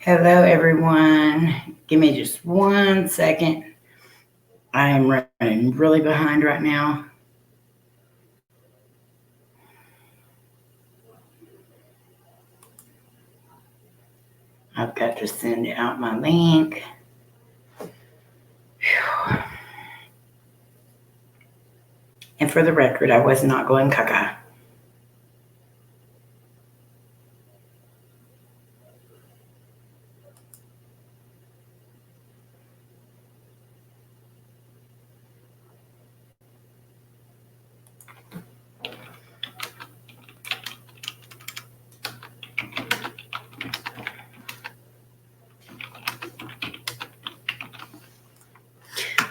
Hello, everyone. Give me just 1 second. I am running really behind right now. I've got to send out my link. Whew. And for the record, I was not going caca.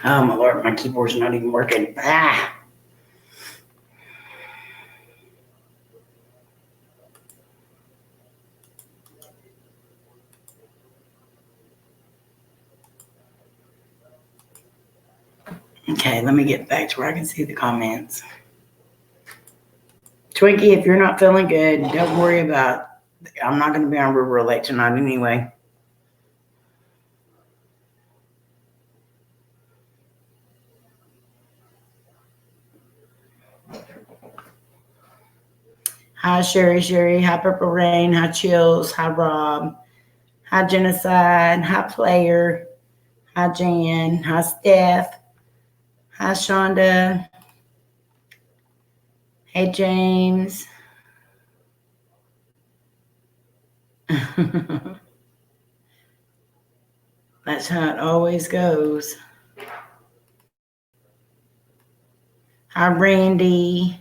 Oh my Lord, my keyboard's not even working. Okay, let me get back to where I can see the comments. Twinkie, if you're not feeling good, don't worry about it. I'm not going to be on River Lake tonight anyway. Hi, Sherry. Hi, Purple Rain. Hi, Chills. Hi, Rob. Hi, Genocide. Hi, Player. Hi, Jan. Hi, Steph. Hi, Shonda. Hey, James. That's how it always goes. Hi, Randy.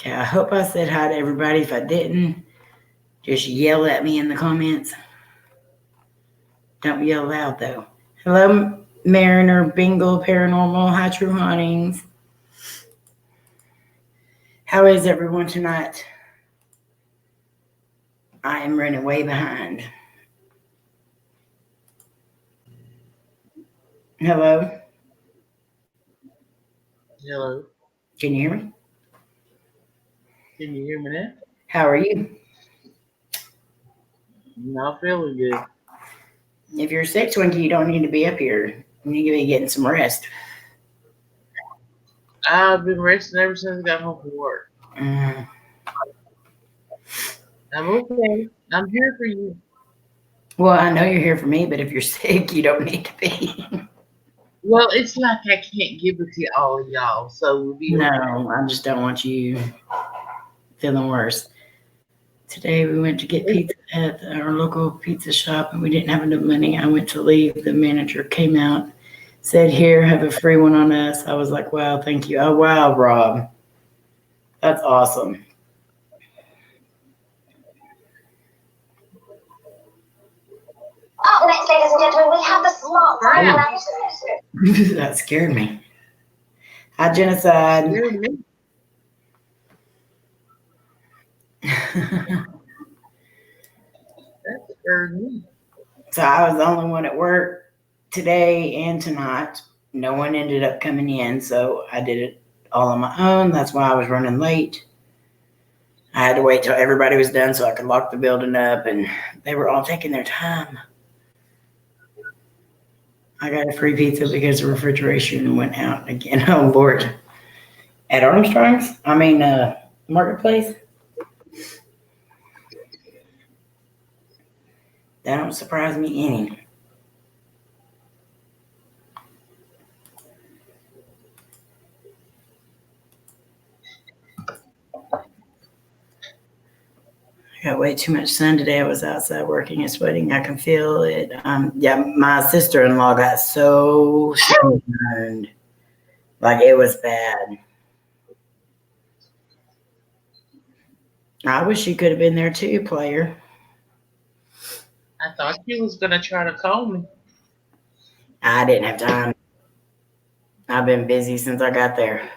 Okay, I hope I said hi to everybody. If I didn't, just yell at me in the comments. Don't yell loud, though. Hello, Mariner, Bingo, Paranormal. Hi, True Hauntings. How is everyone tonight? I am running way behind. Hello? Hello. Can you hear me? Can you hear me now? How are you? Not feeling good. If you're sick, Twinkie, you don't need to be up here. You need to be getting some rest. I've been resting ever since I got home from work. I'm okay. I'm here for you. Well, I know you're here for me, but if you're sick, you don't need to be. Well, it's like I can't give it to all of y'all, so we'll be okay. No, I just don't want you feeling worse. Today we went to get pizza at our local pizza shop and we didn't have enough money. I went to leave. The manager came out, said, "Here, have a free one on us." I was like, "Wow, thank you." Oh, wow, Rob. That's awesome. Up next, ladies and gentlemen, we have the smart Crap. That scared me. Hi, Genocide. Scared me. That scared me. So I was the only one at work today and tonight. No one ended up coming in, so I did it all on my own. That's why I was running late. I had to wait till everybody was done so I could lock the building up, and they were all taking their time. I got a free pizza because the refrigeration went out again. Oh, Lord. At Armstrong's? Marketplace? That don't surprise me any. I got way too much sun today. I was outside working and sweating. I can feel it. My sister-in-law got so sunburned. Like, it was bad. I wish you could have been there too, Player. I thought you was gonna try to call me. I didn't have time. I've been busy since I got there.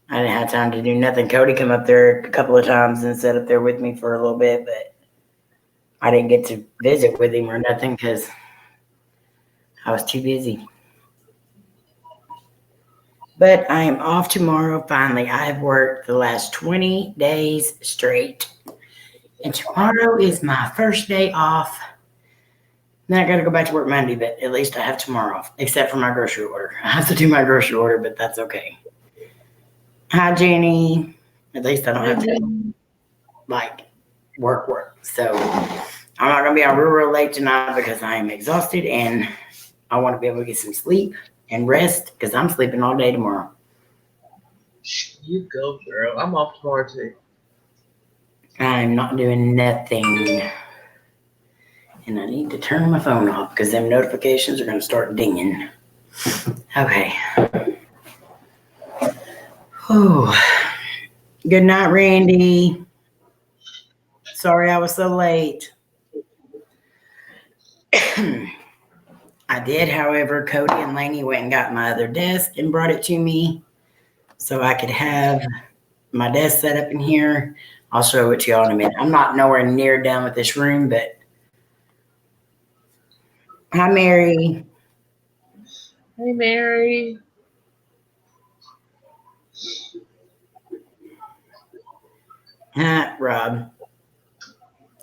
I didn't have time to do nothing. Cody come up there a couple of times and sat up there with me for a little bit, but I didn't get to visit with him or nothing because I was too busy. But I am off tomorrow finally. I have worked the last 20 days straight. And tomorrow is my first day off. Then I got to go back to work Monday, but at least I have tomorrow off, except for my grocery order. I have to do my grocery order, but that's okay. Hi, Jenny. At least I don't have to, work. So I'm not going to be out real late tonight because I am exhausted and I want to be able to get some sleep and rest because I'm sleeping all day tomorrow. You go, girl. I'm off tomorrow, too. I'm not doing nothing. And I need to turn my phone off because them notifications are going to start dinging. Okay. Oh. Good night, Randy. Sorry I was so late. I did, however, Cody and Lainey went and got my other desk and brought it to me so I could have my desk set up in here. I'll show it to y'all in a minute. I'm not nowhere near done with this room, but hi, Mary. Hey, Mary. Hi, Rob.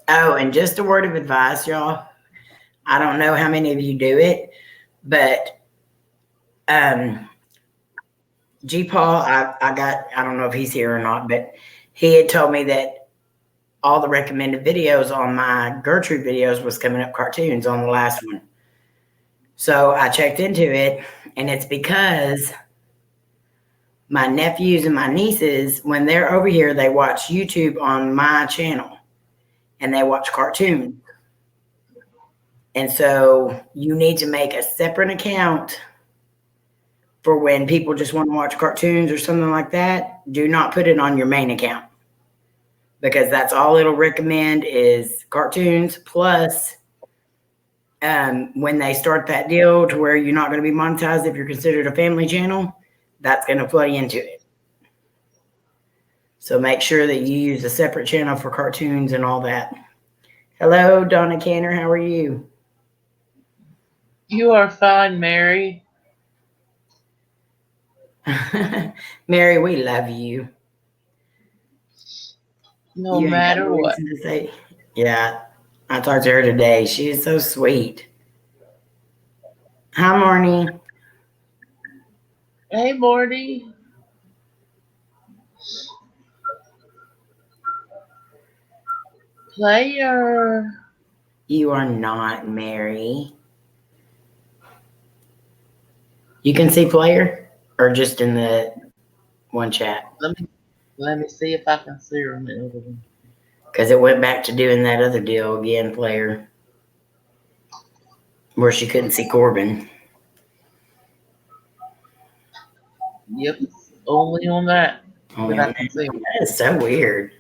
Oh, and just a word of advice, y'all. I don't know how many of you do it, but G Paul, I don't know if he's here or not, but he had told me that all the recommended videos on my Gertrude videos was coming up cartoons on the last one. So I checked into it, and it's because my nephews and my nieces, when they're over here, they watch YouTube on my channel and they watch cartoons. And so you need to make a separate account for when people just want to watch cartoons or something like that. Do not put it on your main account because that's all it'll recommend is cartoons. Plus, when they start that deal to where you're not going to be monetized if you're considered a family channel, that's going to play into it. So make sure that you use a separate channel for cartoons and all that. Hello, Donna Canner. How are you? You are fine, Mary. Mary, we love you. No You ain't got matter no what. reason to say. Yeah, I talked to her today. She is so sweet. Hi, Marnie. Hey, Morty. Player. You are not Mary. You can see player or just in the one chat? Let me see if I can see her in the other one. Because it went back to doing that other deal again, player, where she couldn't see Corbin. Yep, only on that. Only That on I can see. that is so weird.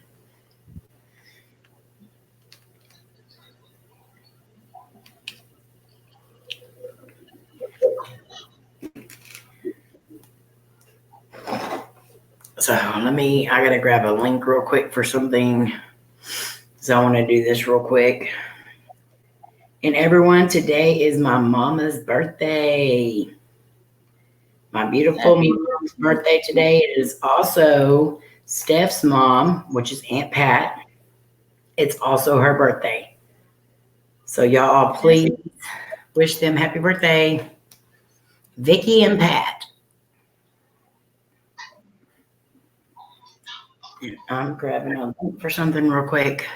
So I gotta grab a link real quick for something. So I want to do this real quick. And everyone, today is my mama's birthday. My beautiful mom's birthday today. It is also Steph's mom, which is Aunt Pat. It's also her birthday. So y'all please wish them happy birthday. Vicky and Pat. And I'm grabbing a link for something real quick.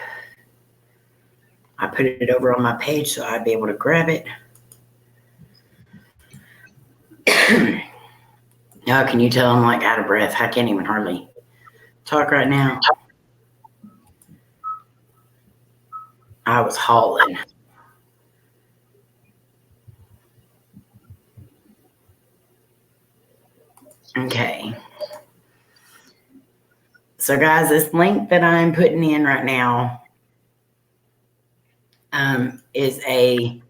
I put it over on my page so I'd be able to grab it. Now, can you tell I'm like out of breath? I can't even hardly talk right now. I was hauling. Okay. So, guys, this link that I'm putting in right now is a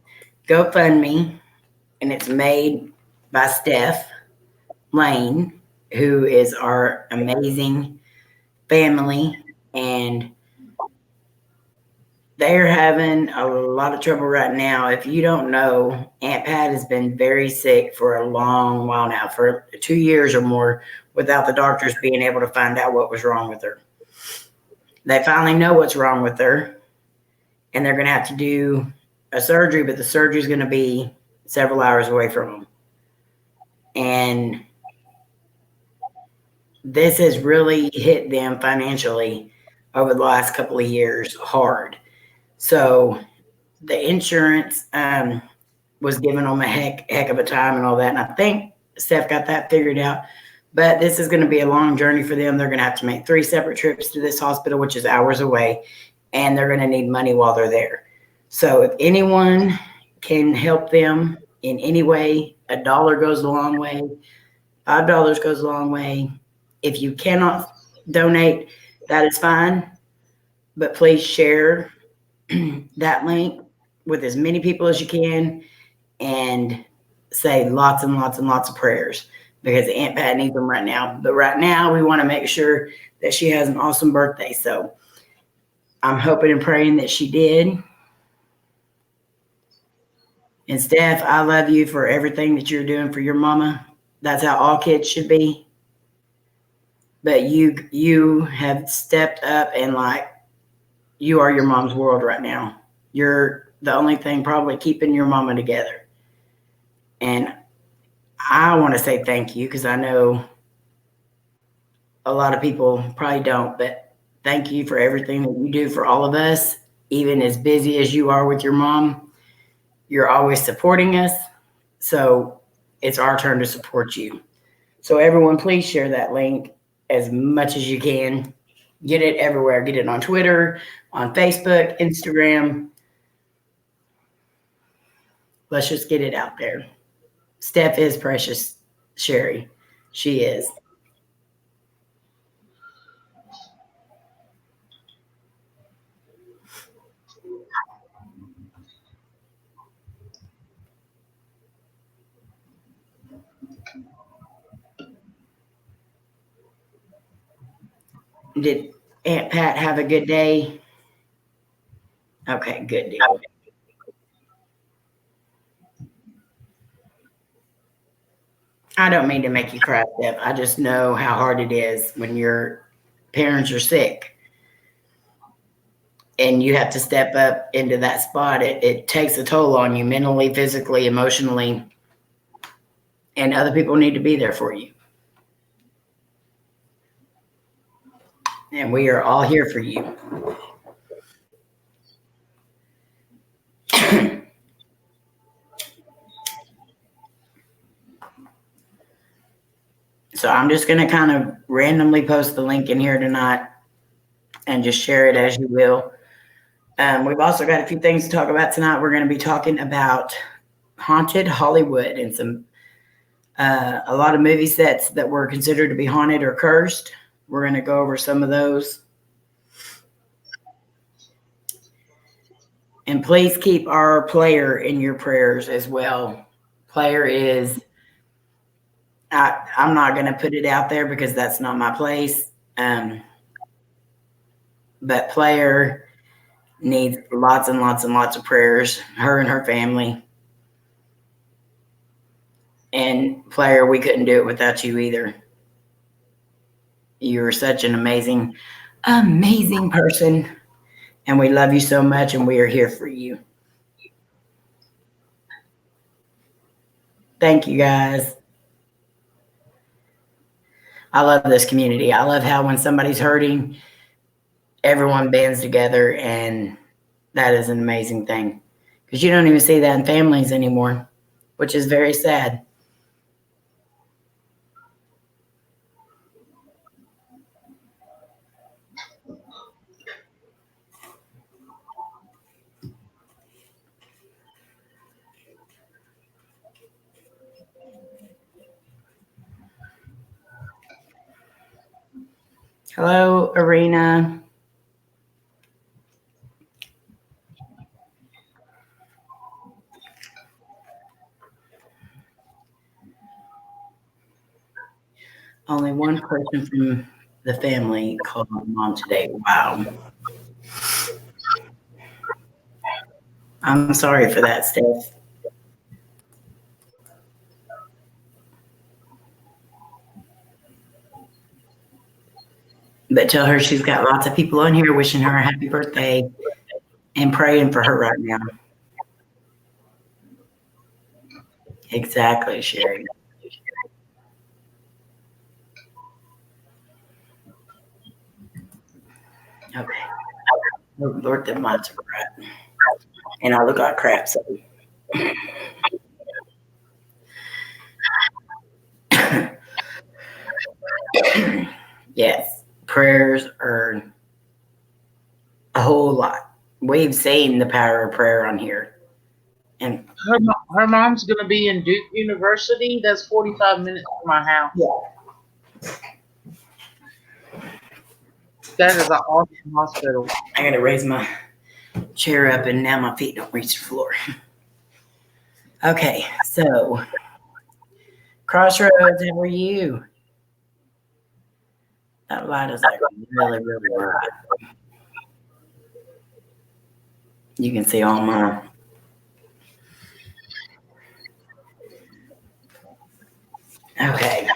GoFundMe, and it's made by Steph Lane, who is our amazing family, and they're having a lot of trouble right now. If you don't know, Aunt Pat has been very sick for a long while now, for 2 years or more, without the doctors being able to find out what was wrong with her. They finally know what's wrong with her, and they're going to have to do a surgery, but the surgery is going to be several hours away from them. And this has really hit them financially over the last couple of years hard. So the insurance was giving them a heck of a time and all that. And I think Steph got that figured out. But this is going to be a long journey for them. They're going to have to make 3 separate trips to this hospital, which is hours away. And they're going to need money while they're there. So if anyone can help them in any way, $1 goes a long way. $5 goes a long way. If you cannot donate, that is fine. But please share that link with as many people as you can and say lots and lots and lots of prayers, because Aunt Pat needs them right now. But right now, we want to make sure that she has an awesome birthday. So I'm hoping and praying that she did. And Steph, I love you for everything that you're doing for your mama. That's how all kids should be. But you have stepped up, and like, you are your mom's world right now. You're the only thing probably keeping your mama together. And I want to say thank you, because I know a lot of people probably don't, but thank you for everything that you do for all of us. Even as busy as you are with your mom, you're always supporting us. So it's our turn to support you. So everyone, please share that link as much as you can. Get it everywhere. Get it on Twitter, on Facebook, Instagram. Let's just get it out there. Steph is precious, Sherry. She is. Did Aunt Pat have a good day? Okay, good deal. I don't mean to make you cry, Steph. I just know how hard it is when your parents are sick and you have to step up into that spot. It takes a toll on you mentally, physically, emotionally, and other people need to be there for you. And we are all here for you. So I'm just going to kind of randomly post the link in here tonight and just share it as you will. We've also got a few things to talk about tonight. We're going to be talking about haunted Hollywood and some a lot of movie sets that were considered to be haunted or cursed. We're going to go over some of those. And please keep our player in your prayers as well. Player is, I'm not going to put it out there because that's not my place. But player needs lots and lots and lots of prayers, her and her family. And player, we couldn't do it without you either. You're such an amazing, amazing person. And we love you so much, and we are here for you. Thank you, guys. I love this community. I love how when somebody's hurting, everyone bands together, and that is an amazing thing. Because you don't even see that in families anymore, which is very sad. Hello, Arena. Only one person from the family called my mom today. Wow. I'm sorry for that, Steph. But tell her she's got lots of people on here wishing her a happy birthday and praying for her right now. Exactly, Sherry. Okay. Oh, Lord, the mine's right. And I look like crap, so. Yes, prayers are a whole lot. We've seen the power of prayer on here. And Her mom's going to be in Duke University. That's 45 minutes from my house. yeah, That is an awesome hospital. I got to raise my chair up, and now my feet don't reach the floor. Okay, so Crossroads, how are you? That light is like really, really bright. You can see all my. Okay.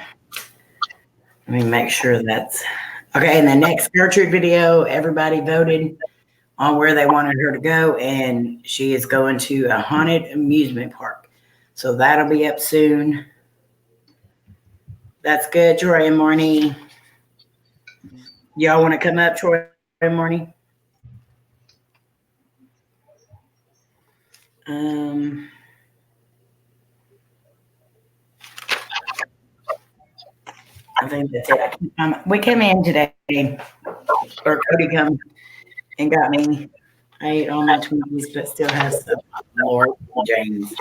Let me make sure that's okay. In the next Gertrude video, everybody voted on where they wanted her to go, and she is going to a haunted amusement park. So that'll be up soon. That's good, Troy and Marnie. Y'all want to come up, Troy and Marnie? I think that's it. We came in today, or Cody come and got me. I ate all my Twinkies, but still has some more James.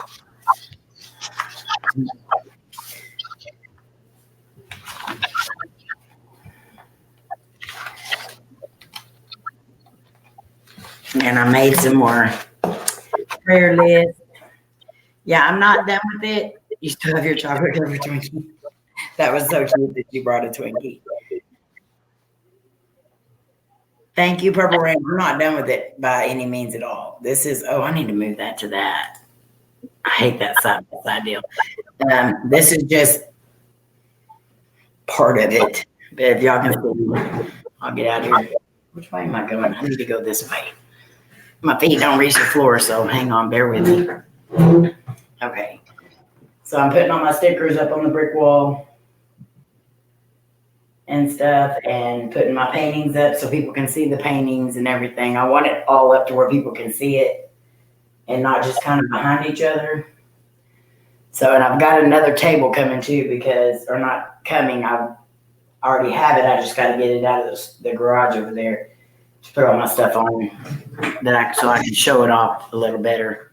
And I made some more prayer list. Yeah, I'm not done with it. You still have your chocolate covered Twinkie. That was so cute that you brought a Twinkie. Thank you, Purple Rain. I'm not done with it by any means at all. This is, oh, I need to move that to that. I hate that side by side deal. This is just part of it. But if y'all can see, I'll get out of here. Which way am I going? I need to go this way. My feet don't reach the floor, so hang on, bear with me. Okay. So I'm putting all my stickers up on the brick wall and stuff, and putting my paintings up so people can see the paintings and everything. I want it all up to where people can see it and not just kind of behind each other. So, and I've got another table coming too, because, or not coming, I already have it. I just got to get it out of the garage over there to put all my stuff on so I can show it off a little better.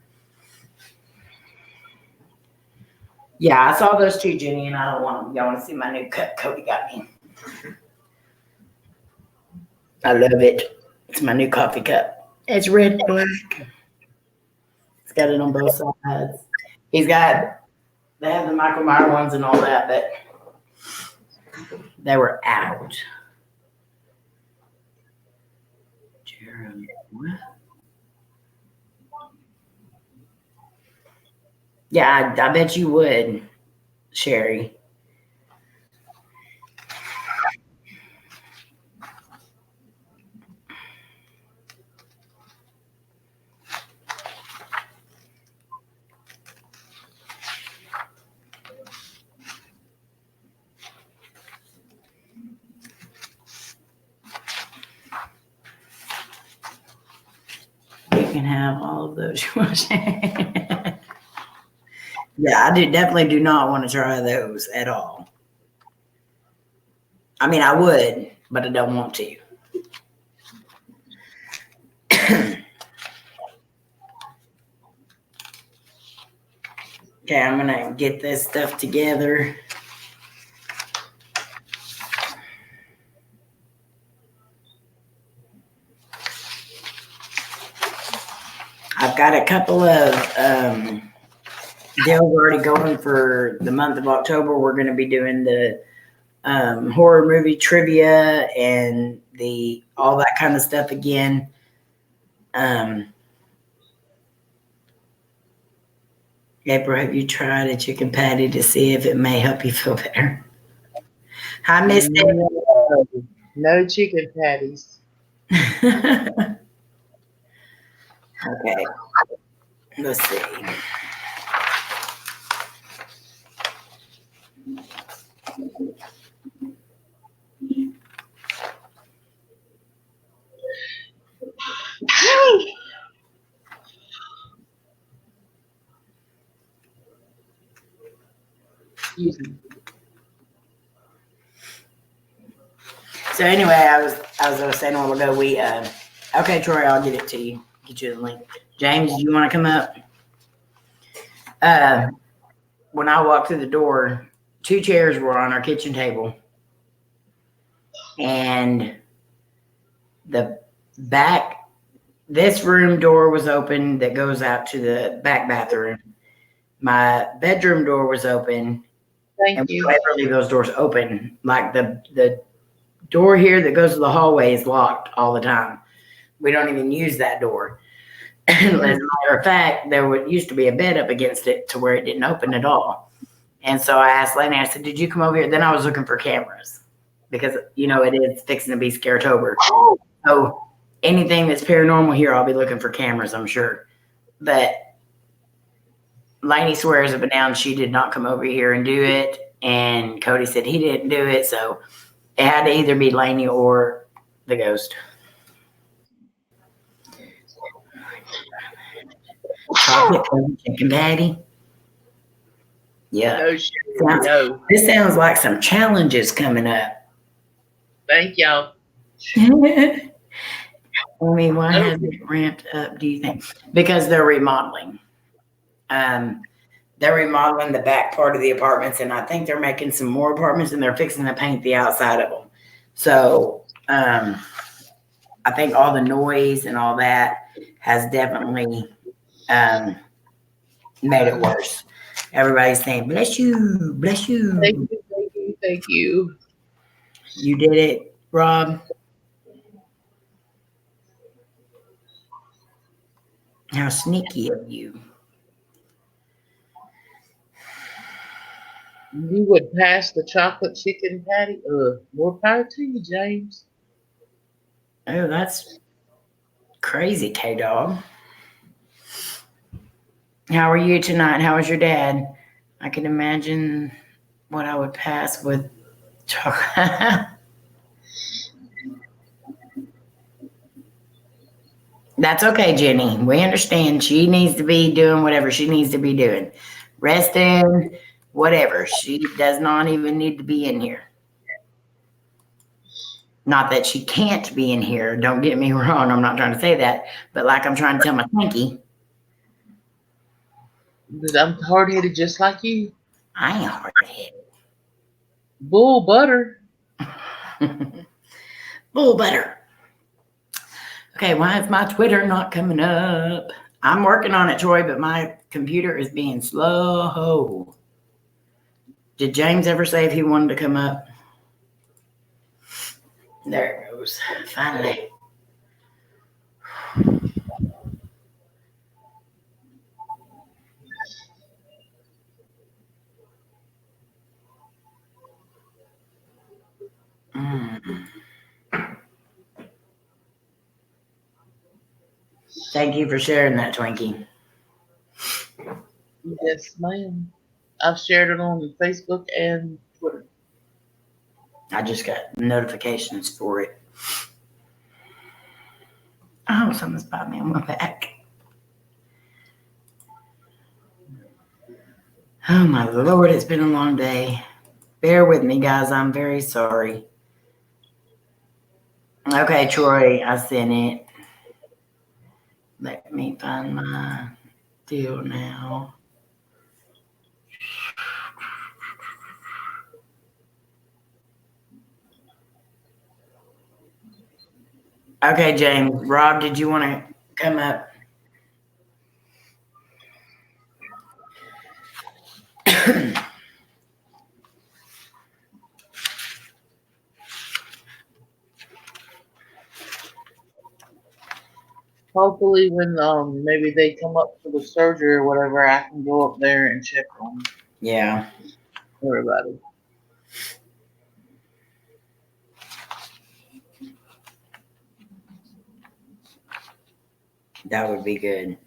Yeah, I saw those too, Jenny, and I don't want them. Y'all want to see my new cup Cody got me? I love it. It's my new coffee cup. It's red black. It's got it on both sides. They have the Michael Meyer ones and all that, but they were out. Yeah, I bet you would, Sherry. You can have all of those you want. Yeah, I definitely do not want to try those at all. I mean, I would, but I don't want to. Okay, I'm gonna get this stuff together. I've got a couple of deals already going for the month of October. We're going to be doing the horror movie trivia and all that kind of stuff again. April, have you tried a chicken patty to see if it may help you feel better? Hi, Miss No chicken patties. Okay, let's see. Excuse me. So anyway, I was saying a while ago, okay, Troy, I'll get it to you. Get you the link. James, you want to come up? When I walked through the door, 2 chairs were on our kitchen table, and the back, this room door was open that goes out to the back bathroom. My bedroom door was open, Thank and we you. never leave those doors open. Like the door here that goes to the hallway is locked all the time. We don't even use that door. As a matter of fact, used to be a bed up against it to where it didn't open at all. And so I asked Lenny, I said, did you come over here? Then I was looking for cameras because, it is fixing to be Scaretober. So anything that's paranormal here, I'll be looking for cameras, I'm sure. But Lainey swears up and down she did not come over here and do it. And Cody said he didn't do it. So it had to either be Lainey or the ghost. Chocolate covered chicken patty. Yeah. No sugar. No. This sounds like some challenges coming up. Thank y'all. I mean, why hasn't it ramped up, do you think? Because they're remodeling. They're remodeling the back part of the apartments, and I think they're making some more apartments, and they're fixing to paint the outside of them. So I think all the noise and all that has definitely made it worse. Everybody's saying, bless you, bless you. Thank you, thank you, thank you. You did it, Rob. How sneaky of you. You would pass the chocolate chicken patty? More power to you, James. Oh, that's crazy, K-Dog. How are you tonight? How was your dad? I can imagine what I would pass with chocolate. That's okay, Jenny. We understand. She needs to be doing whatever she needs to be doing. Resting, whatever. She does not even need to be in here. Not that she can't be in here. Don't get me wrong. I'm not trying to say that. But like I'm trying to tell my Twinkie. I'm hard-headed just like you. I ain't hard-headed. Bull butter. Bull butter. Okay, why is my Twitter not coming up? I'm working on it, Troy, but my computer is being slow. Did James ever say if he wanted to come up? There it goes. Finally. Thank you for sharing that, Twinkie. Yes, ma'am. I've shared it on Facebook and Twitter. I just got notifications for it. Oh, someone's biting me on my back. Oh, my Lord, it's been a long day. Bear with me, guys. I'm very sorry. Okay, Troy, I sent it. Let me find my deal now. Okay, James. Rob, did you want to come up? Hopefully, when maybe they come up for the surgery or whatever, I can go up there and check on Yeah. everybody. That would be good.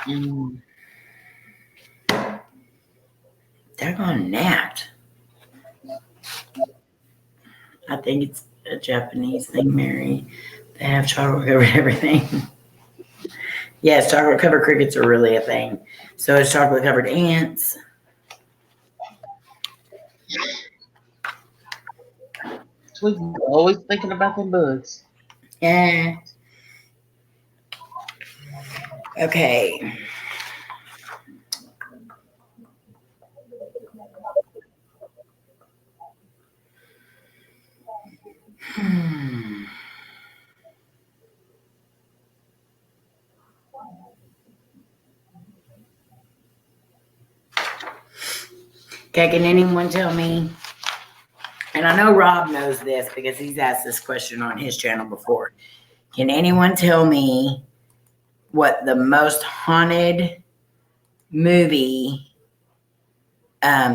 Mm. Daggone gnat. I think it's a Japanese thing, Mary. They have chocolate covered everything. Yes, chocolate covered crickets are really a thing. So it's chocolate covered ants. Twiggy's always thinking about them bugs. Yeah. Okay. Okay, can anyone tell me? And I know Rob knows this because he's asked this question on his channel before. Can anyone tell me what the most haunted movie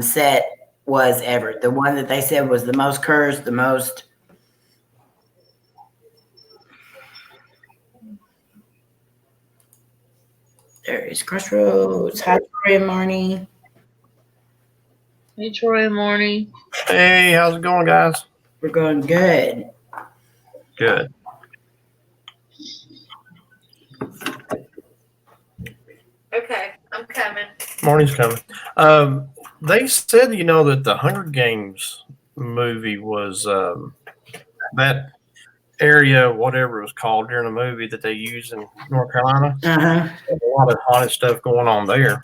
set was ever? The one that they said was the most cursed, the most. There is Crossroads. Hi, Troy and Marnie. Hey, Troy and Marnie. Hey, how's it going, guys? We're going good. Good. Okay, I'm coming. Morning's coming. They said, that the Hunger Games movie was that area, whatever it was called during the movie that they used in North Carolina. Uh-huh. A lot of haunted stuff going on there.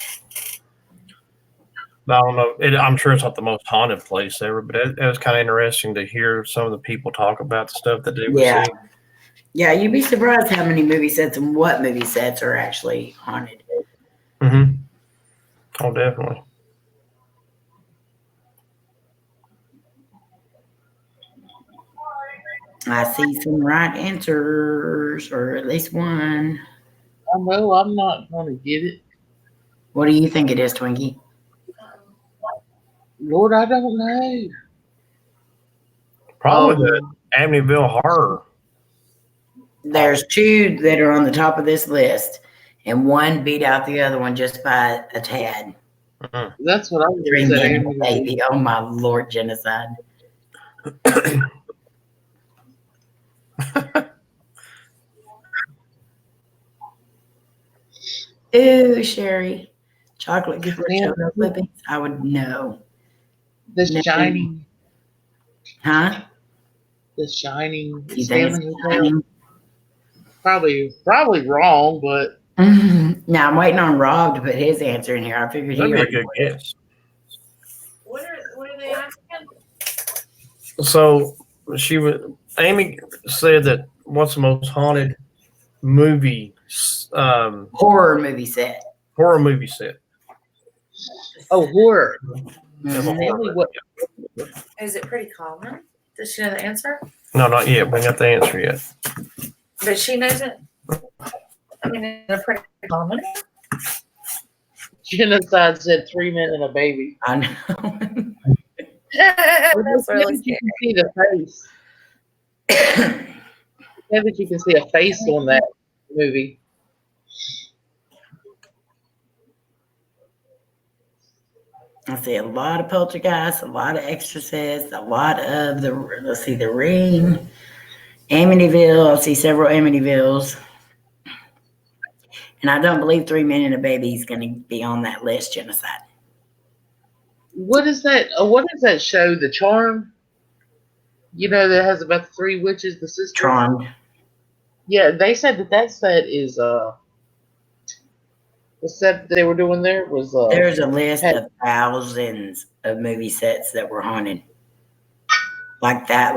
But I don't know. I'm sure it's not the most haunted place ever, but it was kind of interesting to hear some of the people talk about the stuff that they were Yeah. seeing. Yeah, you'd be surprised how many movie sets and what movie sets are actually haunted. Mm-hmm. Oh, definitely. I see some right answers, or at least one. I know I'm not going to get it. What do you think it is, Twinkie? Lord, I don't know. Probably the Amityville Horror. There's two that are on the top of this list, and one beat out the other one just by a tad. Mm-hmm. That's what I was 3 Men and a saying. Baby. Oh my Lord, genocide. Ooh, Sherry. Chocolate gift clippings. I would know. The No. Shining. Huh? The Shining. You think Stanley it's Hotel. Shining? Probably wrong, but Now I'm waiting on Rob to put his answer in here. I figured he That'd be a already good would. guess. What are they asking? So Amy said that what's the most haunted movie, Horror movie set. horror movie set? horror. As a Mhm. horror movie. What? Is it pretty common? Does she know the answer? No, not yet. We got the answer yet. But she knows it. I mean, they're pretty common. Genocide said 3 Men and a Baby. I know. That's really You scary. can see the face. Yeah, but you can see a face on that movie. I see a lot of poltergeists, a lot of exorcists, a lot of the Ring, Amityville. I see several Amityvilles. And I don't believe 3 Men and a Baby is going to be on that list, genocide. What is that? What is that show? The Charm? That has about the 3 witches, the sisters. Charmed. Yeah, they said that set is the set that they were doing there was There's a list of thousands of movie sets that were haunted. Like that,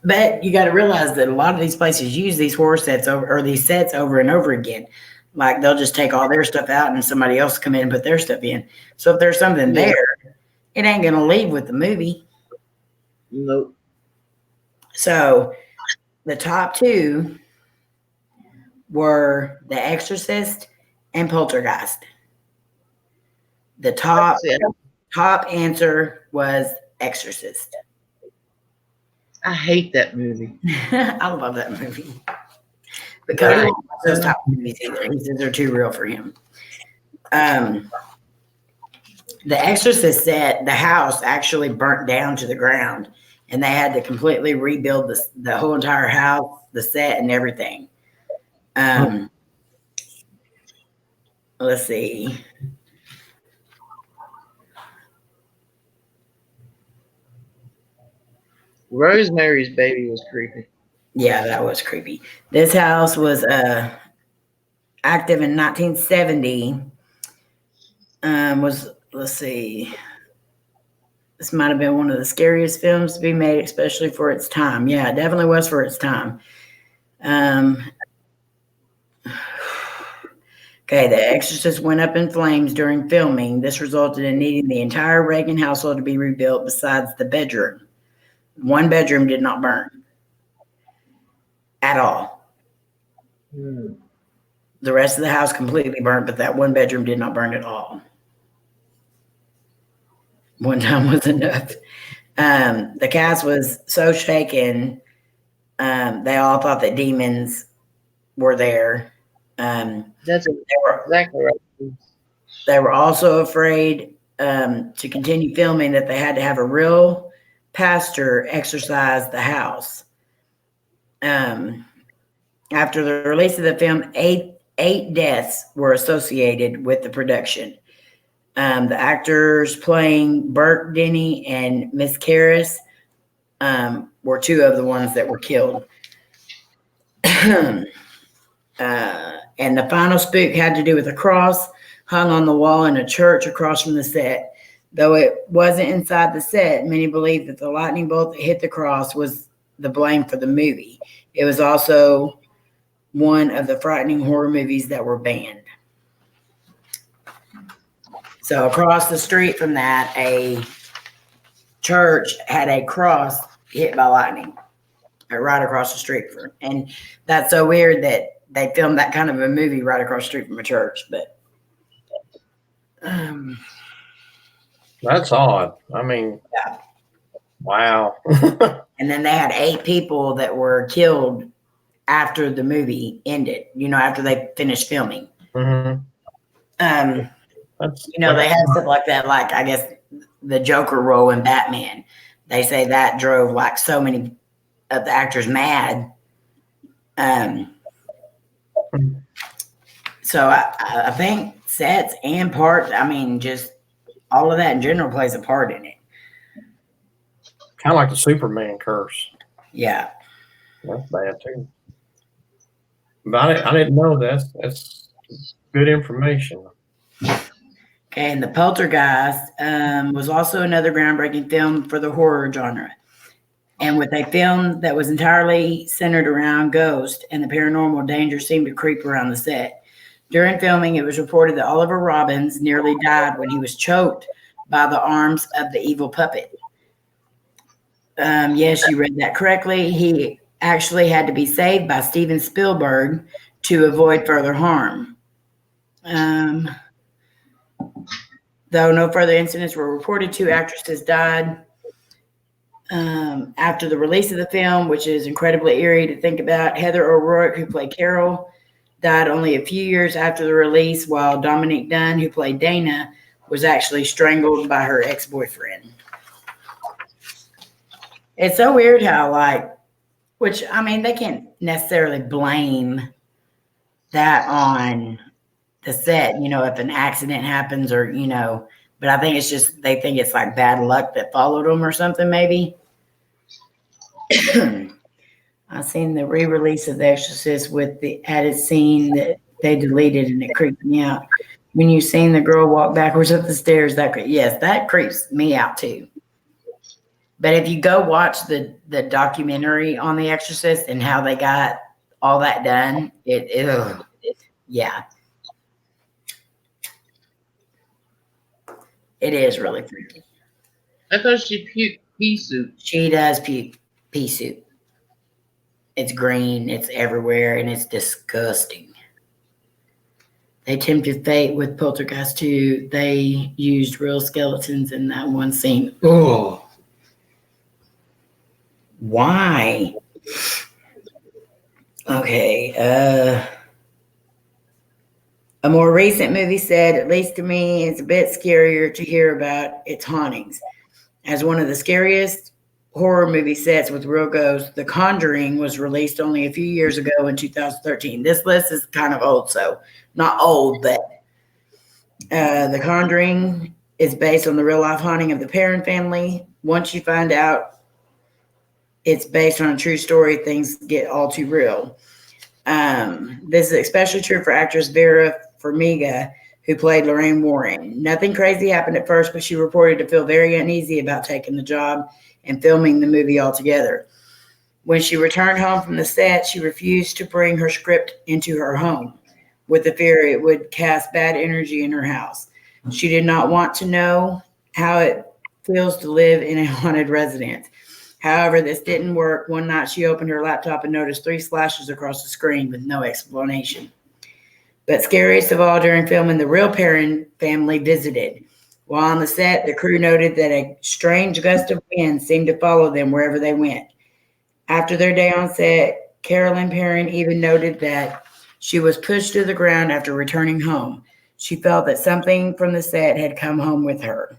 but you got to realize that a lot of these places use these horror sets or these sets over and over again. Like they'll just take all their stuff out and somebody else come in and put their stuff in. So if there's something there, it ain't going to leave with the movie. Nope. So the top 2 were The Exorcist and Poltergeist. The top See, answer was Exorcist. I hate that movie. I love that movie. But Cody won't watch those type of movies either. He says they're too real for him. The Exorcist set, the house actually burnt down to the ground, and they had to completely rebuild the whole entire house, the set, and everything. Let's see. Rosemary's Baby was creepy. Yeah, that was creepy. This house was active in 1970. Let's see. This might have been one of the scariest films to be made, especially for its time. Yeah, it definitely was for its time. Okay, The Exorcist went up in flames during filming. This resulted in needing the entire Reagan household to be rebuilt besides the bedroom. One bedroom did not burn at all. The rest of the house completely burned, but that one bedroom did not burn at all. One time was enough. The cast was so shaken, they all thought that demons were there. That's exactly right. They were also afraid to continue filming that they had to have a real pastor exorcise the house. After the release of the film, eight deaths were associated with the production. The actors playing Bert Denny and Miss Karras were two of the ones that were killed. And the final spook had to do with a cross hung on the wall in a church across from the set. Though it wasn't inside the set, many believe that the lightning bolt that hit the cross was the blame for the movie. It was also one of the frightening horror movies that were banned. So across the street from that, a church had a cross hit by lightning right across the street from, and that's so weird that they filmed that kind of a movie right across the street from a church. But That's odd. I mean, yeah. Wow. And then they had 8 people that were killed after the movie ended, after they finished filming. Mm-hmm. They had stuff like that, like I guess the Joker role in Batman. They say that drove like so many of the actors mad. So I think sets and parts, just all of that in general plays a part in it. Kind of like the Superman curse. Yeah. That's bad too. But I didn't know that. That's good information. Okay, and The Poltergeist was also another groundbreaking film for the horror genre. And with a film that was entirely centered around ghosts and the paranormal danger seemed to creep around the set. During filming, it was reported that Oliver Robbins nearly died when he was choked by the arms of the evil puppet. Yes, you read that correctly. He actually had to be saved by Steven Spielberg to avoid further harm. Though no further incidents were reported, 2 actresses died after the release of the film, which is incredibly eerie to think about. Heather O'Rourke, who played Carol, died only a few years after the release, while Dominique Dunn, who played Dana, was actually strangled by her ex-boyfriend. It's so weird how, they can't necessarily blame that on the set, if an accident happens or, but I think it's just, they think it's like bad luck that followed them or something, maybe. I seen the re-release of The Exorcist with the added scene that they deleted, and it creeped me out. When you seen the girl walk backwards up the stairs, that creeps me out too. But if you go watch the documentary on The Exorcist and how they got all that done, yeah. It is really freaky. I thought she puked pea soup. She does puke pea soup. It's green, it's everywhere, and it's disgusting. They tempted fate with Poltergeist 2. They used real skeletons in that one scene. Oh, why? Okay. A more recent movie said, at least to me, it's a bit scarier to hear about its hauntings. As one of the scariest horror movie sets with real ghosts, The Conjuring was released only a few years ago in 2013. This list is kind of old, so not old, but The Conjuring is based on the real life haunting of the Perron family. Once you find out it's based on a true story, things get all too real. This is especially true for actress Vera Farmiga, who played Lorraine Warren. Nothing crazy happened at first, but she reported to feel very uneasy about taking the job and filming the movie altogether. When she returned home from the set, she refused to bring her script into her home, with the fear it would cast bad energy in her house. She did not want to know how it feels to live in a haunted residence. However, this didn't work. One night she opened her laptop and noticed 3 slashes across the screen with no explanation. But scariest of all, during filming, the real Perron family visited. While on the set, the crew noted that a strange gust of wind seemed to follow them wherever they went. After their day on set, Carolyn Perron even noted that she was pushed to the ground after returning home. She felt that something from the set had come home with her.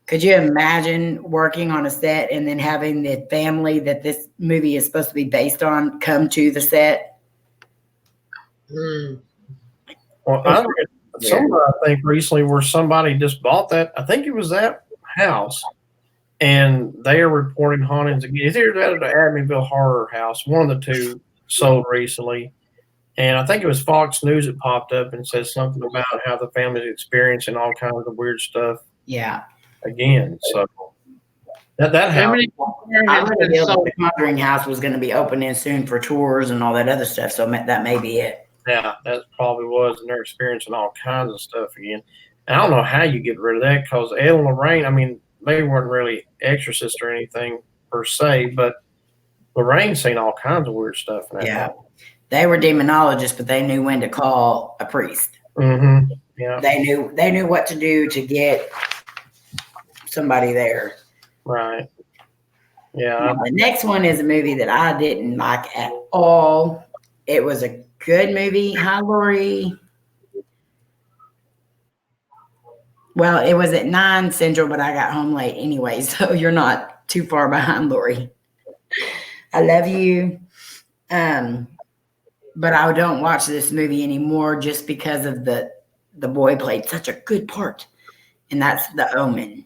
Could you imagine working on a set and then having the family that this movie is supposed to be based on come to the set? Well, I read somewhere, I think, recently where somebody just bought that. I think it was that house, and they are reporting hauntings again. It's either that or the Amityville Horror House. One of the two sold recently. And I think it was Fox News that popped up and said something about how the family's experiencing all kinds of weird stuff Yeah. again. So that house. I heard the Conjuring house was going to be opening soon for tours and all that other stuff, so that may be it. Yeah, that probably was, and they're experiencing all kinds of stuff again. And I don't know how you get rid of that, because Ed and Lorraine, I mean, they weren't really exorcists or anything per se, but Lorraine's seen all kinds of weird stuff in that house. They were demonologists, but they knew when to call a priest. Mm-hmm. Yeah. They knew what to do to get somebody there. Right. Yeah. The next one is a movie that I didn't like at all. It was a good movie. Hi, Lori. Well, it was at 9 Central, but I got home late anyway, so you're not too far behind, Lori. I love you. But I don't watch this movie anymore just because of the boy played such a good part, and that's The Omen.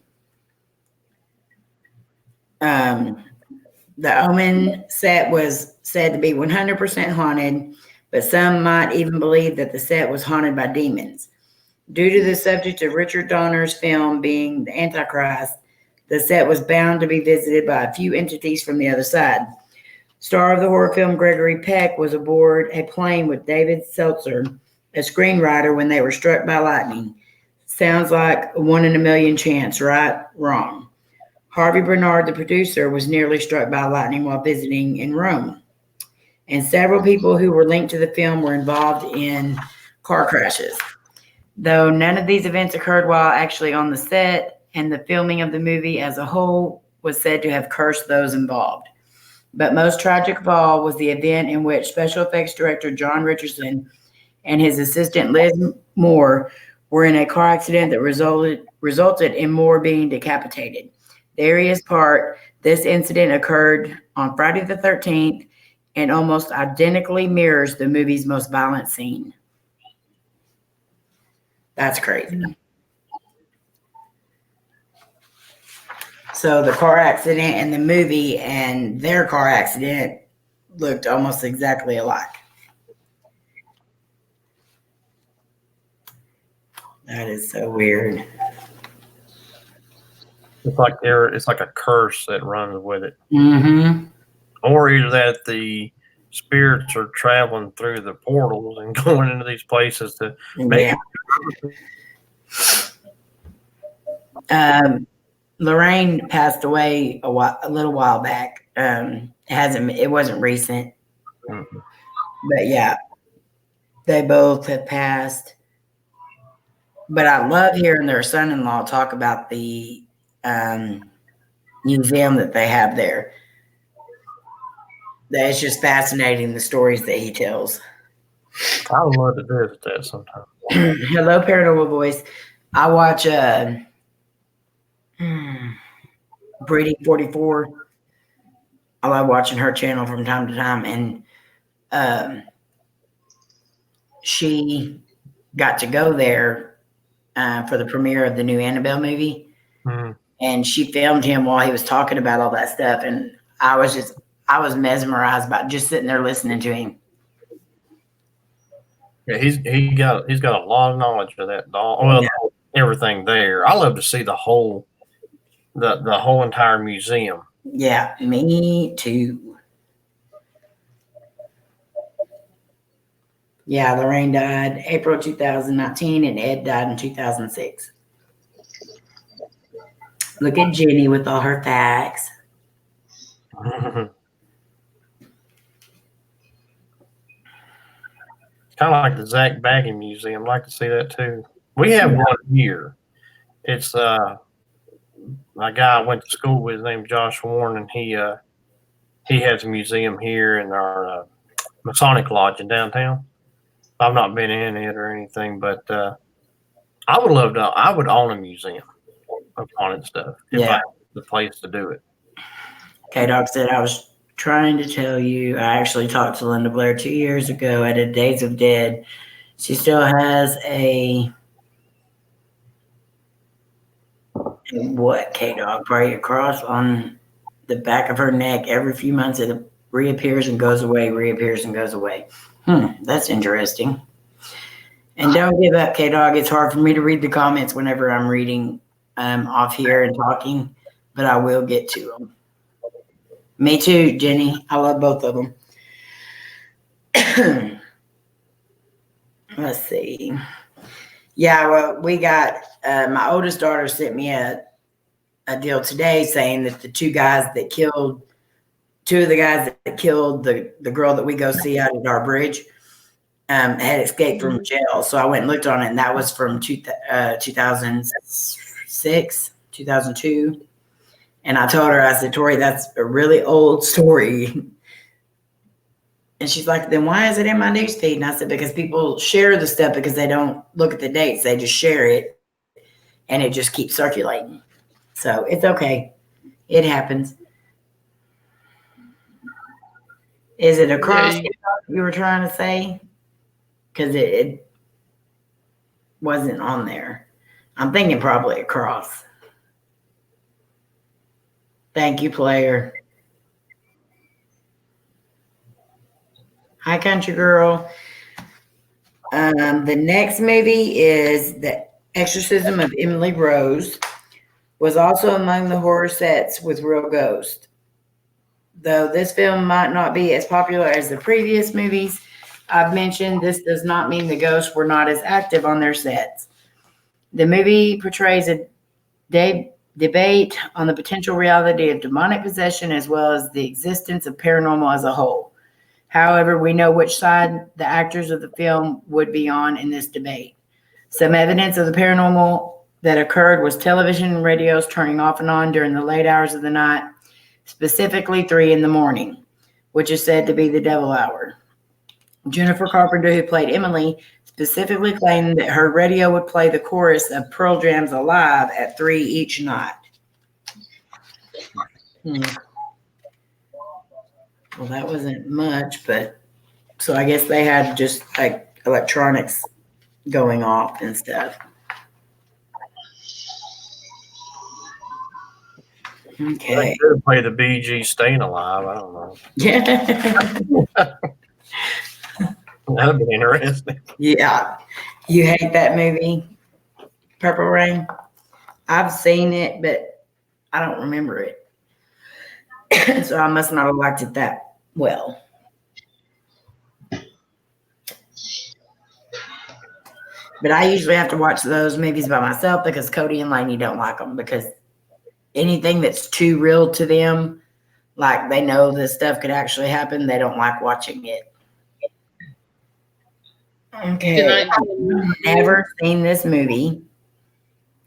The Omen set was said to be 100% haunted, but some might even believe that the set was haunted by demons. Due to the subject of Richard Donner's film being the Antichrist, the set was bound to be visited by a few entities from the other side. Star of the horror film Gregory Peck was aboard a plane with David Seltzer, a screenwriter, when they were struck by lightning. Sounds like a 1 in a million chance, right? Wrong. Harvey Bernard, the producer, was nearly struck by lightning while visiting in Rome. And several people who were linked to the film were involved in car crashes. Though none of these events occurred while actually on the set, and the filming of the movie as a whole was said to have cursed those involved. But most tragic of all was the event in which special effects director John Richardson and his assistant Liz Moore were in a car accident that resulted in Moore being decapitated. The eeriest part, this incident occurred on Friday the 13th and almost identically mirrors the movie's most violent scene. That's crazy. So the car accident in the movie and their car accident looked almost exactly alike. That is so weird. It's like a curse that runs with it. Mm-hmm. Or either that the spirits are traveling through the portals and going into these places to make Yeah. Lorraine passed away a little while back. It wasn't recent, Mhm. but yeah, they both have passed. But I love hearing their son-in-law talk about the museum that they have there. That it's just fascinating, the stories that he tells. I would love to visit that sometime. Hello, Paranormal Voice. I watch Brady 44. I love watching her channel from time to time, and she got to go there for the premiere of the new Annabelle movie, Mhm. and she filmed him while he was talking about all that stuff, and I was mesmerized by just sitting there listening to him. Yeah, he's got a lot of knowledge of that doll. Well, everything there. I love to see the whole entire museum. Yeah, me too. Yeah, Lorraine died April 2019, and Ed died in 2006. Look at Jenny with all her facts. Kind of like the Zach Bagging Museum. I'd like to see that too. We have one here. It's a guy I went to school with named Josh Warren, and he has a museum here in our Masonic Lodge in downtown. I've not been in it or anything, but I would love to. I would own a museum of haunted stuff if I had the place to do it. K-Dog said, I was trying to tell you, I actually talked to Linda Blair 2 years ago at a Days of Dead. She still has what, K-Dog? Probably a cross on the back of her neck. Every few months it reappears and goes away, reappears and goes away. That's interesting. And don't give up, K-Dog. It's hard for me to read the comments whenever I'm reading off here and talking, but I will get to them. Me too, Jenny. I love both of them. Let's see. Yeah, well, we got my oldest daughter sent me a deal today saying that two of the guys that killed the girl that we go see out at our bridge had escaped from jail. So I went and looked on it, and that was from 2006, 2002. And I told her, I said, Tori, that's a really old story. And she's like, then why is it in my news feed? And I said, because people share the stuff because they don't look at the dates. They just share it, and it just keeps circulating. So it's okay. It happens. Is it a cross you were trying to say? Because it wasn't on there. I'm thinking probably a cross. Thank you, player. Hi, country girl. The next movie is The Exorcism of Emily Rose. Was also among the horror sets with real ghosts. Though this film might not be as popular as the previous movies I've mentioned, this does not mean the ghosts were not as active on their sets. The movie portrays a debate on the potential reality of demonic possession as well as the existence of paranormal as a whole. However, we know which side the actors of the film would be on in this debate. Some evidence of the paranormal that occurred was television and radios turning off and on during the late hours of the night, specifically 3 a.m, which is said to be the devil hour. Jennifer Carpenter, who played Emily, specifically claimed that her radio would play the chorus of Pearl Jam's Alive at 3 each night. Well, that wasn't much, but so I guess they had just like electronics going off and stuff. Okay. They could play the Bee Gees Staying Alive. I don't know. Yeah. That'd be interesting. Yeah. You hate that movie, Purple Rain? I've seen it, but I don't remember it. So I must not have liked it that well. But I usually have to watch those movies by myself because Cody and Lainey don't like them because anything that's too real to them, like they know this stuff could actually happen, they don't like watching it. Okay. Tonight, I've never seen this movie.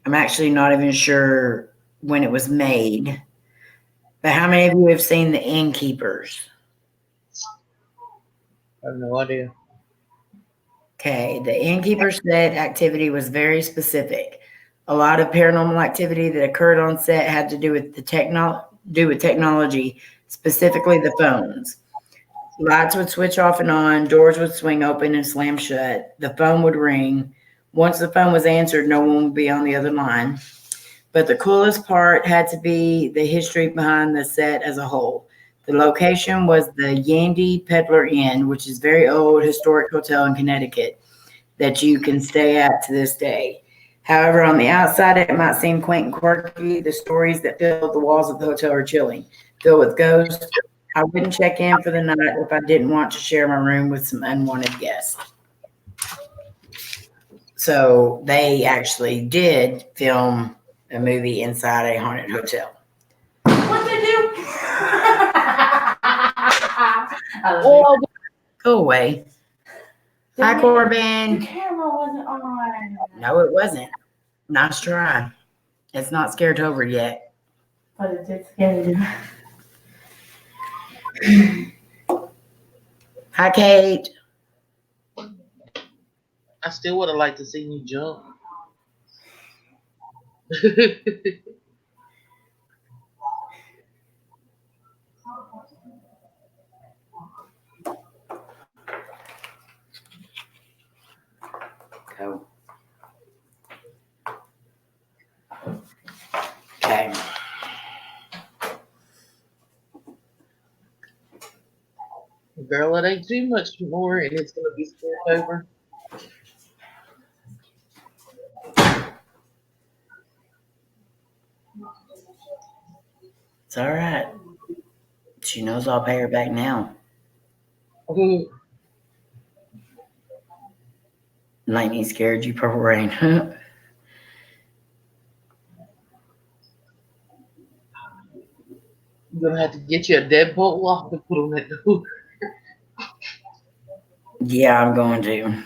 I'm actually not even sure when it was made. But how many of you have seen The Innkeepers? I have no idea. Okay, the innkeeper set activity was very specific. A lot of paranormal activity that occurred on set had to do with technology, specifically the phones. Lights would switch off and on, doors would swing open and slam shut, the phone would ring. Once the phone was answered, no one would be on the other line. But the coolest part had to be the history behind the set as a whole. The location was the Yandy Peddler Inn, which is a very old historic hotel in Connecticut that you can stay at to this day. However, on the outside, it might seem quaint and quirky. The stories that fill the walls of the hotel are chilling, filled with ghosts. I wouldn't check in for the night if I didn't want to share my room with some unwanted guests. So they actually did film a movie inside a haunted hotel. What'd they do? Well, Go away. Hi, The Corbin. camera wasn't on. No, it wasn't. Nice try. It's not scared over yet. But it did scare you. Hi, Kate. I still would have liked to see you jump. Go. Okay. Girl, it ain't too much more, and it's gonna be spilled over. It's all right. She knows I'll pay her back now. Lightning scared you, Purple Rain. I'm gonna have to get you a deadbolt lock to put on that door. Yeah, I'm going to.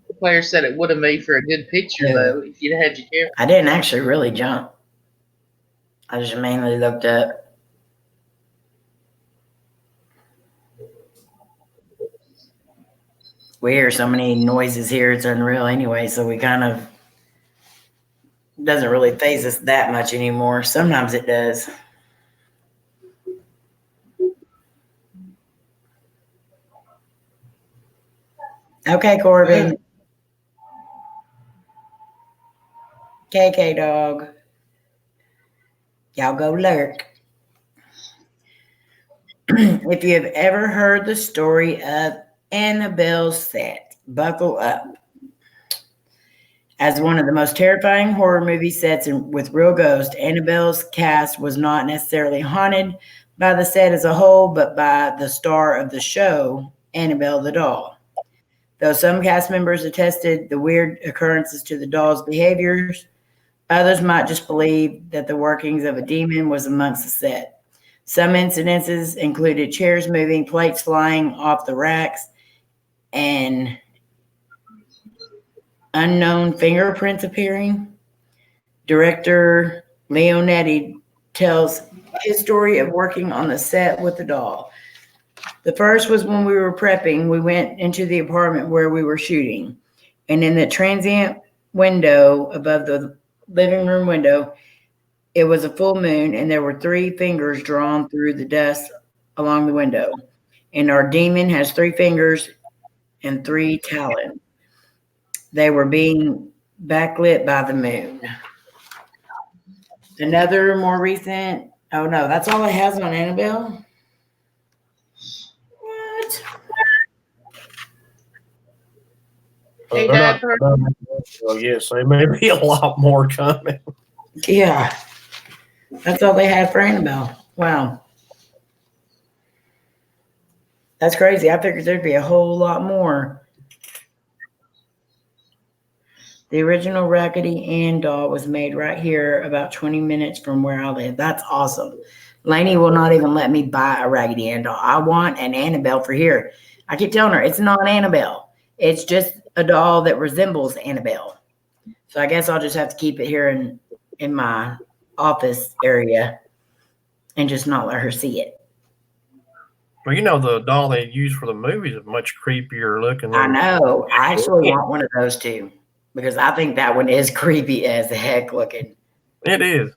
The player said it would have made for a good picture Yeah. though if you'd had your camera. I didn't actually really jump. I just mainly looked up. We hear so many noises here, it's unreal anyway, so we kind of doesn't really faze us that much anymore. Sometimes it does. Okay, Corbin. KK dog. Y'all go lurk. If you have ever heard the story of Annabelle's set, buckle up. As one of the most terrifying horror movie sets with real ghosts, Annabelle's cast was not necessarily haunted by the set as a whole, but by the star of the show, Annabelle the doll. Though some cast members attested the weird occurrences to the doll's behaviors, others might just believe that the workings of a demon was amongst the set. Some incidences included chairs moving, plates flying off the racks, and unknown fingerprints appearing. Director Leonetti tells his story of working on the set with the doll. The first was when we were prepping. We went into the apartment where we were shooting, and in the transient window above the living room window, it was a full moon, and there were 3 fingers drawn through the dust along the window. And our demon has 3 fingers and 3 talons. They were being backlit by the moon. Another more recent, oh no, that's all it has on Annabelle? What? Hey, They're not Dad, done. So yes, there may be a lot more coming. Yeah. That's all they had for Annabelle. Wow. That's crazy. I figured there'd be a whole lot more. The original Raggedy Ann doll was made right here, about 20 minutes from where I live. That's awesome. Lainey will not even let me buy a Raggedy Ann doll. I want an Annabelle for here. I keep telling her it's not Annabelle. It's just a doll that resembles Annabelle. So I guess I'll just have to keep it here in my office area and just not let her see it. Well, you know, the doll they use for the movies is much creepier looking I than. know. I actually want one of those too because I think that one is creepy as heck looking. It is.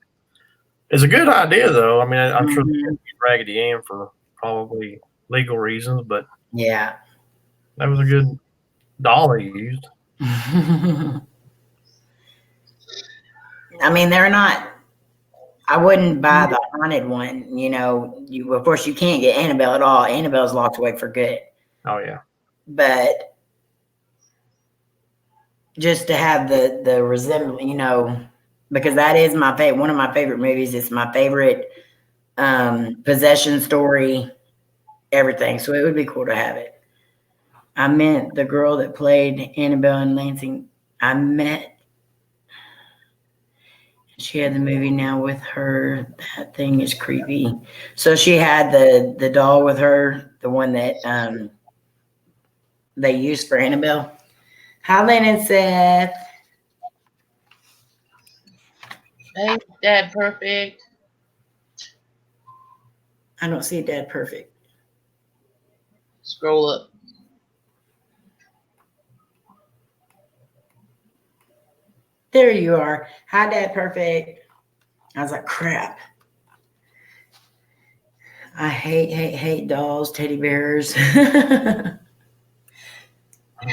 It's a good idea, though. I mean, I'm sure they Mhm. use Raggedy Ann for probably legal reasons, but Yeah. that was a good doll they used. I mean, they're not. I wouldn't buy the haunted one. You know, of course you can't get Annabelle at all. Annabelle's locked away for good. Oh yeah. But just to have the resemblance, you know, because that is my favorite. One of my favorite movies. It's my favorite possession story. Everything. So it would be cool to have it. I met the girl that played Annabelle in Lansing. She had the movie now with her. That thing is creepy. So she had the doll with her, the one that they used for Annabelle. Hi, Lynn and Seth. Hey, Dad, perfect. I don't see Dad Perfect. Scroll up. There you are. Hi, Dad Perfect. I was like, crap. I hate dolls, teddy bears.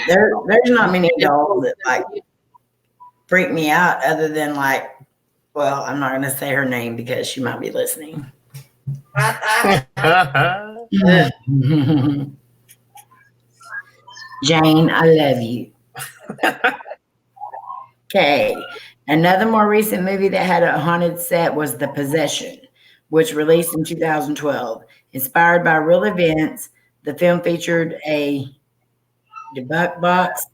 There's not many dolls that like freak me out other than like, well, I'm not going to say her name because she might be listening. Jane, I love you. Okay. Another more recent movie that had a haunted set was The Possession, which released in 2012. Inspired by real events, the film featured a debug box.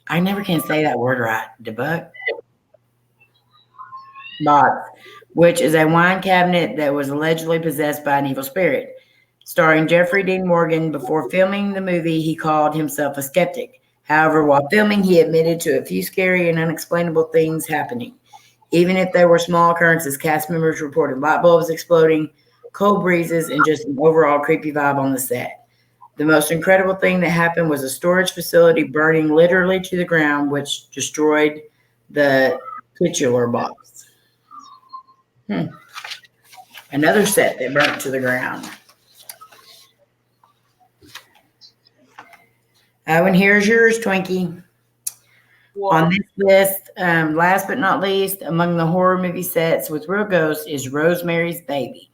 I never can say that word right. Debug box, which is a wine cabinet that was allegedly possessed by an evil spirit. Starring Jeffrey Dean Morgan, before filming the movie, he called himself a skeptic. However, while filming, he admitted to a few scary and unexplainable things happening. Even if they were small occurrences, cast members reported light bulbs exploding, cold breezes, and just an overall creepy vibe on the set. The most incredible thing that happened was a storage facility burning literally to the ground, which destroyed the titular box. Another set that burnt to the ground. Oh, and here's yours, Twinkie. On this list, last but not least, among the horror movie sets with real ghosts is Rosemary's Baby.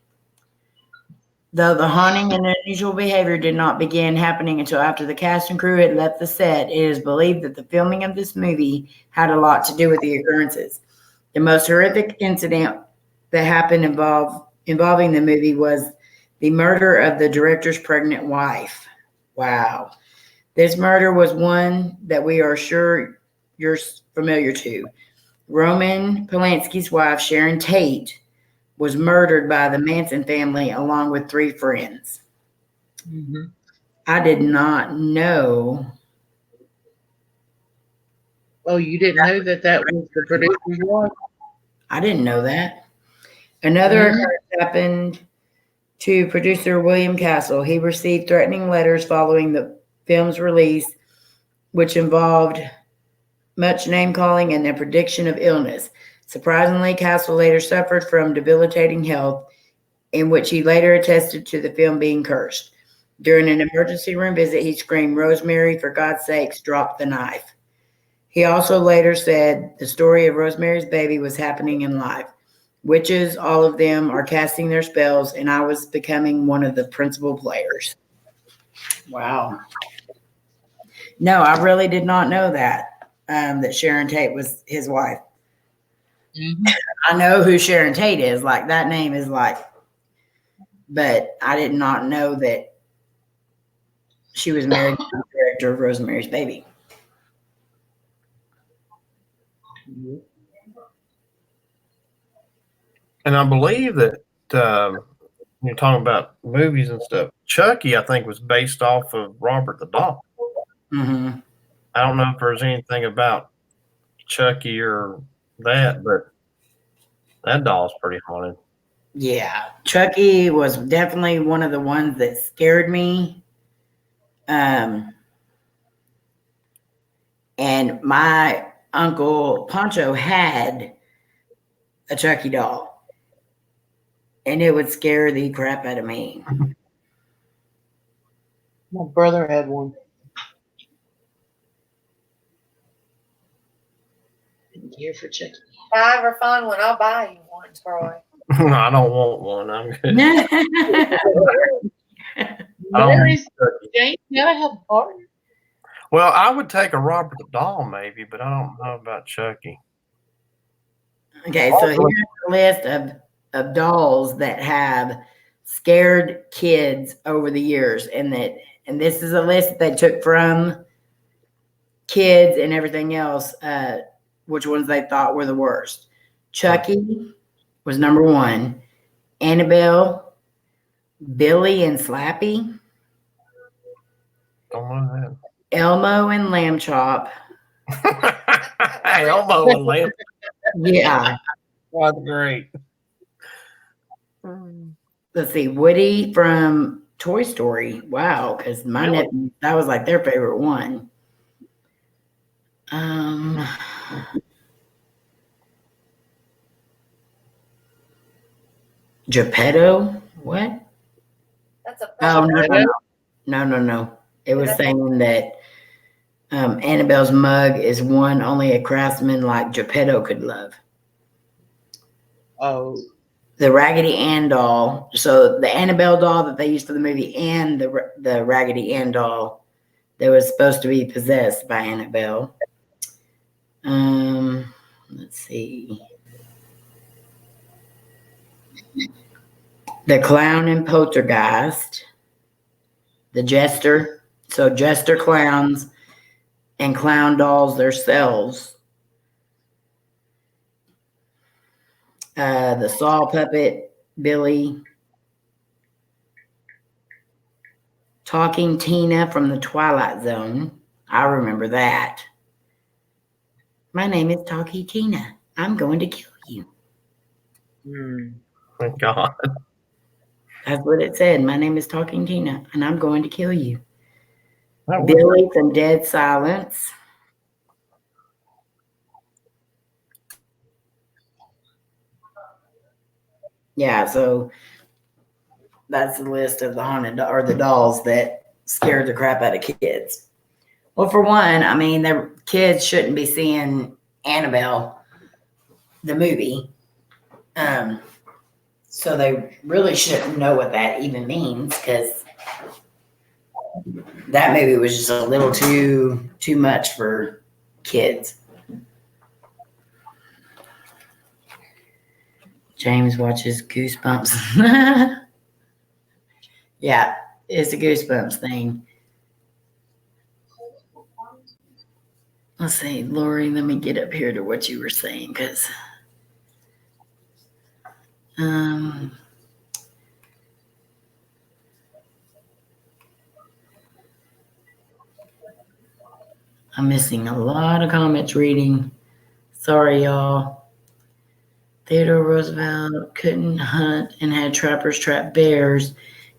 Though the haunting and unusual behavior did not begin happening until after the cast and crew had left the set, it is believed that the filming of this movie had a lot to do with the occurrences. The most horrific incident that happened involving the movie was the murder of the director's pregnant wife. Wow. This murder was one that we are sure you're familiar to. Roman Polanski's wife, Sharon Tate, was murdered by the Manson family along with 3 friends. Mm-hmm. I did not know. Oh, you didn't know that was the producer's wife? I didn't know that. Another occurrence happened to producer William Castle. He received threatening letters following the film's release, which involved much name-calling and a prediction of illness. Surprisingly, Castle later suffered from debilitating health, in which he later attested to the film being cursed. During an emergency room visit, he screamed, "Rosemary, for God's sakes, drop the knife." He also later said the story of Rosemary's Baby was happening in life. Witches, all of them, are casting their spells, and I was becoming one of the principal players. Wow. No, I really did not know that Sharon Tate was his wife. Mm-hmm. I know who Sharon Tate is. Like, that name is like, but I did not know that she was married to the director of Rosemary's Baby. And I believe that you're talking about movies and stuff. Chucky, I think, was based off of Robert the Doll. Mm-hmm. I don't know if there's anything about Chucky or that, but that doll's pretty haunted. Yeah, Chucky was definitely one of the ones that scared me. And my uncle Pancho had a Chucky doll, and it would scare the crap out of me. My brother had one. Didn't care for Chucky. If I ever find one, I'll buy you one, Troy. I don't want one. I'm good. Mary's James gotta have a partner. Well, I would take a Robert the Doll maybe, but I don't know about Chucky. Okay, so here's a list of dolls that have scared kids over the years, and this is a list that they took from kids and everything else, which ones they thought were the worst. Chucky was number 1. Annabelle, Billy and Slappy, Don't know Elmo and Lamb Chop. that. Elmo and Lamp. Yeah. That's great. Let's see, Woody from Toy Story. Wow, because my Really? nephew, that was like their favorite one. Geppetto? What? That's a Oh, no. It was saying that Annabelle's mug is one only a craftsman like Geppetto could love. Oh, The Raggedy Ann doll. So the Annabelle doll that they used for the movie and the Raggedy Ann doll that was supposed to be possessed by Annabelle. Let's see. The Clown and Poltergeist. The Jester. So Jester clowns and clown dolls themselves. The Saw puppet, Billy. Talking Tina from the Twilight Zone. I remember that. My name is Talkie Tina. I'm going to kill you. Thank God. That's what it said. My name is Talking Tina, and I'm going to kill you. That was- Billy from Dead Silence. Yeah, so that's the list of the haunted or the dolls that scared the crap out of kids. Well, for one, I mean, the kids shouldn't be seeing Annabelle, the movie. So they really shouldn't know what that even means, because that movie was just a little too much for kids. James watches Goosebumps. Yeah, it's a Goosebumps thing. Let's see, Lori, let me get up here to what you were saying, because I'm missing a lot of comments reading. Sorry, y'all. Theodore Roosevelt couldn't hunt and had trappers trap bears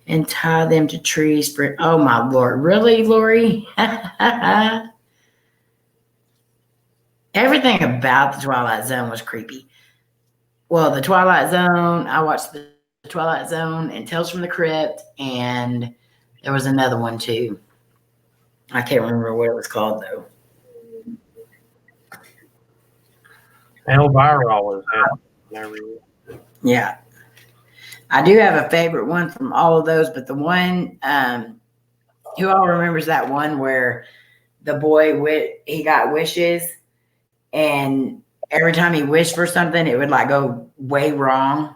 and tie them to trees for, oh my Lord, really, Lori? Everything about the Twilight Zone was creepy. Well, the Twilight Zone, I watched the Twilight Zone and Tales from the Crypt, and there was another one too. I can't remember what it was called though. Elvira always had. Yeah. I do have a favorite one from all of those, but the one, who all remembers that one where the boy, he got wishes, and every time he wished for something, it would like go way wrong.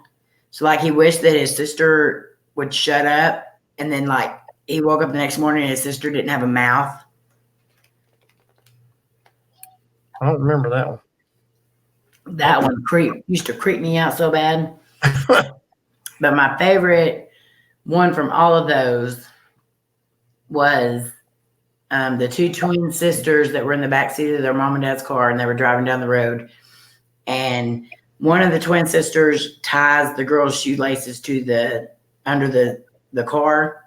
So like he wished that his sister would shut up, and then like he woke up the next morning and his sister didn't have a mouth. I don't remember that one. That one used to creep me out so bad. But my favorite one from all of those was the two twin sisters that were in the back seat of their mom and dad's car, and they were driving down the road. And one of the twin sisters ties the girl's shoelaces to the under the car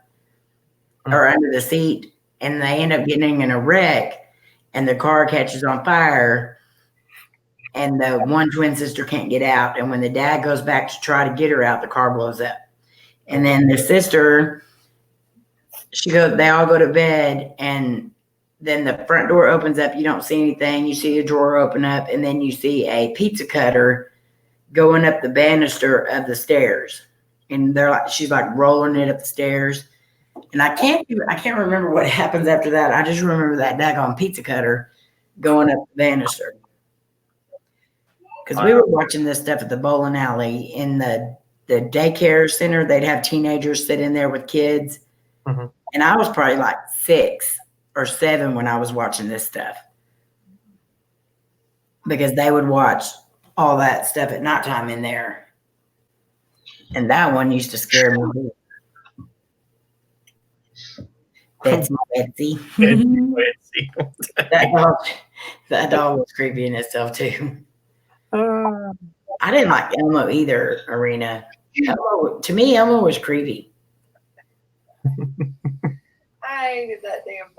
or under the seat, and they end up getting in a wreck, and the car catches on fire. And the one twin sister can't get out. And when the dad goes back to try to get her out, the car blows up. And then the sister, they all go to bed, and then the front door opens up. You don't see anything. You see a drawer open up, and then you see a pizza cutter going up the banister of the stairs. And she's like rolling it up the stairs. And I can't remember what happens after that. I just remember that daggone pizza cutter going up the banister. Because we were watching this stuff at the bowling alley in the daycare center. They'd have teenagers sit in there with kids. Mm-hmm. And I was probably like 6 or 7 when I was watching this stuff. Because they would watch all that stuff at nighttime in there. And that one used to scare me. Betsy. Betsy. That dog was creepy in itself too. I didn't like Elmo either, Arena. To me, Elmo was creepy. I hated that damn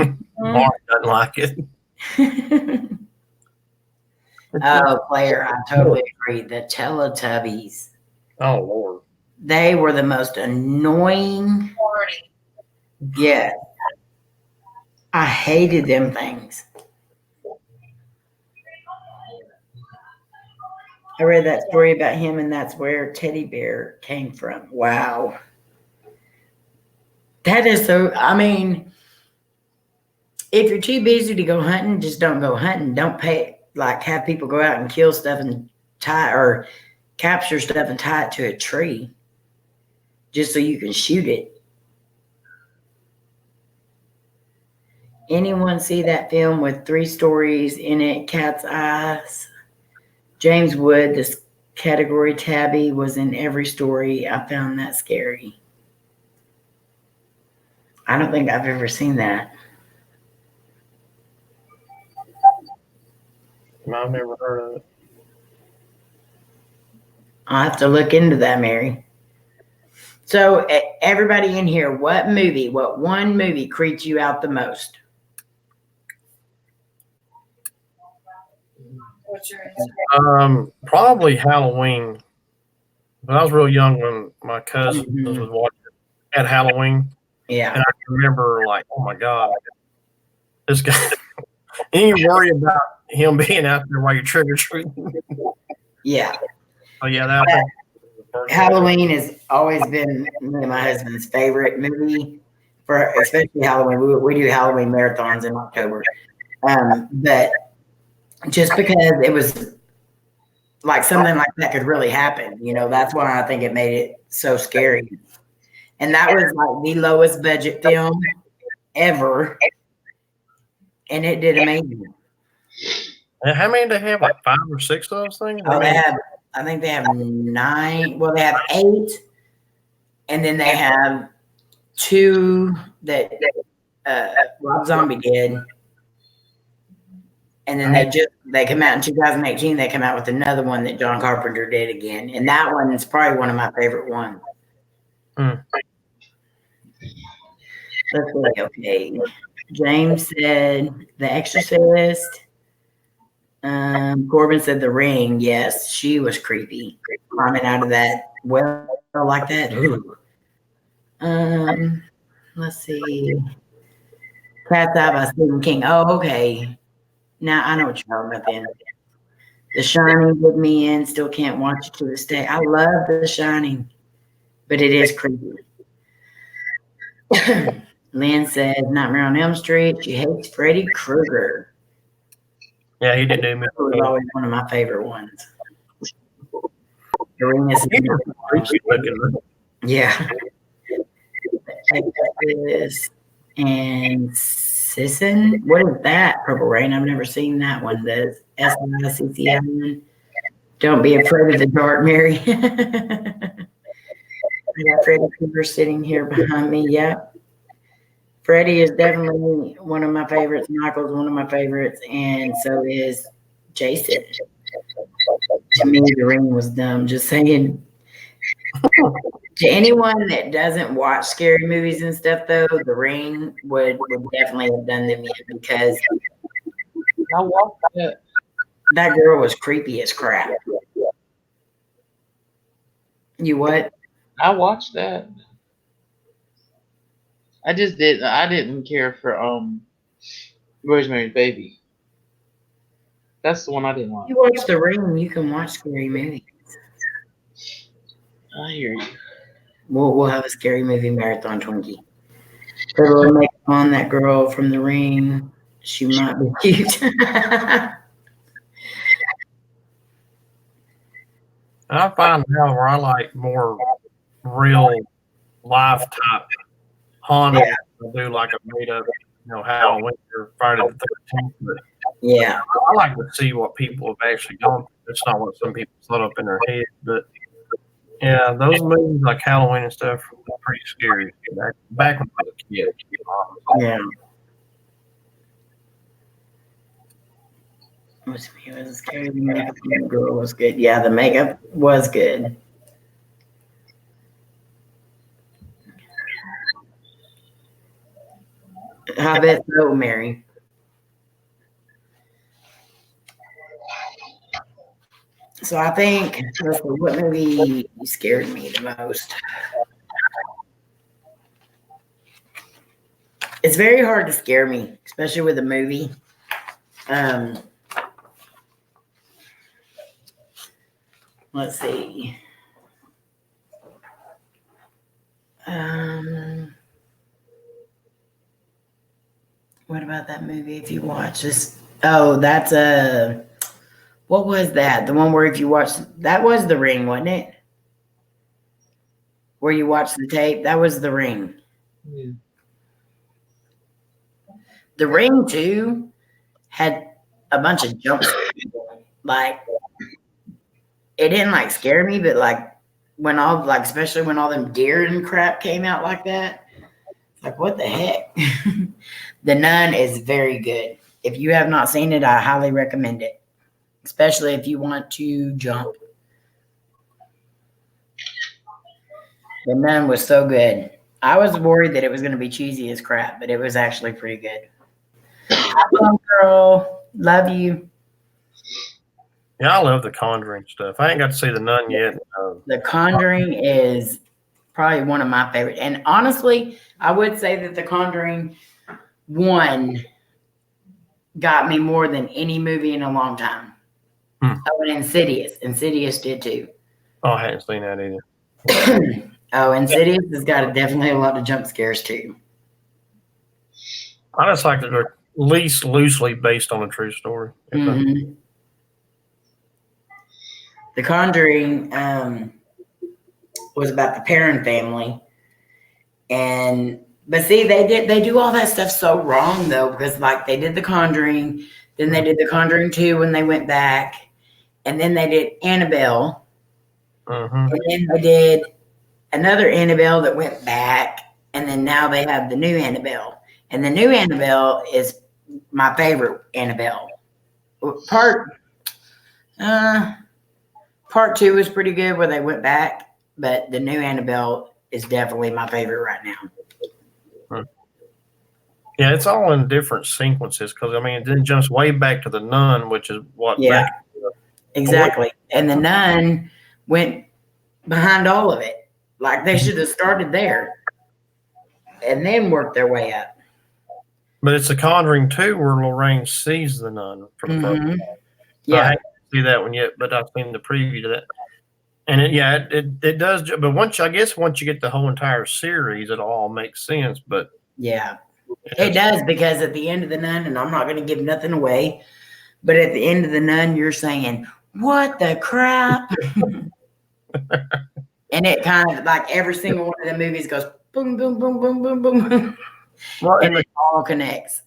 thing. Mark doesn't like it. Oh, player, I totally agree. The Teletubbies. Oh, Lord. They were the most annoying. Yeah. I hated them things. I read that story about him, and that's where Teddy Bear came from. Wow. That is so, I mean, if you're too busy to go hunting, just don't go hunting. Don't have people go out and kill stuff and or capture stuff and tie it to a tree just so you can shoot it. Anyone see that film with 3 stories in it? Cat's Eyes. James Wood, this category tabby, was in every story. I found that scary. I don't think I've ever seen that. I've never heard of it. I'll have to look into that, Mary. So, everybody in here, what one movie creeps you out the most? What's your answer? Probably Halloween. But I was real young when my cousin was watching at Halloween. Yeah. And I remember, like, oh my God, this guy. And you worry about him being out there while you're trick or treating. Yeah. Oh, yeah. Halloween has always been me and my husband's favorite movie, for especially Halloween. We do Halloween marathons in October. But just because it was like something like that could really happen, that's why I think it made it so scary. And that was like the lowest budget film ever. And it did amazing. And how many do they have? Like 5 or 6 of those things? Oh, I think they have 9. Well, they have 8. And then they have 2 that Rob Zombie did. And then they come out in 2018. They come out with another one that John Carpenter did again. And that one is probably one of my favorite ones. Let's see. Okay. James said The Exorcist. Corbin said The Ring. Yes, she was creepy. Climbing out of that well like that. Ooh. Let's see. Cat's Eye by Stephen King. Oh, okay. Now I know what you're talking about then. The Shining did me in. Still can't watch it to this day. I love The Shining, but it is creepy. Lynn says Nightmare on Elm Street. She hates Freddy Krueger. Yeah, he did do me. It was always one of my favorite ones. Yeah. And Sisson. What is that? Purple Rain. I've never seen that one. SICCI. Don't be afraid of the dark, Mary. I got Freddie Cooper sitting here behind me. Yep. Freddie is definitely one of my favorites. Michael's one of my favorites. And so is Jason. To me, The Ring was dumb. Just saying. To anyone that doesn't watch scary movies and stuff, though, The Ring would definitely have done them in because I watched that. that girl was creepy as crap. You what? I watched that. I just didn't. I didn't care for Rosemary's Baby. That's the one I didn't watch. You watch The Ring, you can watch scary movies. I hear you. We'll have a scary movie marathon, Twinkie. Put a little makeup on that girl from The Ring. She might be cute. I find now where I like more real life type haunted. Yeah. I do like a made up, Halloween or Friday the 13th. But Yeah. I like to see what people have actually gone through. It's not what some people thought up in their head. But yeah, those movies like Halloween and stuff are pretty scary. Back when I was a kid. Yeah. It was scary. The makeup on the girl was good. Yeah, the makeup was good. I bet so, Mary. So I think what movie scared me the most? It's very hard to scare me, especially with a movie. Let's see. What about that movie? If you watch this, that's what was that? The one where if you watch, that was The Ring, wasn't it? Where you watch the tape, that was The Ring. Yeah. The Ring 2 had a bunch of jump scares. Like, it didn't like scare me, but like when especially when all them deer and crap came out like that, like what the heck? The Nun is very good. If you have not seen it, I highly recommend it, especially if you want to jump. The Nun was so good. I was worried that it was going to be cheesy as crap, but it was actually pretty good. Hello, girl. Love you. Yeah, I love the Conjuring stuff. I ain't got to see the Nun yet. The Conjuring is probably one of my favorite. And honestly, I would say that The Conjuring 1 got me more than any movie in a long time. Oh, and Insidious. Insidious did too. Oh, I hadn't seen that either. Oh, Insidious has got definitely a lot of jump scares too. I just like that they're at least loosely based on a true story. Mm-hmm. The Conjuring was about the Perrin family, but see, they do all that stuff so wrong though, because like they did The Conjuring, then they did The Conjuring 2 when they went back, and then they did Annabelle, and then they did another Annabelle that went back, and then now they have the new Annabelle, and the new Annabelle is my favorite Annabelle. Part 2 was pretty good where they went back, but the new Annabelle is definitely my favorite right now. Yeah, it's all in different sequences because I mean it then jumps way back to the Nun, which is what. Yeah, exactly. And the Nun went behind all of it. Like they should have started there and then worked their way up. But it's The Conjuring 2 where Lorraine sees the Nun for the first time. Yeah. I haven't seen that one yet, but I've seen the preview to that. And it does. But once you get the whole entire series, it all makes sense. But yeah, it does, because at the end of the Nun, and I'm not going to give nothing away, but at the end of the Nun, you're saying, "What the crap?" And it kind of like every single one of the movies goes boom, boom, boom, boom, boom, boom. Well, and it all connects.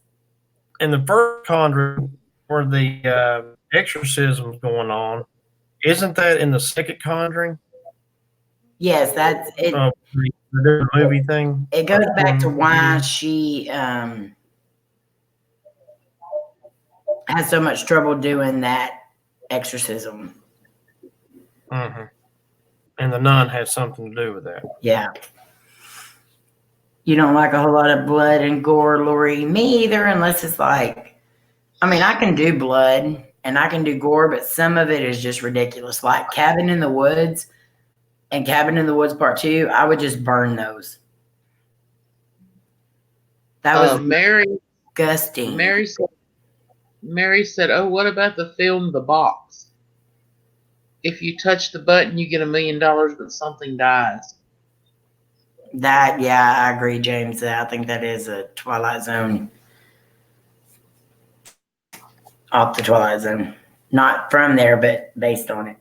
In the first Conjuring, where the exorcisms going on. Isn't that in the second Conjuring? Yes, that's it. The movie thing. It goes back to why she has so much trouble doing that exorcism. Mm-hmm. And the nun had something to do with that. Yeah. You don't like a whole lot of blood and gore, Lori? Me either, unless it's like, I mean, I can do blood and I can do gore, but some of it is just ridiculous. Like Cabin in the Woods and Cabin in the Woods Part 2, I would just burn those. That was Mary disgusting. Mary said, "Oh, what about the film The Box? If you touch the button, you get $1 million, but something dies." That, yeah, I agree, James. I think that is a Twilight Zone. Off the Twilight Zone. Not from there, but based on it.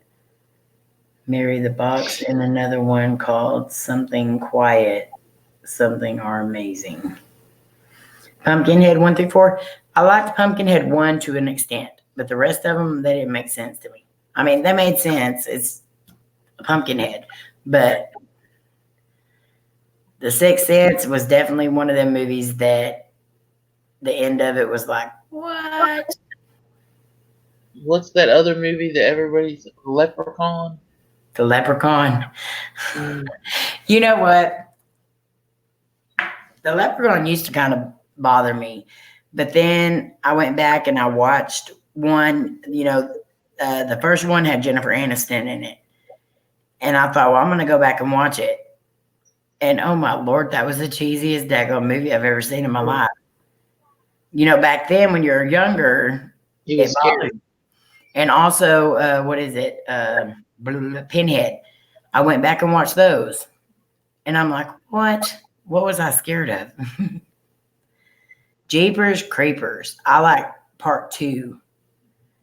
Mary the Box, and another one called Something Quiet, Something Are Amazing. Pumpkinhead 1 through 4. I liked Pumpkinhead 1 to an extent, but the rest of them, they didn't make sense to me. I mean, they made sense. It's a Pumpkinhead, but The Sixth Sense was definitely one of them movies that the end of it was like, what? What's that other movie that everybody's Leprechaun? The Leprechaun. Mm. You know what? The Leprechaun used to kind of bother me, but then I went back and I watched one. The first one had Jennifer Aniston in it, and I thought, well, I'm going to go back and watch it. And oh my Lord, that was the cheesiest daggone movie I've ever seen in my life. Back then when you're younger, It was scary. And also, what is it? Pinhead. I went back and watched those. And I'm like, what? What was I scared of? Jeepers Creepers. I like part 2.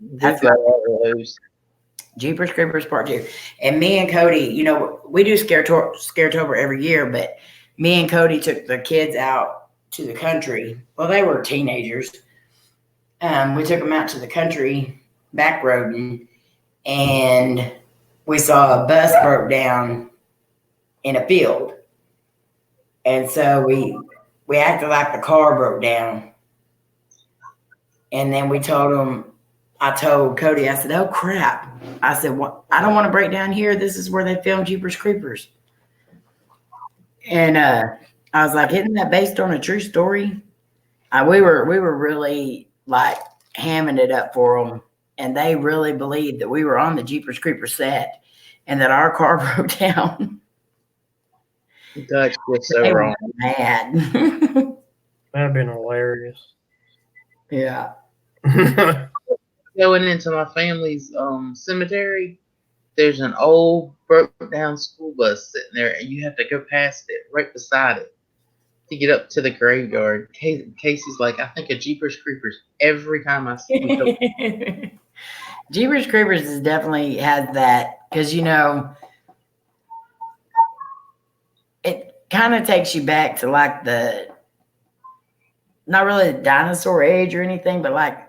That's got all of those. Jeepers Creepers Part 2. And me and Cody, we do Scaretober every year, but me and Cody took the kids out to the country. Well, they were teenagers. We took them out to the country, back roading, and we saw a bus broke down in a field. And so we acted like the car broke down. And then I told Cody, I said, oh crap. I said, well, I don't want to break down here. This is where they filmed Jeepers Creepers. And I was like, isn't that based on a true story? We were really like hamming it up for them. And they really believed that we were on the Jeepers Creepers set and that our car broke down. That's just so They were wrong. mad. That'd have been hilarious. Yeah. Going into my family's cemetery, there's an old broke down school bus sitting there, and you have to go past it, right beside it, to get up to the graveyard. Casey's like, I think of Jeepers Creepers every time I see it. Jeepers Creepers definitely has that because it kind of takes you back to like not really the dinosaur age or anything, but like,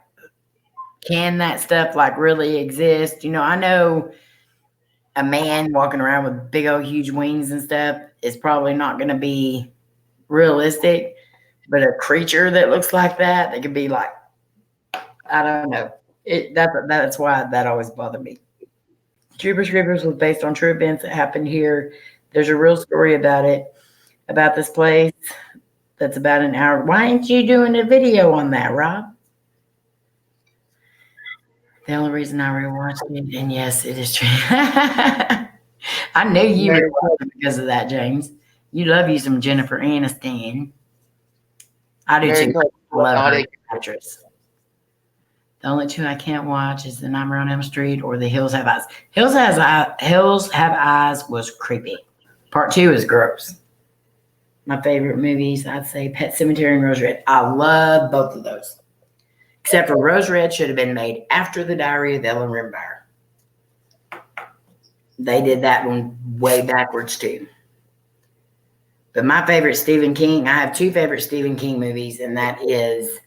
can that stuff like really exist? I know a man walking around with big old huge wings and stuff is probably not going to be realistic, but a creature that looks like that could be like, I don't know. That's why that always bothered me. Jeepers Creepers was based on true events that happened here. There's a real story about it, about this place. That's about an hour. Why ain't you doing a video on that, Rob? The only reason I rewatched it, and yes, it is true. I knew you would watch it because of that, James. You love you some Jennifer Aniston. I do too. I love her actress. The only 2 I can't watch is The Nightmare on Elm Street or The Hills Have Eyes. Hills Have Eyes was creepy. Part 2 is gross. My favorite movies, I'd say Pet Sematary and Rose Red. I love both of those. Except for Rose Red should have been made after The Diary of Ellen Rimbauer. They did that one way backwards too. But my favorite Stephen King, I have 2 favorite Stephen King movies, and that is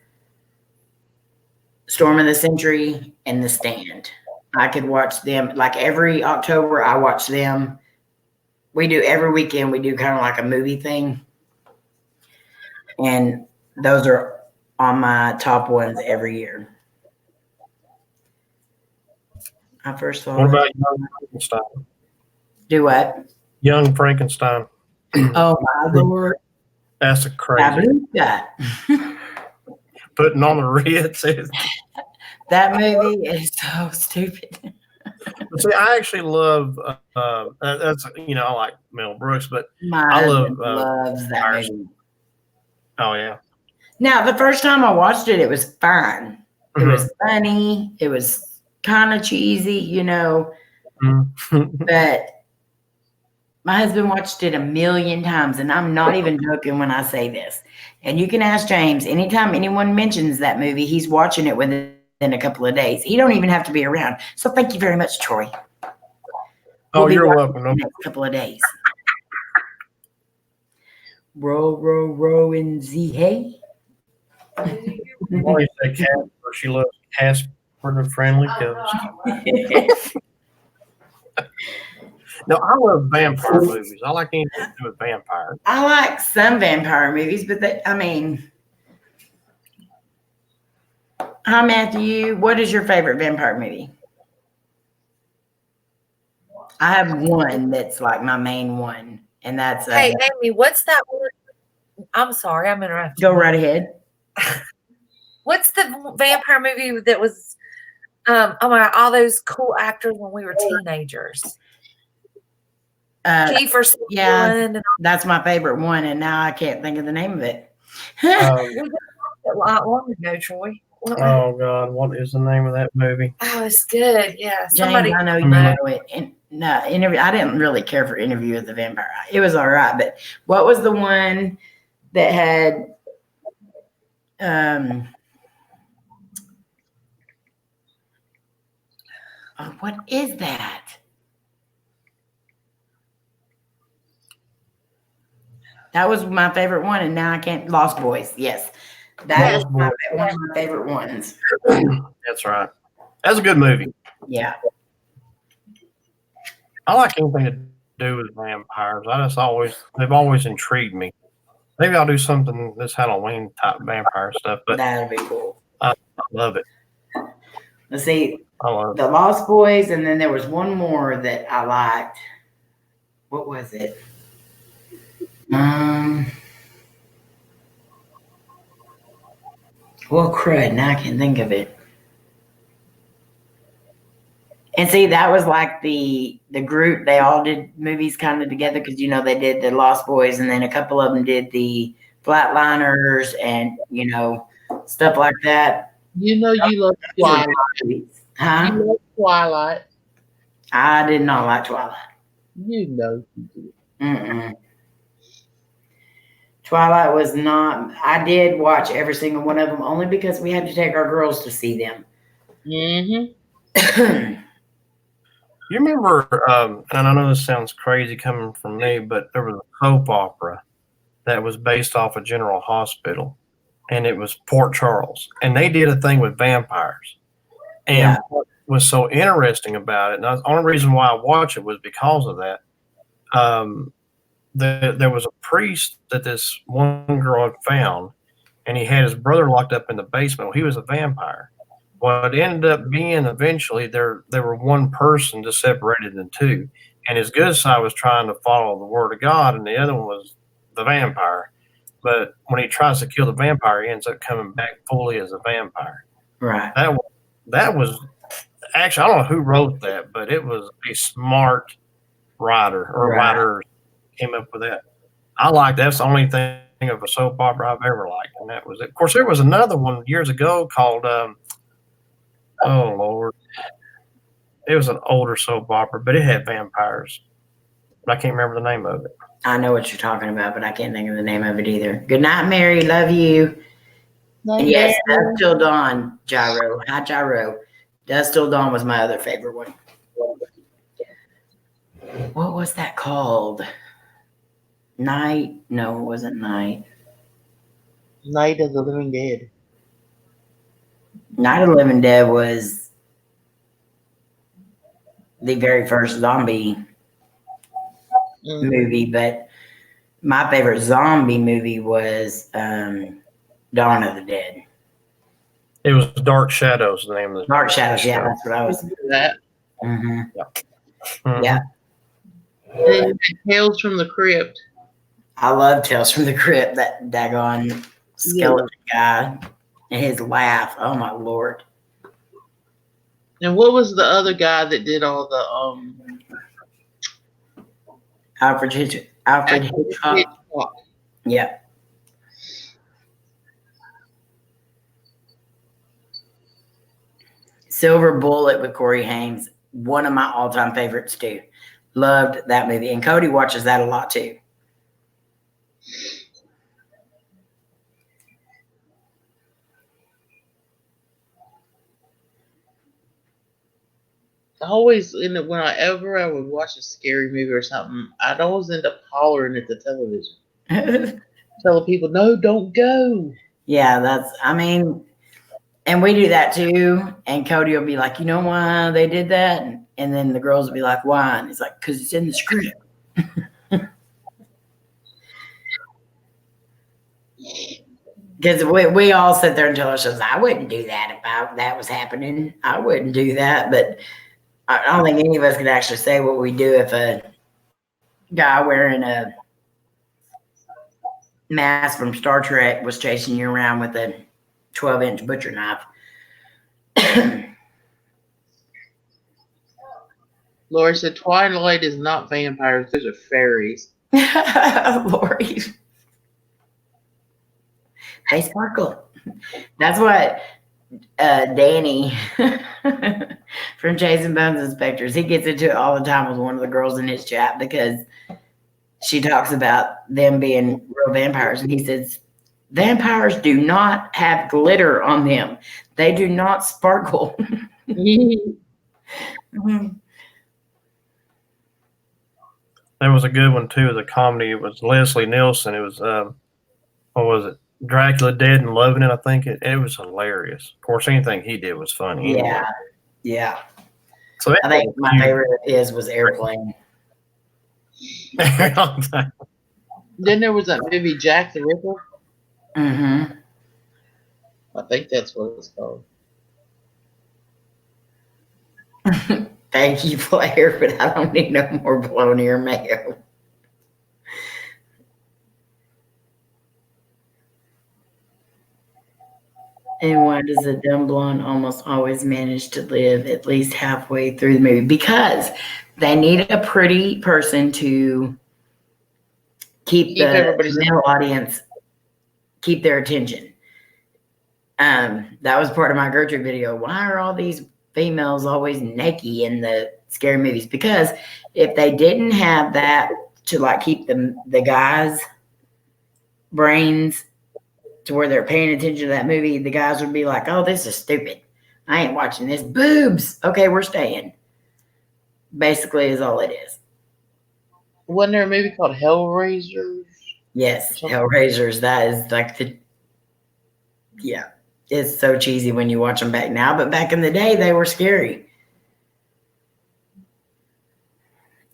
Storm of the Century, and The Stand. I could watch them like every October. I watch them. We do every weekend. We do kind of like a movie thing, and those are on my top ones every year. I first saw. What about Young Frankenstein? Do what? Young Frankenstein. Oh my Lord! That's a crazy. That Putting on the Ritz. that movie is so stupid. But see, I actually love. That's I like Mel Brooks, but My I love, husband loves that Irish. movie. oh yeah, Now, the first time I watched it, it was fine. It Mhm. was funny. It was kind of cheesy, Mhm. but my husband watched it a million times, and I'm not even joking when I say this. And you can ask James, anytime anyone mentions that movie, he's watching it within a couple of days. He don't even have to be around. So thank you very much, Troy. Oh, We'll be you're watching welcome. it in the next couple of days. Row in the hay. Why you say Casper? She loves Casper the Friendly Ghost. No, I love vampire movies. I like anything to do with vampires. I like some vampire movies, but hi Matthew. What is your favorite vampire movie? I have one that's like my main one, and that's Hey, Amy, what's that one? I'm sorry, I'm interrupting. go right ahead. What's the vampire movie that was oh my God, all those cool actors when we were teenagers? Kiefer Sutherland and That's my favorite one, and now I can't think of the name of it. we just watched it a lot long ago, Troy. Oh God, what is the name of that movie? Oh, it's good. Yeah, James, I know you know it. And no, I didn't really care for Interview with the Vampire. It was all right, but what was the one that had what is that? That was my favorite one, and now I can't. Lost Boys, yes, that is one of my favorite ones. That's right. That's a good movie. Yeah, I like anything to do with vampires. They've always intrigued me. Maybe I'll do something this Halloween type vampire stuff, but that'd be cool. I love it. Let's see, I love it. The Lost Boys, and then there was one more that I liked. What was it? Well, crud, now I can't think of it. And see, that was like the group. They all did movies kind of together because they did the Lost Boys, and then a couple of them did the Flatliners, and stuff like that. You love Twilight. Huh? You love Twilight. I did not like Twilight. You know you do. Mm-mm. Twilight was not. I did watch every single one of them only because we had to take our girls to see them. Mm-hmm. You remember, and I know this sounds crazy coming from me, but there was a soap opera that was based off of General Hospital, and it was Port Charles, and they did a thing with vampires. And what was so interesting about it, and the only reason why I watched it was because of that. There was a priest that this one girl had found, and he had his brother locked up in the basement. Well, he was a vampire. What it ended up being eventually, they were one person just separated in two. And his good side was trying to follow the word of God, and the other one was the vampire. But when he tries to kill the vampire, he ends up coming back fully as a vampire. Right. That was actually, I don't know who wrote that, but it was a smart writer or writer came up with that. I like that's the only thing of a soap opera I've ever liked, and that was it. Of course, there was another one years ago called oh Lord, it was an older soap opera, but it had vampires. But I can't remember the name of it. I know what you're talking about, but I can't think of the name of it either. Good night, Mary. Love you. Yes, Dust Till Dawn, Gyro. Hi, Gyro. Dust Till Dawn was my other favorite one. What was that called? Night? No, it wasn't Night. Night of the Living Dead. Night of the Living Dead was the very first zombie movie, but my favorite zombie movie was Dawn of the Dead. It was Dark Shadows, the name of the Dark Shadows, yeah, show. that's what I was. That. Mm-hmm. Mhm. Yeah. And then you had Tales from the Crypt. I love Tales from the Crypt, that daggone skeleton guy and his laugh. Oh my Lord. And what was the other guy that did all the Alfred Hitchcock. Yeah. Silver Bullet with Corey Haim, one of my all-time favorites too. Loved that movie. And Cody watches that a lot too. Always whenever I would watch a scary movie or something, I'd always end up hollering at the television, telling people, "No, don't go." Yeah, and we do that too. And Cody will be like, you know why they did that? And then the girls will be like, why? And it's like, because it's in the script. Because we all sit there and tell ourselves, I wouldn't do that if that was happening. I wouldn't do that. But I don't think any of us could actually say what we do if a guy wearing a mask from Star Trek was chasing you around with a 12-inch butcher knife. Laura said, "Twilight is not vampires; those are fairies." Lori. They sparkle. That's what Danny from Jason Bones Inspectors, he gets into it all the time with one of the girls in his chat because she talks about them being real vampires. And he says, vampires do not have glitter on them. They do not sparkle. There was a good one too. The comedy. It was Leslie Nielsen. It was what was it? Dracula Dead and Loving It. I think it was hilarious. Of course, anything he did was funny. Anyway. Yeah, yeah. So I think my favorite was Airplane. Then there was that movie Jack the Ripper. Mm-hmm. I think that's what it's called. Thank you, Blair, but I don't need no more bologna or mayo. And why does a dumb blonde almost always manage to live at least halfway through the movie? Because they need a pretty person to keep the male audience, keep their attention. That was part of my Gertrude video. Why are all these females always naked in the scary movies? Because if they didn't have that to like keep the guys' brains to where they're paying attention to that movie, the guys would be like, oh, this is stupid. I ain't watching this. Boobs. Okay, we're staying. Basically is all it is. Wasn't there a movie called Hellraisers? Yes, Hellraisers. That is like yeah. It's so cheesy when you watch them back now, but back in the day, they were scary.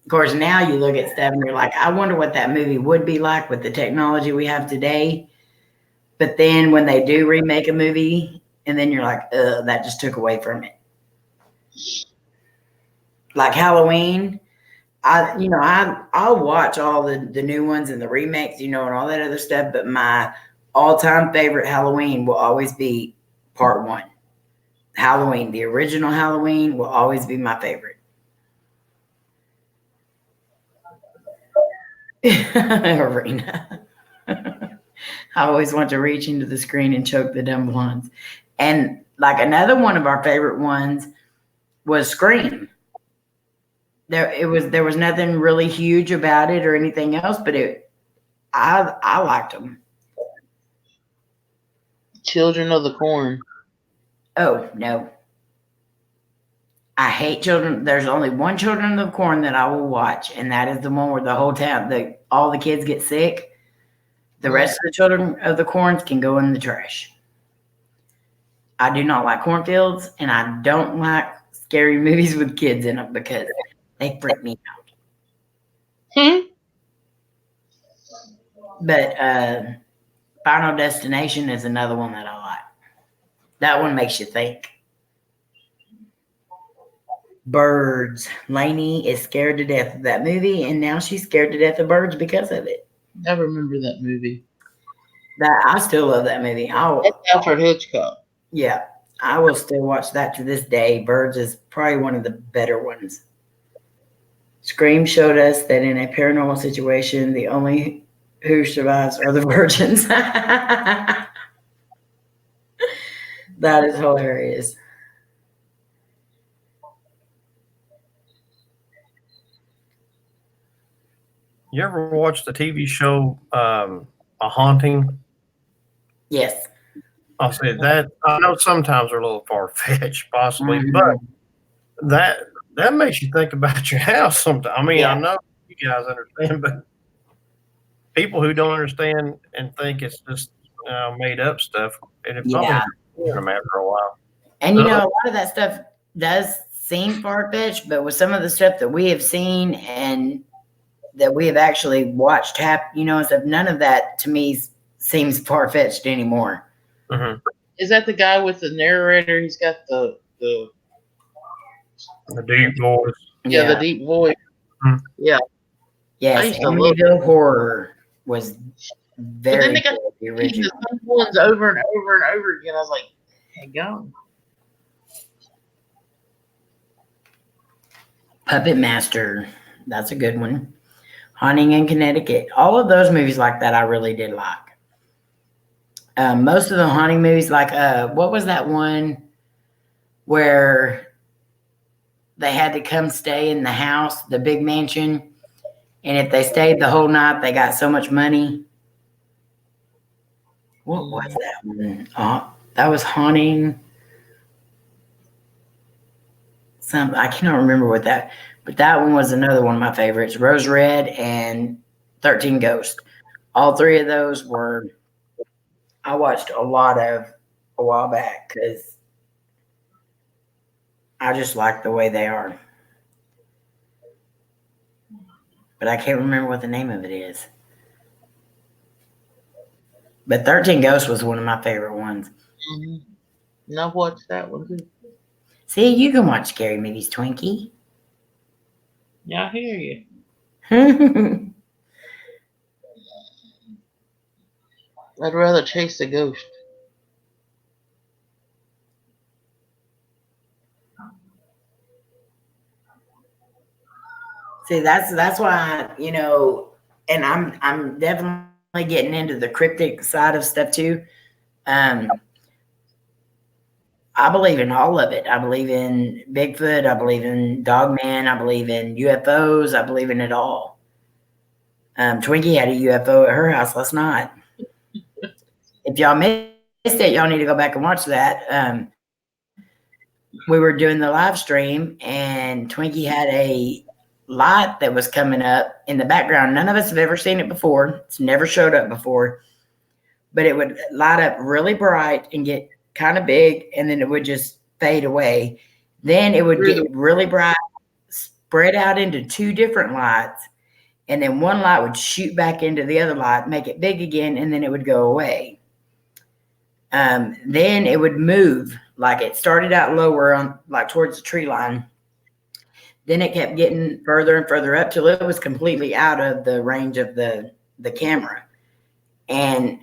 Of course, now you look at stuff and you're like, I wonder what that movie would be like with the technology we have today. But then when they do remake a movie, and then you're like, that just took away from it. Like Halloween, I'll watch all the new ones and the remakes, and all that other stuff. But my all-time favorite Halloween will always be part 1. Halloween, the original Halloween, will always be my favorite. Arena. I always want to reach into the screen and choke the dumb blondes. And like another one of our favorite ones was Scream. There was nothing really huge about it or anything else, but I liked them. Children of the Corn. Oh no. I hate children. There's only one Children of the Corn that I will watch, and that is the one where the whole town, all the kids get sick. The rest of the Children of the Corns can go in the trash. I do not like cornfields, and I don't like scary movies with kids in them because they freak me out. But Final Destination is another one that I like. That one makes you think. Birds. Lainey is scared to death of that movie, and now she's scared to death of birds because of it. I remember that movie. I still love that movie. That's Alfred Hitchcock. Yeah, I will still watch that to this day. Birds is probably one of the better ones. Scream showed us that in a paranormal situation, the only who survives are the virgins. That is hilarious. You ever watch the TV show A Haunting? Yes. I'll say that. I know sometimes they're a little far fetched, possibly, but that makes you think about your house sometimes. I mean, Yeah. I know you guys understand, but people who don't understand and think it's just made up stuff, and it probably Yeah. hurts them after a while. And you know, a lot of that stuff does seem far fetched, but with some of the stuff that we have seen and that we have actually watched happen, and stuff, none of that to me seems far fetched anymore. Mm-hmm. Is that the guy with the narrator? He's got the deep voice. the deep voice. Mhm. Yeah. I Yes, used to love Amityville Horror was But very then they got good, the the original. same ones over and over and over again. I was like, hey, go. Puppet Master, that's a good one. Haunting in Connecticut. All of those movies like that I really did like. Most of the haunting movies, like what was that one where they had to come stay in the house, the big mansion, and if they stayed the whole night, they got so much money. What was that one? That was Haunting. I cannot remember what that, but that one was another one of my favorites. Rose Red and 13 Ghosts. All three of those I watched a lot of a while back because I just like the way they are. But I can't remember what the name of it is. But 13 Ghosts was one of my favorite ones. Mm-hmm. And I've watched that one too. See, you can watch scary movies, Twinkie. Yeah, I hear you. I'd rather chase a ghost. See, that's why, and I'm definitely getting into the cryptic side of stuff too. I believe in all of it. I believe in Bigfoot. I believe in Dogman. I believe in UFOs. I believe in it all. Twinkie had a UFO at her house last night. If y'all missed it, y'all need to go back and watch that. We were doing the live stream, and Twinkie had a light that was coming up in the background. None of us have ever seen it before. It's never showed up before. But it would light up really bright and get kind of big, and then it would just fade away. Then it would get really bright, spread out into two different lights, and then one light would shoot back into the other light, make it big again, and then it would go away. Then it would move, like it started out lower on, like towards the tree line. Then it kept getting further and further up till it was completely out of the range of the camera. And,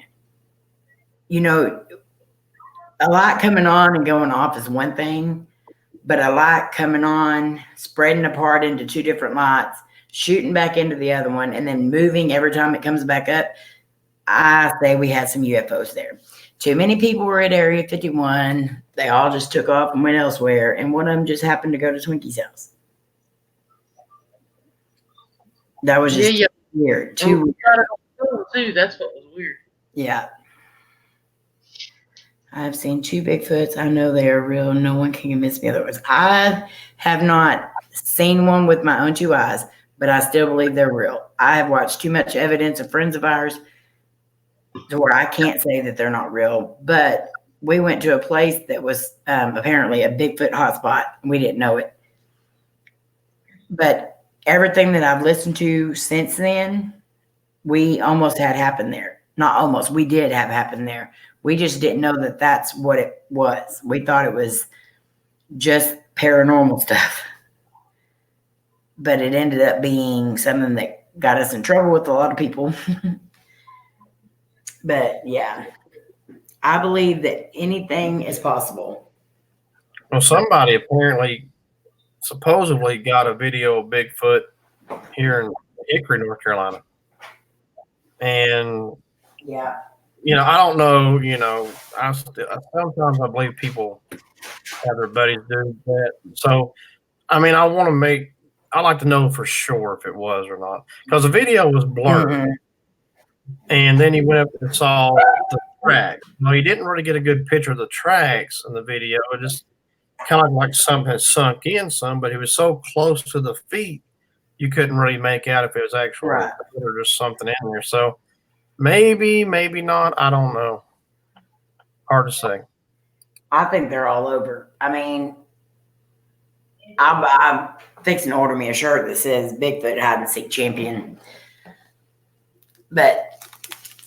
a light coming on and going off is one thing, but a light coming on, spreading apart into two different lights, shooting back into the other one, and then moving every time it comes back up, I say we had some UFOs there. Too many people were at Area 51. They all just took off and went elsewhere, and one of them just happened to go to Twinkie's house. That was just weird. Too weird. That's what was weird. Yeah. I've seen 2 Bigfoots. I know they are real. No one can convince me otherwise. I have not seen one with my own 2 eyes, but I still believe they're real. I have watched too much evidence of friends of ours to where I can't say that they're not real. But we went to a place that was apparently a Bigfoot hotspot. We didn't know it. But everything that I've listened to since then, we almost had happen there. Not almost, we did have happen there. We just didn't know that that's what it was. We thought it was just paranormal stuff. But it ended up being something that got us in trouble with a lot of people. But yeah, I believe that anything is possible. Well, somebody apparently, supposedly, got a video of Bigfoot here in Hickory, North Carolina. And, Yeah. I don't know, sometimes I believe people have their buddies do that. So, I mean, I like to know for sure if it was or not. Because the video was blurred. Mhm. And then he went up and saw the tracks. No, he didn't really get a good picture of the tracks in the video. It just kind of like something had sunk in some, but it was so close to the feet, you couldn't really make out if it was actual Right. or just something in there. So maybe, maybe not. I don't know. Hard to say. I think they're all over. I mean, I'm fixing to order me a shirt that says Bigfoot hide and seek champion. But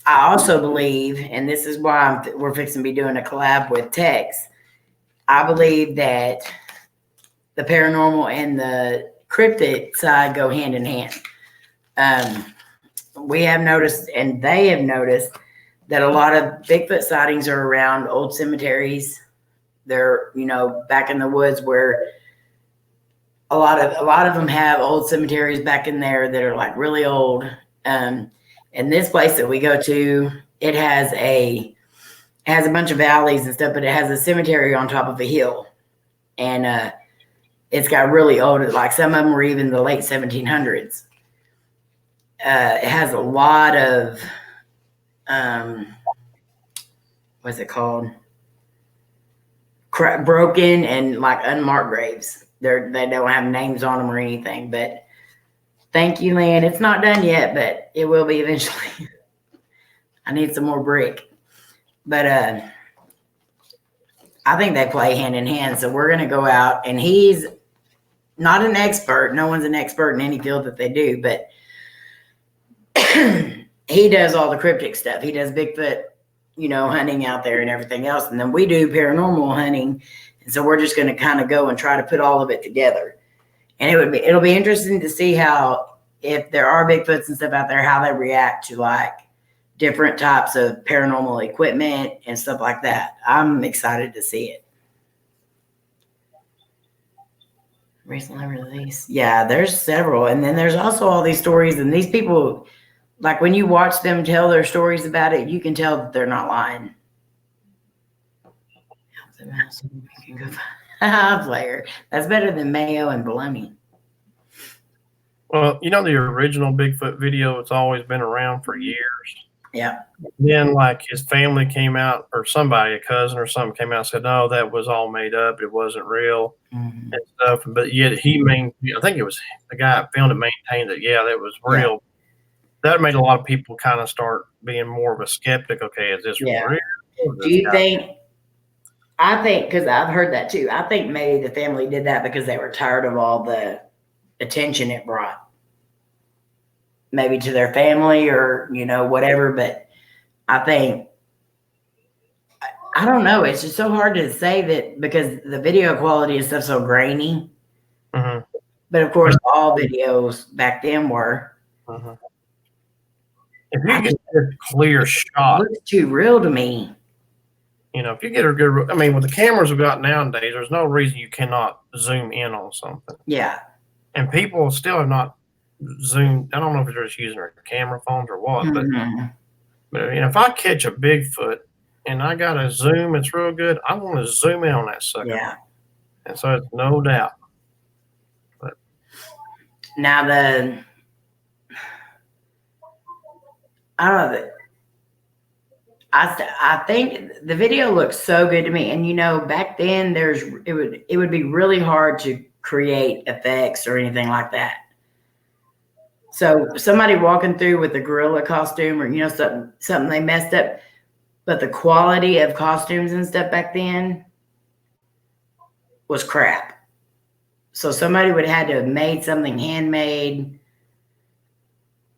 I also believe, and this is why we're fixing to be doing a collab with Tex. I believe that the paranormal and the cryptid side go hand in hand. We have noticed, and they have noticed, that a lot of Bigfoot sightings are around old cemeteries. They're, back in the woods where a lot of them have old cemeteries back in there that are like really old. And this place that we go to, it has a bunch of valleys and stuff, but it has a cemetery on top of a hill. And it's got really old, like some of them were even the late 1700s. It has a lot of, what's it called? Broken and like unmarked graves. They don't have names on them or anything, but thank you, Lynn. It's not done yet, but it will be eventually. I need some more brick. But I think they play hand in hand. So we're going to go out, and he's not an expert. No one's an expert in any field that they do, but he does all the cryptic stuff. He does Bigfoot, hunting out there and everything else. And then we do paranormal hunting. And so we're just going to kind of go and try to put all of it together. And it'll be interesting to see how, if there are Bigfoots and stuff out there, how they react to like different types of paranormal equipment and stuff like that. I'm excited to see it. Recently released. Yeah, there's several. And then there's also all these stories, and these people, like when you watch them tell their stories about it, you can tell that they're not lying. Player. That's better than mayo and bologna. Well, the original Bigfoot video, it's always been around for years. Yeah. Then, like, his family came out, or somebody, a cousin or something, came out and said, no, that was all made up. It wasn't real and stuff. But yet I think it was the guy that filmed it maintained that, yeah, that was real. Yeah. That made a lot of people kind of start being more of a skeptic. Okay, is this real? Do you think? I think, because I've heard that too. I think maybe the family did that because they were tired of all the attention it brought. Maybe to their family or, whatever. But I think, I don't know. It's just so hard to say that because the video quality and stuff so grainy. Mm-hmm. But of course, all videos back then were. Mm-hmm. If you get a clear shot, it looks too real to me. If you get a good, with the cameras we've got nowadays, there's no reason you cannot zoom in on something. Yeah. And people still have not zoomed. I don't know if they're just using their camera phones or what, but if I catch a Bigfoot and I got to zoom, it's real good. I want to zoom in on that sucker. Yeah. And so it's no doubt. But now I don't know. I think the video looks so good to me. And back then it would be really hard to create effects or anything like that. So somebody walking through with a gorilla costume or something they messed up, but the quality of costumes and stuff back then was crap. So somebody would have had to have made something handmade.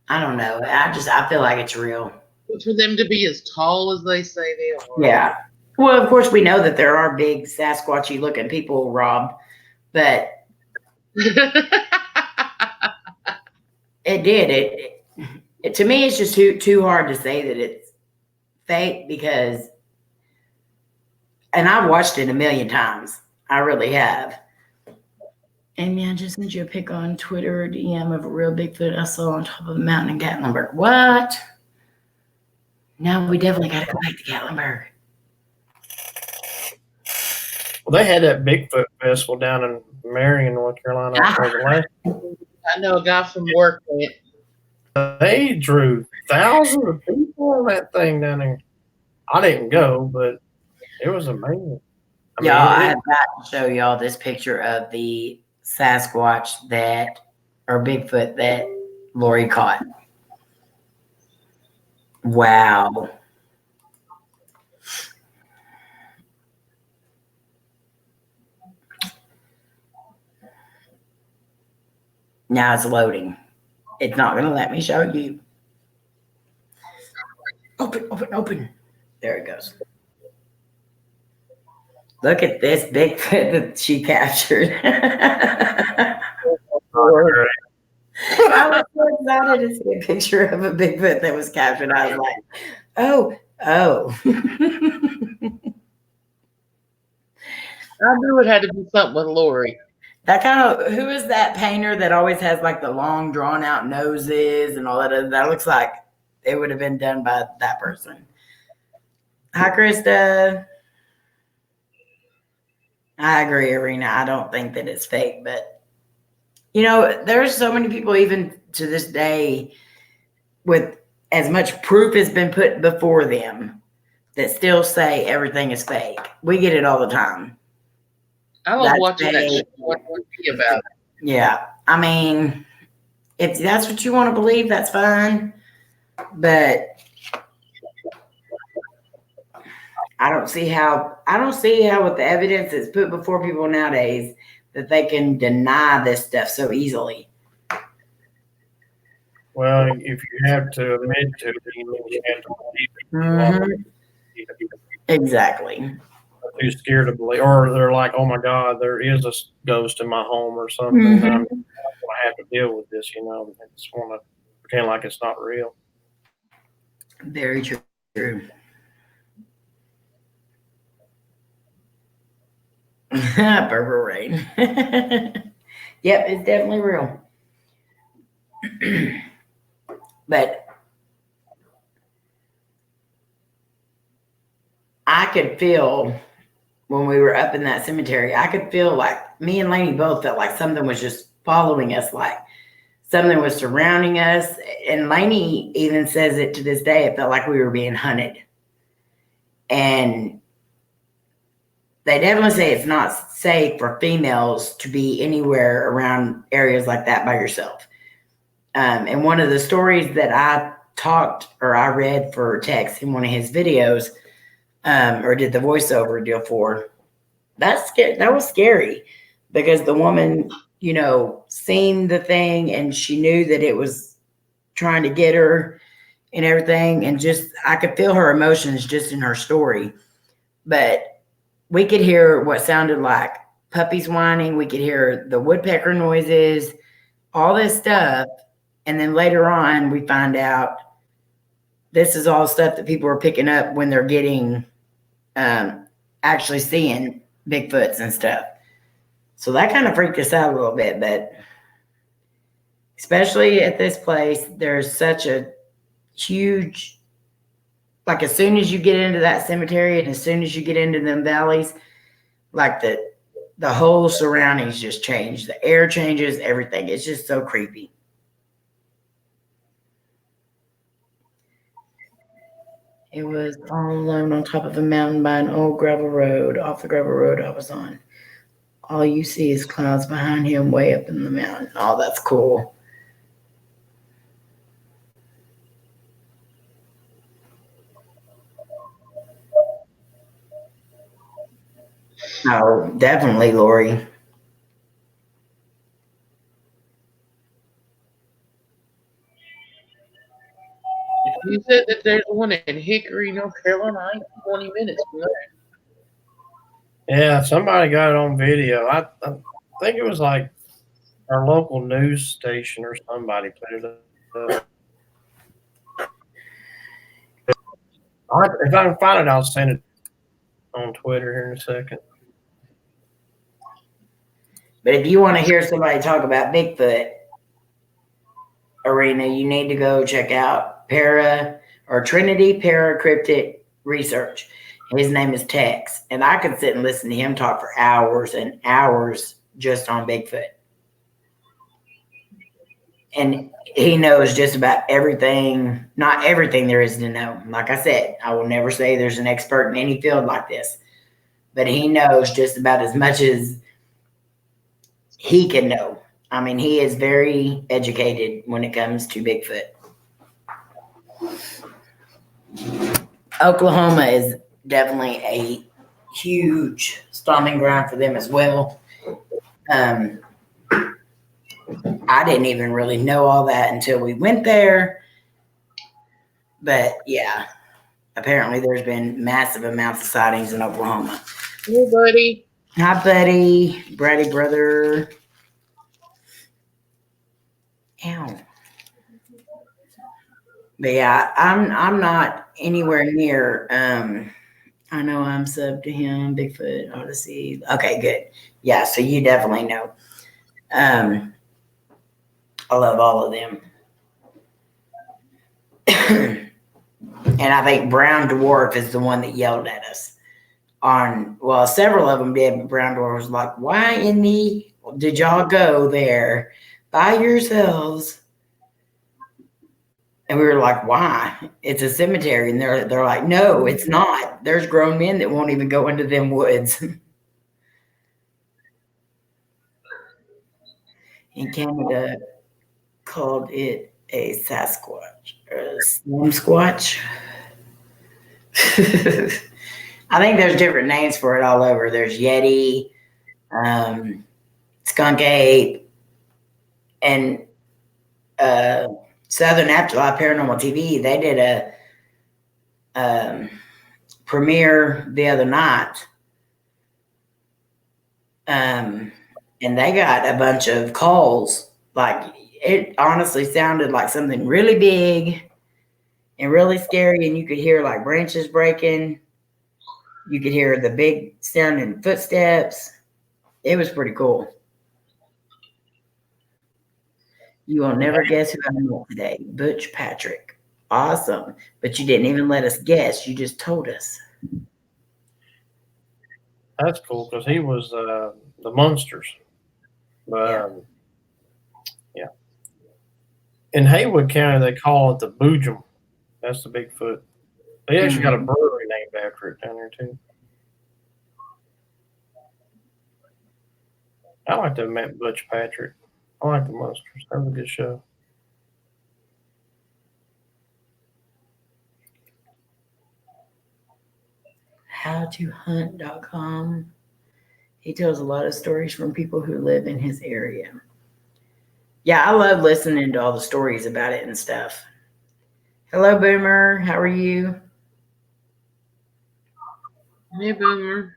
I don't know. I feel like it's real. For them to be as tall as they say they are. Yeah. Well, of course, we know that there are big Sasquatchy looking people, Rob, but it did. It to me, it's just too hard to say that it's fake because, and I've watched it a million times. I really have. Amy, I just sent you a pic on Twitter or DM of a real Bigfoot I saw on top of a mountain in Gatlinburg. What? No, we definitely got to go back to Gatlinburg. Well, they had that Bigfoot festival down in Marion, North Carolina. I know a guy from work went. They drew thousands of people on that thing down there. I didn't go, but it was amazing. I have got to show y'all this picture of the Sasquatch or Bigfoot that Lori caught. Wow. Now it's loading. It's not going to let me show you. Open. There it goes. Look at this Bigfoot that she captured. I was so excited to see a picture of a Bigfoot that was captured. I was like, oh. I knew it had to be something with Lori. Who is that painter that always has like the long drawn out noses and all that? That looks like it would have been done by that person. Hi, Krista. I agree, Arena. I don't think that it's fake, but there's so many people even to this day with as much proof has been put before them that still say everything is fake. We get it all the time. I love watching that show. What would be about? Yeah. I mean, if that's what you want to believe, that's fine. But I don't see how with the evidence that's put before people nowadays that they can deny this stuff so easily. Well, if you have to admit to it, you have to believe it. Exactly. Too scared to believe, or they're like, "Oh my God, there is a ghost in my home or something." Mm-hmm. I'm going to have to deal with this. I just want to pretend like it's not real. Very true. Purple rain. Yep, it's definitely real. But I could feel when we were up in that cemetery, I could feel like me and Lainey both felt like something was just following us, like something was surrounding us. And Lainey even says it to this day. It felt like we were being hunted. And they definitely say it's not safe for females to be anywhere around areas like that by yourself. And one of the stories that I read for Tex in one of his videos, or did the voiceover deal for, that was scary because the woman, seen the thing and she knew that it was trying to get her and everything. And just, I could feel her emotions just in her story. But we could hear what sounded like puppies whining. We could hear the woodpecker noises, all this stuff. And then later on, we find out this is all stuff that people are picking up when they're getting, actually seeing Bigfoots and stuff. So that kind of freaked us out a little bit, but especially at this place, there's such a huge, like as soon as you get into that cemetery and as soon as you get into them valleys, like the whole surroundings just change. The air changes, everything. It's just so creepy. It was all alone on top of a mountain by an old gravel road, off the gravel road I was on. All you see is clouds behind him way up in the mountain. Oh, that's cool. Oh, definitely, Lori. You said that there's one in Hickory, North Carolina. I ain't 20 minutes from there. Yeah, somebody got it on video. I think it was like our local news station or somebody put it up. If I can find it, I'll send it on Twitter here in a second. But if you want to hear somebody talk about Bigfoot Arena, you need to go check out Trinity Paracryptic Research. His name is Tex, and I could sit and listen to him talk for hours and hours just on Bigfoot. And he knows just about everything, not everything there is to know. Like I said, I will never say there's an expert in any field like this, but he knows just about as much as he can know. I mean, he is very educated when it comes to Bigfoot. Oklahoma is definitely a huge stomping ground for them as well. I didn't even really know all that until we went there. But yeah, apparently there's been massive amounts of sightings in Oklahoma. Hey, buddy. Hi, buddy. Brady brother. Ow. But yeah, I'm not anywhere near I know I'm sub to him, Bigfoot, Odyssey. Okay, good. Yeah, so you definitely know. I love all of them. And I think Brown Dwarf is the one that yelled at us well, several of them did, but Brown Dwarf was like, why in the did y'all go there by yourselves? And we were like, why? It's a cemetery. And they're like, no, it's not. There's grown men that won't even go into them woods. In Canada, called it a Sasquatch or a Slim Squatch. I think there's different names for it all over. There's Yeti, Skunk Ape, and Southern Afterlife Paranormal TV. They did a premiere the other night. And they got a bunch of calls. Like, it honestly sounded like something really big and really scary, and you could hear like branches breaking. You could hear the big sounding footsteps. It was pretty cool. You will never guess who I met today. Butch Patrick. Awesome. But you didn't even let us guess. You just told us. That's cool because he was the Munsters. Yeah. In Haywood County, they call it the Boojum. That's the Bigfoot. They actually got a brewery named after it down there too. I like to have met Butch Patrick. I like the Munsters. That was a good show. Howtohunt.com. He tells a lot of stories from people who live in his area. Yeah, I love listening to all the stories about it and stuff. Hello, Boomer. How are you? Hey, Boomer.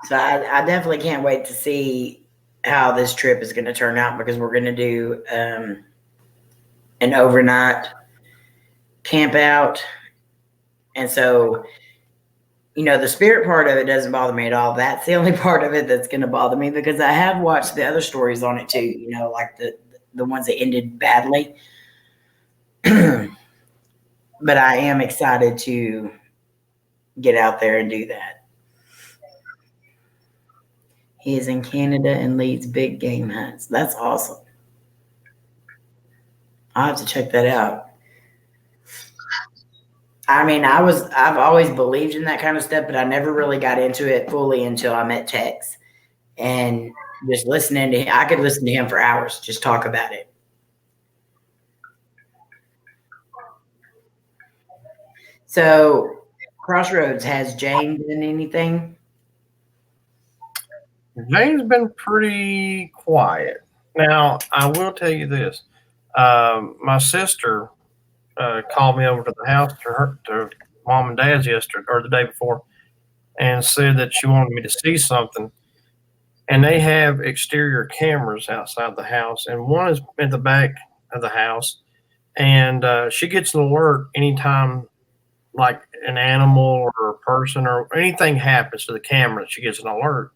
So I definitely can't wait to see how this trip is going to turn out, because we're going to do an overnight camp out. And so, the spirit part of it doesn't bother me at all. That's the only part of it that's going to bother me, because I have watched the other stories on it too, like the ones that ended badly. But I am excited to get out there and do that. He is in Canada and leads big game hunts. That's awesome. I'll have to check that out. I mean, I've always believed in that kind of stuff, but I never really got into it fully until I met Tex. And just listening to him, I could listen to him for hours, just talk about it. So, Crossroads, has Jane done anything? Jane's been pretty quiet. Now, I will tell you this. My sister called me over to the house to mom and dad's yesterday or the day before and said that she wanted me to see something. And they have exterior cameras outside the house, and one is at the back of the house. And she gets an alert anytime, like an animal or a person or anything happens to the camera, she gets an alert.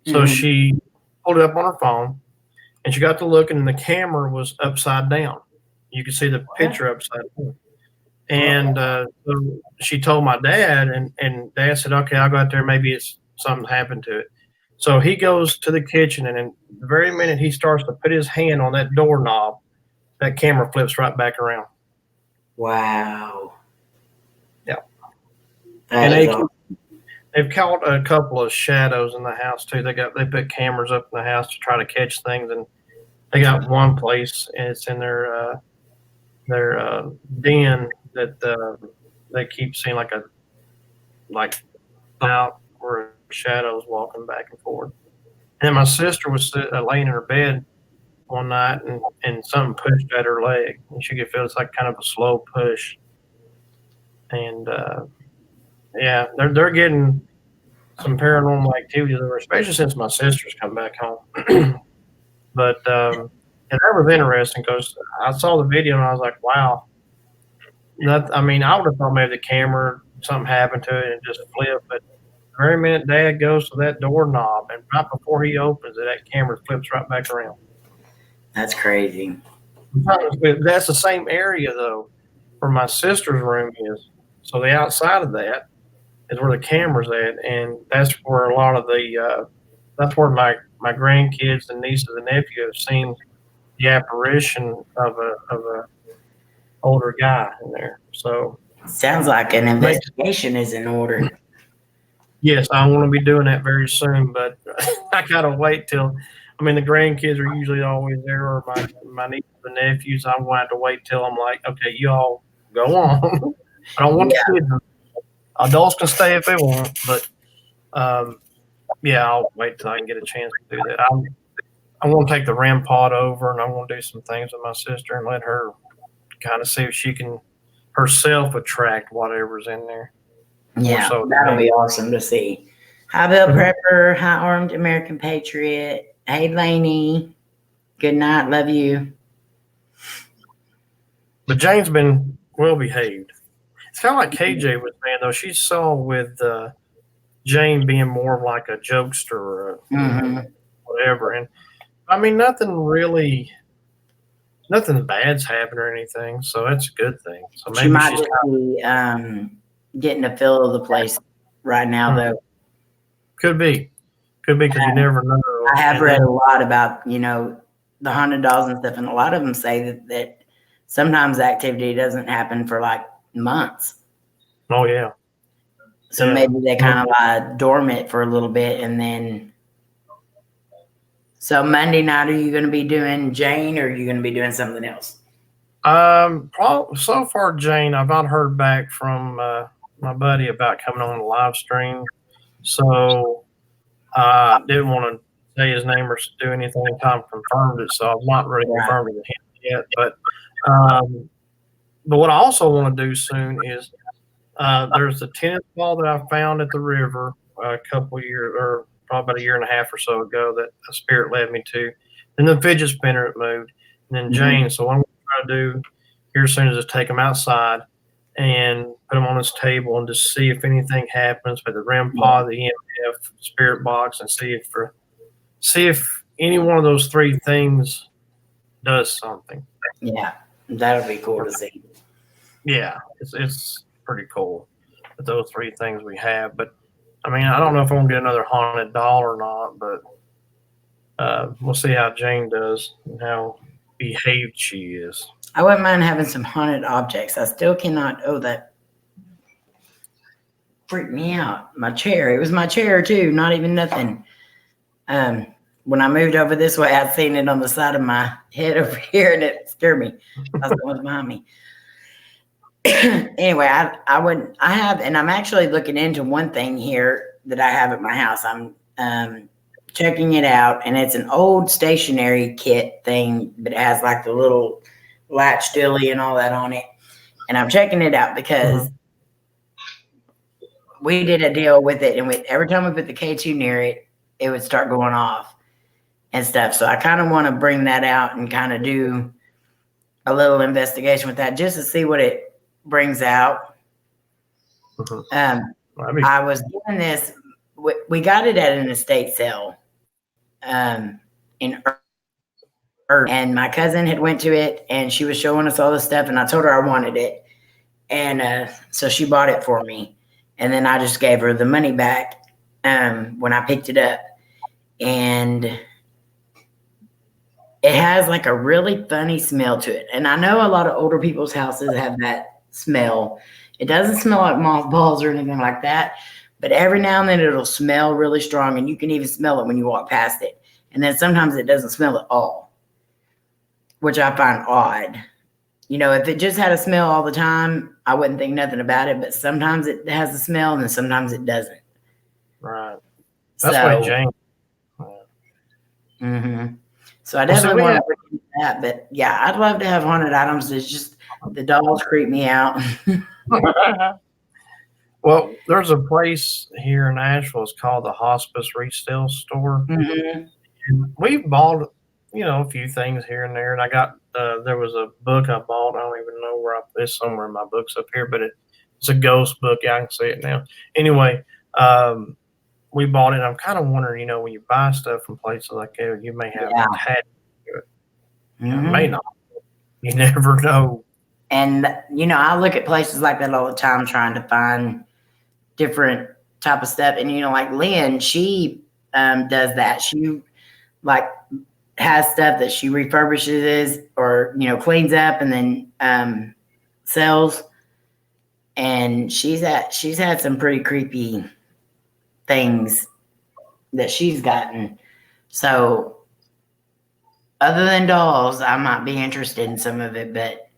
So she pulled it up on her phone, and she got to looking, and the camera was upside down. You could see the picture upside down. And so she told my dad, and dad said, okay, I'll go out there. Maybe it's something happened to it. So he goes to the kitchen, and in the very minute he starts to put his hand on that doorknob, that camera flips right back around. Wow. Yeah. That is awesome. They've caught a couple of shadows in the house too. They put cameras up in the house to try to catch things, and they got one place, and it's in their den that they keep seeing like out where shadows walking back and forth. And then my sister was laying in her bed one night, and something pushed at her leg, and she could feel it's like kind of a slow push. And yeah, they're getting some paranormal activity there, especially since my sister's come back home. But and that was interesting because I saw the video and I was like, wow. I mean, I would have thought maybe the camera, something happened to it and just flipped. But the very minute Dad goes to that doorknob, and right before he opens it, that camera flips right back around. That's crazy. That's the same area, though, where my sister's room is. So the outside of that is where the camera's at, and that's where a lot of that's where my grandkids and nieces and nephews have seen the apparition of a older guy in there. So sounds like an investigation is in order. Yes, I want to be doing that very soon, but I gotta wait till. I mean, the grandkids are usually always there, or my nieces and nephews. I'm going to have to wait till I'm like, okay, you all go on. I don't want the kids. Adults can stay if they want, but yeah, I'll wait till I can get a chance to do that. I'm going to take the REM pod over, and I'm going to do some things with my sister and let her kind of see if she can herself attract whatever's in there. Yeah, so that'll be awesome to see. Hi, Bill Prepper. Hi, Armed American Patriot. Hey, Lainey. Good night. Love you. But Jane's been well behaved. It's kind of like KJ was saying, though. She saw with Jane being more of like a jokester or whatever. And I mean, nothing bad's happened or anything. So that's a good thing. So maybe she might just be getting a feel of the place right now, though. Could be because you never know. I have read a lot about, the haunted dolls and stuff, and a lot of them say that sometimes activity doesn't happen for like months. Oh, yeah. So maybe they kind of lie dormant for a little bit, and then. So Monday night, are you going to be doing Jane, or are you going to be doing something else? So far, Jane, I've not heard back from my buddy about coming on the live stream. So I didn't want to say his name or do anything until I confirmed it. So I've not really confirmed it with him yet. But what I also want to do soon is there's the tennis ball that I found at the river a couple years, or probably about a year and a half or so ago, that a spirit led me to. And the fidget spinner it moved. And then Jane. So what I'm going to try to do here soon is just take them outside and put them on this table and just see if anything happens with the REM pod, the EMF, spirit box, and see if any one of those three things does something. Yeah, that'll be cool to see. Yeah, it's pretty cool with those three things we have. But I mean, I don't know if I'm gonna get another haunted doll or not, but we'll see how Jane does and how behaved she is. I wouldn't mind having some haunted objects. I still cannot. Oh, that freaked me out. My chair. It was my chair too. Not even nothing. When I moved over this way, I'd seen it on the side of my head over here, and it scared me. I was going behind me. anyway, I have, and I'm actually looking into one thing here that I have at my house. I'm checking it out, and it's an old stationary kit thing, but it has like the little latch dilly and all that on it. And I'm checking it out because we did a deal with it, and every time we put the K2 near it, it would start going off and stuff. So I kind of want to bring that out and kind of do a little investigation with that just to see what it brings out. I was doing this. We got it at an estate sale in and my cousin had went to it, and she was showing us all the stuff, and I told her I wanted it, and so she bought it for me, and then I just gave her the money back when I picked it up, and it has like a really funny smell to it. And I know a lot of older people's houses have that smell. It doesn't smell like mothballs or anything like that, but every now and then it'll smell really strong, and you can even smell it when you walk past it. And then sometimes it doesn't smell at all, which I find odd. You know, if it just had a smell all the time, I wouldn't think nothing about it, but sometimes it has a smell and then sometimes it doesn't. Right. That's why Jane. So I definitely want to look into that, but yeah, I'd love to have haunted items. It's just the dolls creep me out. Well, there's a place here in Nashville. It's called the Hospice Resale Store. And we bought, a few things here and there. And I got, there was a book I bought. I don't even know where it's somewhere in my books up here, but it's a ghost book. Yeah, I can see it now. Anyway, we bought it. I'm kind of wondering, when you buy stuff from places like that, you may have attached to it. You may not. You never know. And, I look at places like that all the time trying to find different type of stuff. And, like Lynn, she does that. She, has stuff that she refurbishes or, cleans up and then sells. And she's had some pretty creepy things that she's gotten. So other than dolls, I might be interested in some of it, but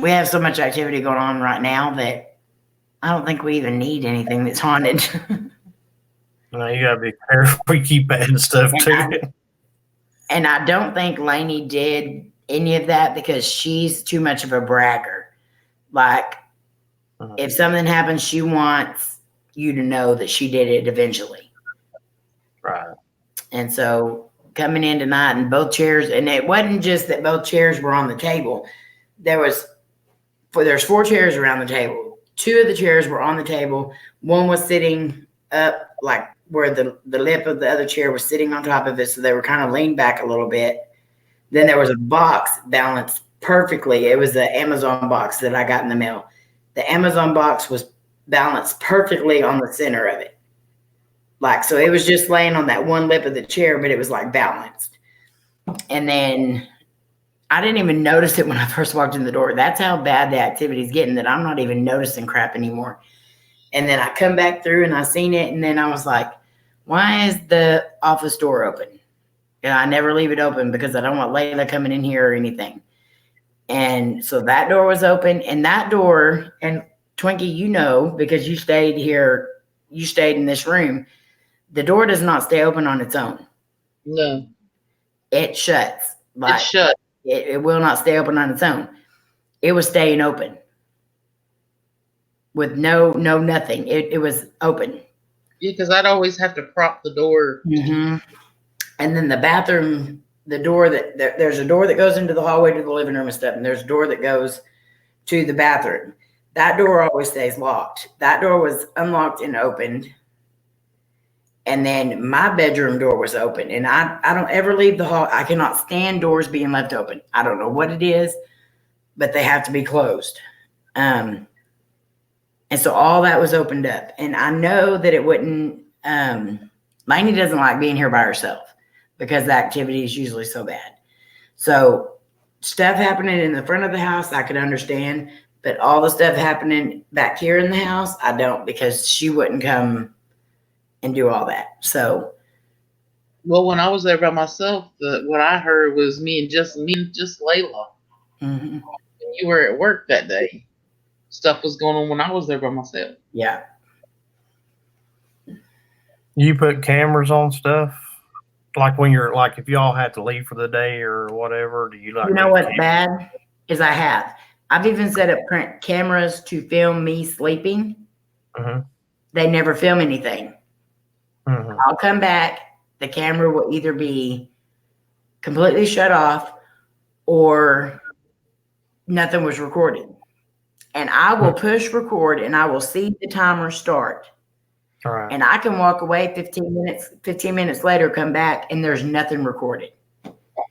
we have so much activity going on right now that I don't think we even need anything that's haunted. No, you gotta be careful. We keep adding stuff to it. And I don't think Lainey did any of that because she's too much of a bragger. If something happens, she wants you to know that she did it eventually. Right. And so coming in tonight and both chairs, and it wasn't just that both chairs were on the table. There's 4 chairs around the table. 2 of the chairs were on the table. One was sitting up where the lip of the other chair was sitting on top of it. So they were kind of leaned back a little bit. Then there was a box balanced perfectly. It was the Amazon box that I got in the mail. The Amazon box was balanced perfectly on the center of it. So it was just laying on that one lip of the chair, but it was balanced. And then I didn't even notice it when I first walked in the door. That's how bad the activity is getting that I'm not even noticing crap anymore. And then I come back through and I seen it. And then I was like, why is the office door open? And I never leave it open because I don't want Layla coming in here or anything. And so that door was open, and that door, and Twinkie, because you stayed here, you stayed in this room. The door does not stay open on its own. No. It shuts. It shut. It will not stay open on its own. It was staying open. With no nothing. It was open. Yeah, because I'd always have to prop the door. And then the bathroom, the door there's a door that goes into the hallway to the living room and stuff, and there's a door that goes to the bathroom. That door always stays locked. That door was unlocked and opened. And then my bedroom door was open, and I don't ever leave the hall. I cannot stand doors being left open. I don't know what it is, but they have to be closed. And so all that was opened up. And I know that it wouldn't, Lainey doesn't like being here by herself because the activity is usually so bad. So stuff happening in the front of the house, I could understand. But all the stuff happening back here in the house, I don't, because she wouldn't come and do all that. So. Well, when I was there by myself, what I heard was me and just Layla. you were at work that day. Stuff was going on when I was there by myself. Yeah. You put cameras on stuff? Like when you're like if y'all had to leave for the day or whatever, do you like You know leave what's cameras? bad is I've even set up cameras to film me sleeping. Mhm. They never film anything. Mhm. I'll come back. The camera will either be completely shut off or nothing was recorded. And I will push record and I will see the timer start. All right. And I can walk away 15 minutes later, come back, and there's nothing recorded.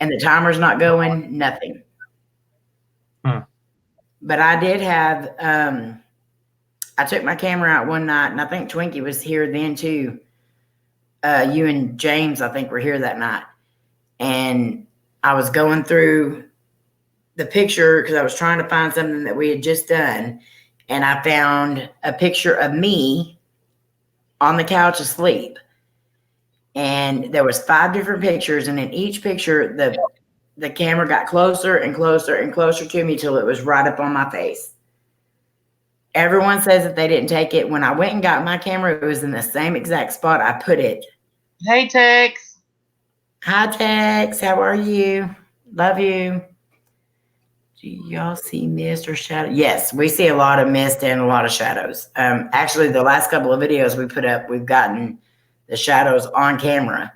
And the timer's not going, nothing. Hmm. But I did have, I took my camera out one night, and I think Twinkie was here then too. You and James, I think, were here that night. And I was going through the picture because I was trying to find something that we had just done. And I found a picture of me on the couch asleep. And there was 5 different pictures. And in each picture, the camera got closer and closer and closer to me till it was right up on my face. Everyone says that they didn't take it. When I went and got my camera, it was in the same exact spot I put it. Hey, Tex. Hi, Tex. How are you? Love you. Do y'all see mist or shadow? Yes, we see a lot of mist and a lot of shadows. Actually, the last couple of videos we put up, we've gotten the shadows on camera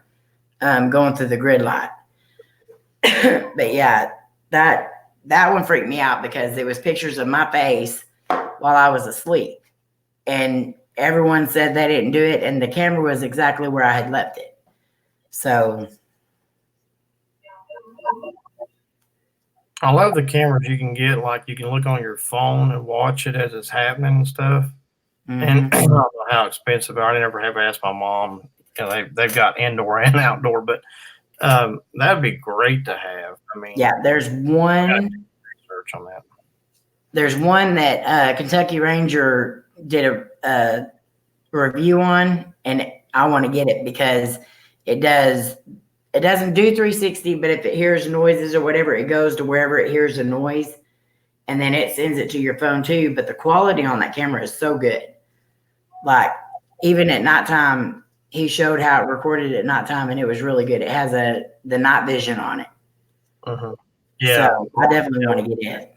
going through the grid light. But yeah, that one freaked me out because it was pictures of my face while I was asleep. And everyone said they didn't do it, and the camera was exactly where I had left it. So I love the cameras you can get. Like you can look on your phone and watch it as it's happening and stuff. And I don't know how expensive they are. I never have asked my mom. You know, they've got indoor and outdoor, but that'd be great to have. I mean, yeah, there's one research on that. There's one that Kentucky Ranger did a review on, and I want to get it because it doesn't do 360, but if it hears noises or whatever, it goes to wherever it hears a noise, and then it sends it to your phone too. But the quality on that camera is so good. Like even at nighttime, he showed how it recorded at nighttime, and it was really good. It has the night vision on it. Mm-hmm. Yeah, so I definitely want to get it.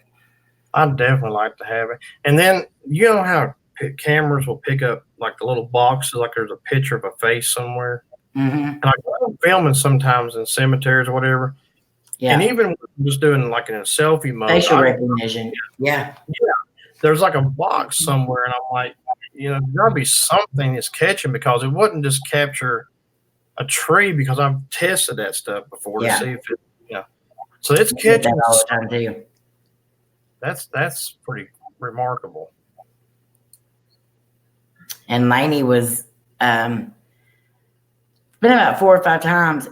I'd definitely like to have it. And then you know how cameras will pick up like the little boxes, like there's a picture of a face somewhere. Mm-hmm. And I go filming sometimes in cemeteries or whatever. Yeah. And even just doing like in a selfie mode, facial recognition. Yeah. There's like a box somewhere, and I'm like, you know, there's gotta be something that's catching because it wouldn't just capture a tree because I've tested that stuff before to see if it, so it's catching all the time too. That's pretty remarkable. And Lainey was been about 4 or 5 times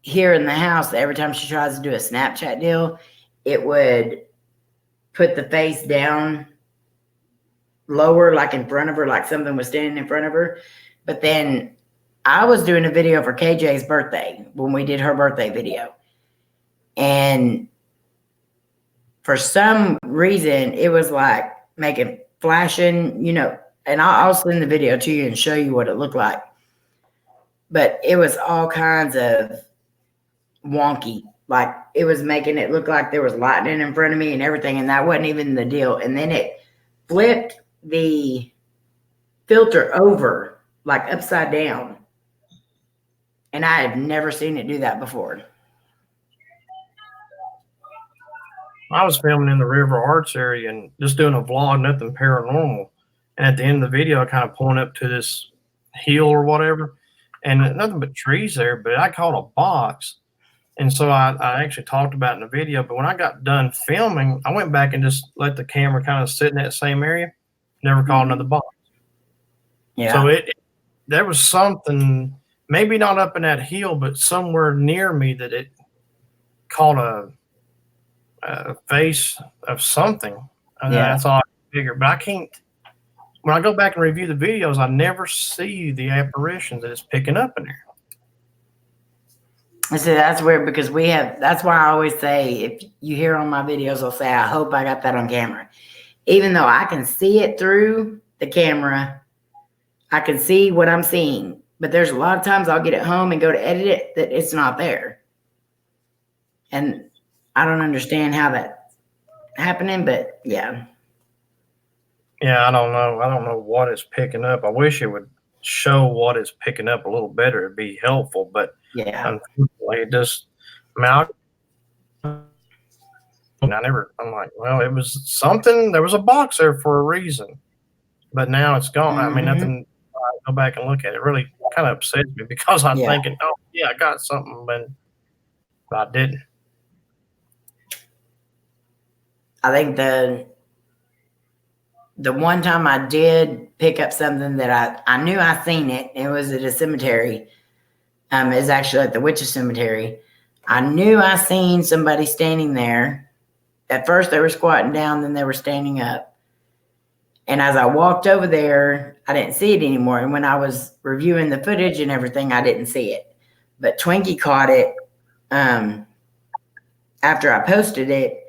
here in the house. Every time she tries to do a Snapchat deal, it would put the face down lower, like in front of her, like something was standing in front of her. But then I was doing a video for KJ's birthday when we did her birthday video. And for some reason, it was like making flashing, and I'll send the video to you and show you what it looked like. But it was all kinds of wonky. Like it was making it look like there was lightning in front of me and everything. And that wasn't even the deal. And then it flipped the filter over, like upside down. And I had never seen it do that before. I was filming in the River Arts area and just doing a vlog, nothing paranormal. And at the end of the video, I kind of point up to this hill or whatever, and nothing but trees there. But I caught a box, and so I actually talked about it in the video. But when I got done filming, I went back and just let the camera kind of sit in that same area. Never caught another box. Yeah. So there was something, maybe not up in that hill, but somewhere near me that it caught a face of something. That's all I figured. But I can't. When I go back and review the videos, I never see the apparitions that it's picking up in there. I said that's weird because that's why I always say, if you hear on my videos, I'll say, I hope I got that on camera. Even though I can see it through the camera, I can see what I'm seeing. But there's a lot of times I'll get it home and go to edit it that it's not there. And I don't understand how that's happening, but yeah. Yeah, I don't know. I don't know what it's picking up. I wish it would show what it's picking up a little better. It'd be helpful, but Yeah. unfortunately, it just. I mean, I'm like, well, it was something. There was a box there for a reason, but now it's gone. I mean, nothing. I go back and look at it. Really kind of upsets me because I'm thinking, oh yeah, I got something, but I didn't. I think the one time I did pick up something that I knew I seen it. It was at a cemetery. It's actually at the witches cemetery. I knew I seen somebody standing there. At first they were squatting down, then they were standing up. And as I walked over there, I didn't see it anymore. And when I was reviewing the footage and everything, I didn't see it. But Twinkie caught it after I posted it.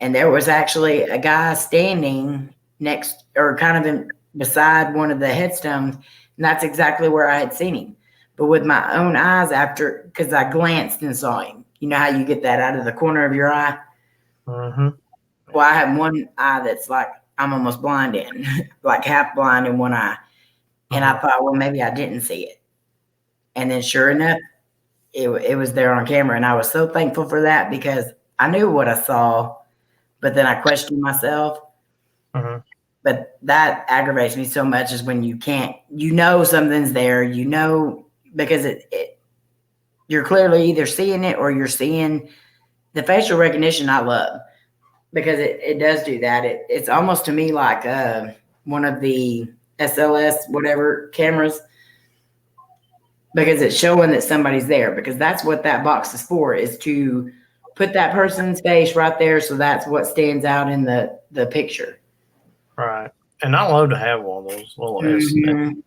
And there was actually a guy standing next, or kind of beside one of the headstones. And that's exactly where I had seen him. But with my own eyes after, because I glanced and saw him. You know how you get that out of the corner of your eye? Mm-hmm. Well, I have one eye that's like I'm almost blind in, like half blind in one eye. And I thought, well, maybe I didn't see it. And then sure enough, it was there on camera. And I was so thankful for that because I knew what I saw, but then I questioned myself. Mm-hmm. But that aggravates me so much is when you can't, something's there, because you're clearly either seeing it or you're seeing the facial recognition. I love because it does do that. It's almost to me like one of the SLS whatever cameras, because it's showing that somebody's there, because that's what that box is for, is to put that person's face right there. So that's what stands out in the picture. Right. And I love to have one of those little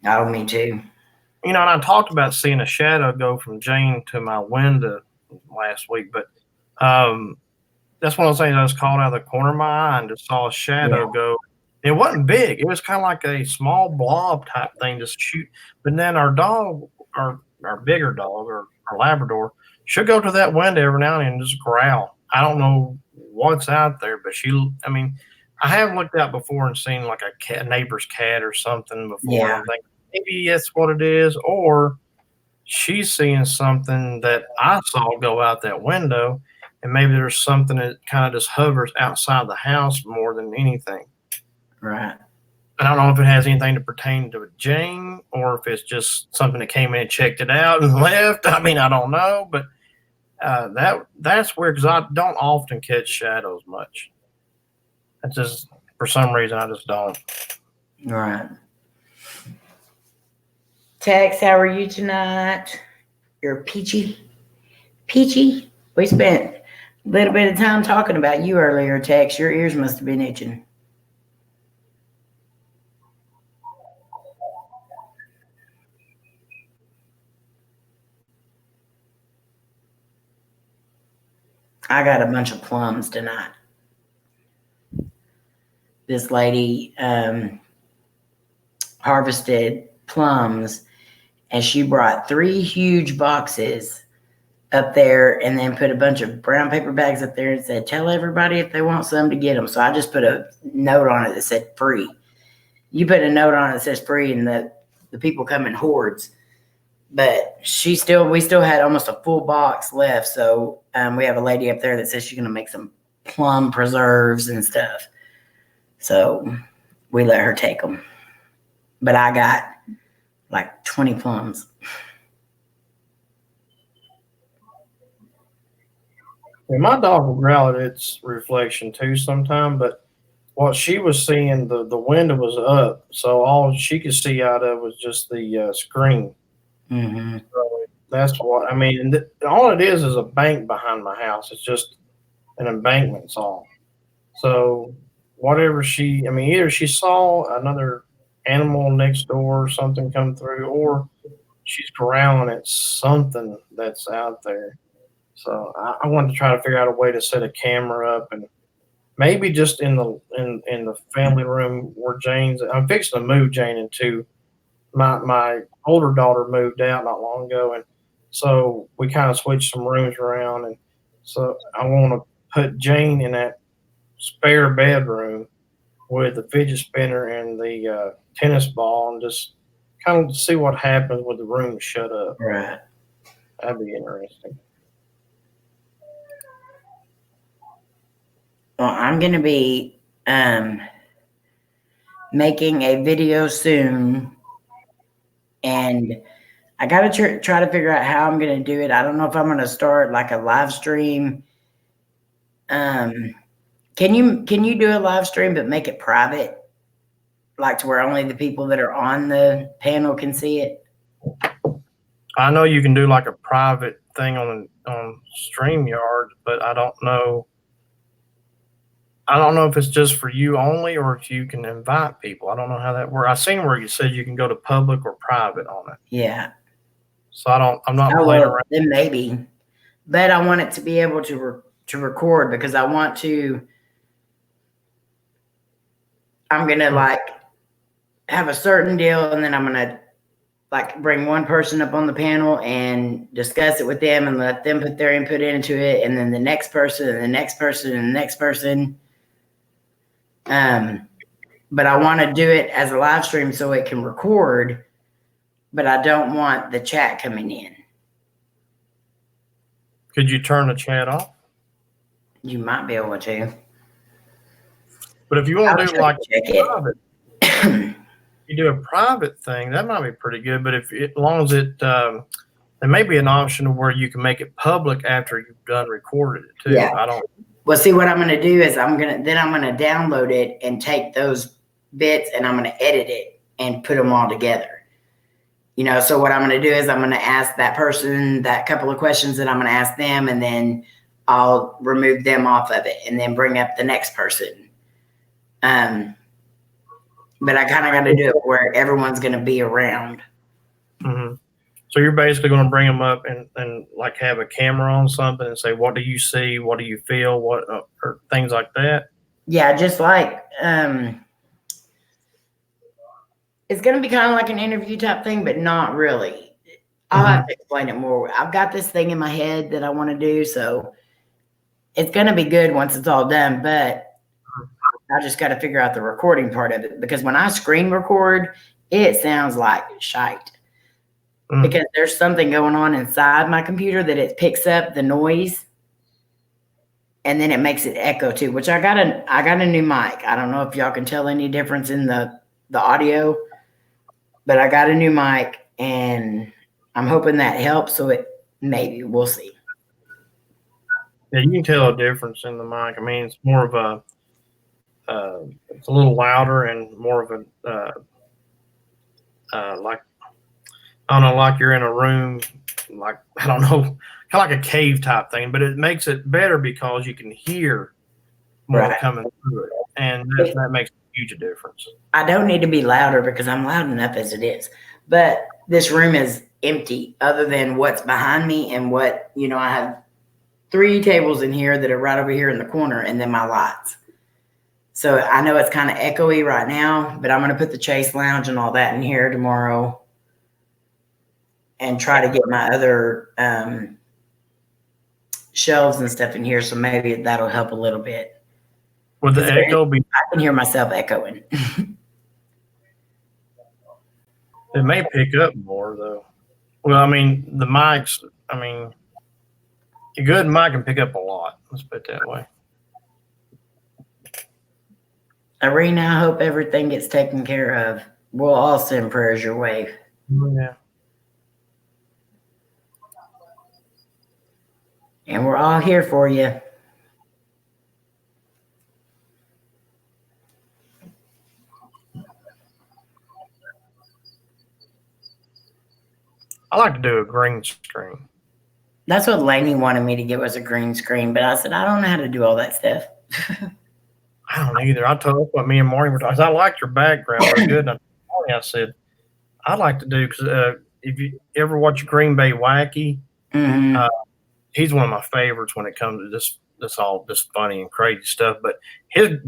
Oh, me too. You know, and I talked about seeing a shadow go from Jane to my window last week, but that's one of those things I was caught out of the corner of my eye and just saw a shadow go. It wasn't big. It was kind of like a small blob type thing, just shoot. But then our dog, our bigger dog, or our Labrador, she'll go to that window every now and then and just growl. I don't know what's out there, but I have looked out before and seen like a neighbor's cat or something before. Yeah. And I'm thinking, maybe that's what it is, or she's seeing something that I saw go out that window, and maybe there's something that kind of just hovers outside the house more than anything. Right. I don't know if it has anything to pertain to Jane or if it's just something that came in and checked it out and left. I mean, I don't know, but that's weird because I don't often catch shadows much. It's just, for some reason, I just don't. Right. Tex, how are you tonight? You're peachy. Peachy? We spent a little bit of time talking about you earlier, Tex. Your ears must have been itching. I got a bunch of plums tonight. This lady harvested plums, and she brought 3 huge boxes up there and then put a bunch of brown paper bags up there and said, tell everybody if they want some to get them. So I just put a note on it that said free. You put a note on it that says free, and the people come in hordes. But we still had almost a full box left. So we have a lady up there that says she's going to make some plum preserves and stuff. So we let her take them. But I got like 20 plums. And my dog will growl at its reflection too sometime, but what she was seeing, the window was up, so all she could see out of was just the screen. Mm-hmm. So that's what I mean. All it is a bank behind my house. It's just an embankment, all. So whatever either she saw another animal next door or something come through, or she's growling at something that's out there. So I wanted to try to figure out a way to set a camera up and maybe just in the family room where Jane's. I'm fixing to move Jane into. My older daughter moved out not long ago, and so we kind of switched some rooms around. And so I want to put Jane in that spare bedroom with the fidget spinner and the tennis ball, and just kind of see what happens with the room shut up. Right. That'd be interesting. Well, I'm going to be making a video soon, and I got to try to figure out how I'm going to do it. I don't know if I'm going to start like a live stream. Can you do a live stream but make it private, like to where only the people that are on the panel can see it? I know you can do like a private thing on StreamYard, but I don't know. I don't know if it's just for you only or if you can invite people. I don't know how that works. I seen where you said you can go to public or private on it. Yeah. So I'm not playing around. Then maybe, but I want it to be able to record, because I want to. I'm gonna like have a certain deal, and then I'm gonna like bring one person up on the panel and discuss it with them and let them put their input into it, and then the next person and the next person and the next person. But I want to do it as a live stream so it can record, but I don't want the chat coming in. Could you turn the chat off? You might be able to. But if you want to do like private, you do a private thing, that might be pretty good. But as long as it, there may be an option where you can make it public after you've done recorded it too. Yeah. I don't. Well, see, what I'm going to do is I'm going to download it and take those bits and I'm going to edit it and put them all together. You know, so what I'm going to do is I'm going to ask that person that couple of questions that I'm going to ask them, and then I'll remove them off of it and then bring up the next person. But I kind of got to do it where everyone's going to be around. Mm-hmm. So you're basically going to bring them up and like have a camera on something and say, what do you see? What do you feel? What or things like that? Yeah, just like it's going to be kind of like an interview type thing, but not really. I'll have to explain it more. I've got this thing in my head that I want to do, so it's going to be good once it's all done, but I just got to figure out the recording part of it, because when I screen record, it sounds like shite. Because there's something going on inside my computer that it picks up the noise and then it makes it echo too, which I got a new mic. I don't know if y'all can tell any difference in the audio, but I got a new mic and I'm hoping that helps. So we'll see. Yeah, you can tell a difference in the mic. I mean, it's more of a, it's a little louder and more of a, like, I don't know, like you're in a room, like, I don't know, kind of like a cave type thing, but it makes it better because you can hear more coming through it. And that makes a huge difference. I don't need to be louder because I'm loud enough as it is. But this room is empty other than what's behind me and what, I have 3 tables in here that are right over here in the corner and then my lights. So I know it's kind of echoey right now, but I'm going to put the Chase Lounge and all that in here tomorrow and try to get my other shelves and stuff in here. So maybe that'll help a little bit. Would the echo be? I can hear myself echoing. It may pick up more though. Well, I mean, the mics, a good mic can pick up a lot. Let's put it that way. Arena, I hope everything gets taken care of. We'll all send prayers your way. Yeah. And we're all here for you. I like to do a green screen. That's what Lainey wanted me to get, was a green screen, but I said, I don't know how to do all that stuff. I don't either. I told what me and Maureen were talking. I liked your background. Very good. And I said, I'd like to do, because if you ever watch Green Bay Wacky, he's one of my favorites when it comes to this all this funny and crazy stuff. But his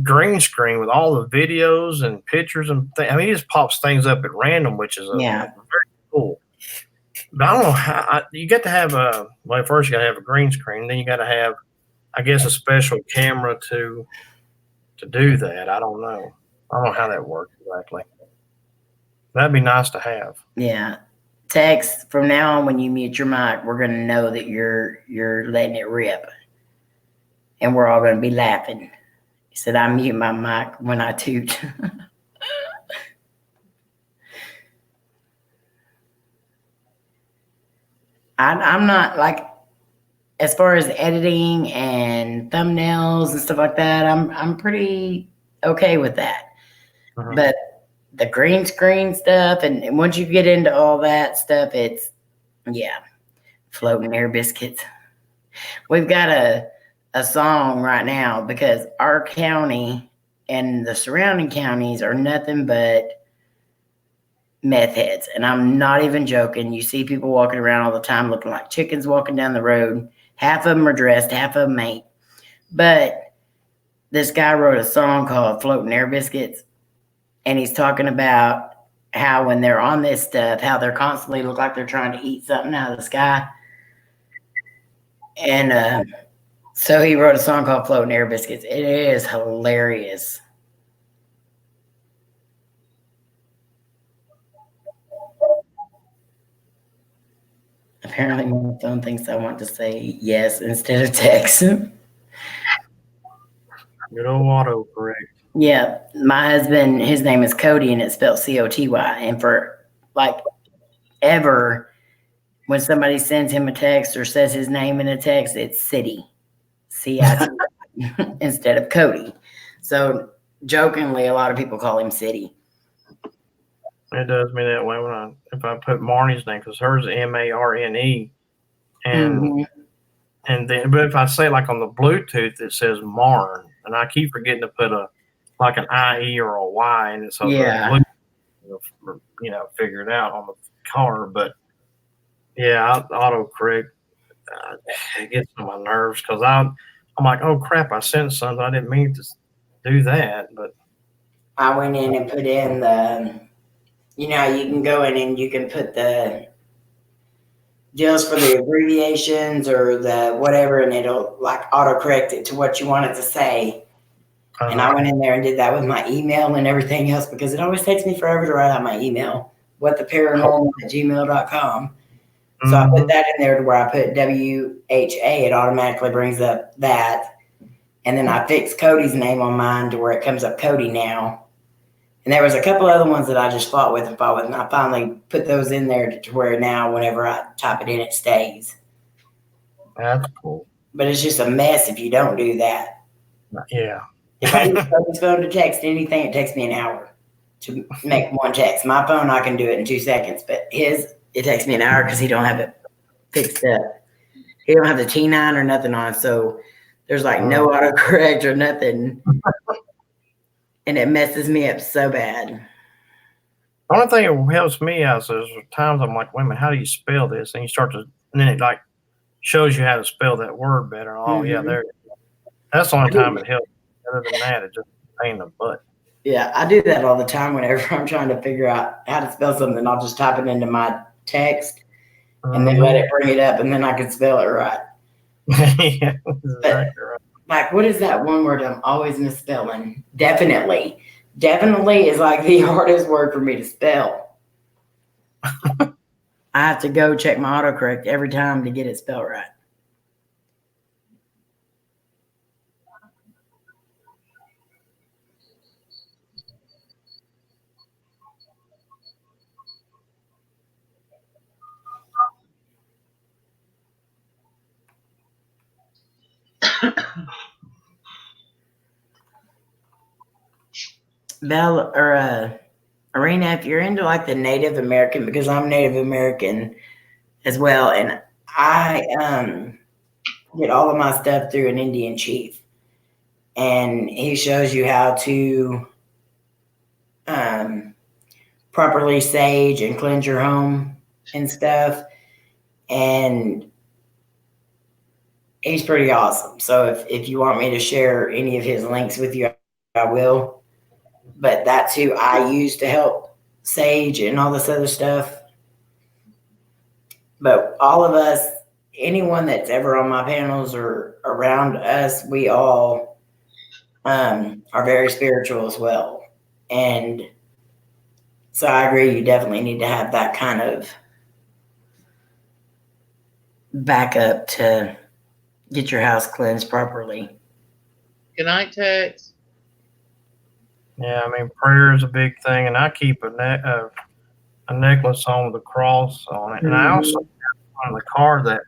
green screen with all the videos and pictures and I mean, he just pops things up at random, which is Yeah. very cool. But I don't know how you got to have well, first you got to have a green screen, then you got to have, I guess, a special camera to do that. I don't know how that works exactly. That'd be nice to have. Yeah. Text from now on when you mute your mic, we're gonna know that you're letting it rip. And we're all gonna be laughing. He said, I mute my mic when I toot. I'm not like, as far as editing and thumbnails and stuff like that, I'm pretty okay with that. Mhm. But the green screen stuff, and once you get into all that stuff, it's, yeah, floating air biscuits. We've got a song right now because our county and the surrounding counties are nothing but meth heads. And I'm not even joking. You see people walking around all the time looking like chickens walking down the road. Half of them are dressed, half of them ain't. But this guy wrote a song called Floating Air Biscuits. And he's talking about how when they're on this stuff, how they're constantly look like they're trying to eat something out of the sky. And so he wrote a song called Floating Air Biscuits. It is hilarious. Apparently my phone thinks I want to say yes instead of text. Good old autocorrect. Yeah, my husband, his name is Cody, and it's spelled Coty. And for like ever, when somebody sends him a text or says his name in a text, it's City, C-I-T, instead of Cody. So jokingly, a lot of people call him City. It does me that way if I put Marnie's name, because hers is Marne, and then but if I say like on the Bluetooth it says Marn, and I keep forgetting to put an IE or a Y in it, so Yeah. the Bluetooth, figure it out on the car. But yeah, autocorrect it gets on my nerves because I'm like, oh crap, I sent something, I didn't mean to do that. But I went in and put in the, you can go in and you can put the deals for the abbreviations or the whatever, and it'll like autocorrect it to what you want it to say. And I went in there and did that with my email and everything else because it always takes me forever to write out my email. whattheparanormal@gmail.com. So I put that in there to where I put WHA. It automatically brings up that. And then I fixed Cody's name on mine to where it comes up Cody now. And there was a couple other ones that I just fought with, and I finally put those in there to where now whenever I type it in, it stays. That's cool. But it's just a mess if you don't do that. Yeah. If I use Cody's phone to text anything, it takes me an hour to make one text. My phone, I can do it in 2 seconds, but his, it takes me an hour because he don't have it fixed up. He don't have the T9 or nothing on, so there's like no autocorrect or nothing. And it messes me up so bad. The only thing that helps me out is there's times I'm like, wait a minute, how do you spell this? And you start to, and then it like shows you how to spell that word better. Oh, yeah, there. That's the only time it helps. Other than that, it's just a pain in the butt. Yeah, I do that all the time whenever I'm trying to figure out how to spell something. I'll just type it into my text and then let it bring it up, and then I can spell it right. Yeah, exactly right. Like, what is that one word I'm always misspelling? Definitely. Definitely is like the hardest word for me to spell. I have to go check my autocorrect every time to get it spelled right. Belle or Arena, if you're into like the Native American, because I'm Native American as well, and I get all of my stuff through an Indian chief, and he shows you how to properly sage and cleanse your home and stuff. And he's pretty awesome. So if you want me to share any of his links with you, I will. But that's who I use to help Sage and all this other stuff. But all of us, anyone that's ever on my panels or around us, we all are very spiritual as well. And so I agree, you definitely need to have that kind of backup to get your house cleansed properly. Good night, Tex. Yeah, I mean, prayer is a big thing, and I keep a necklace on with a cross on it, and I also have on the car that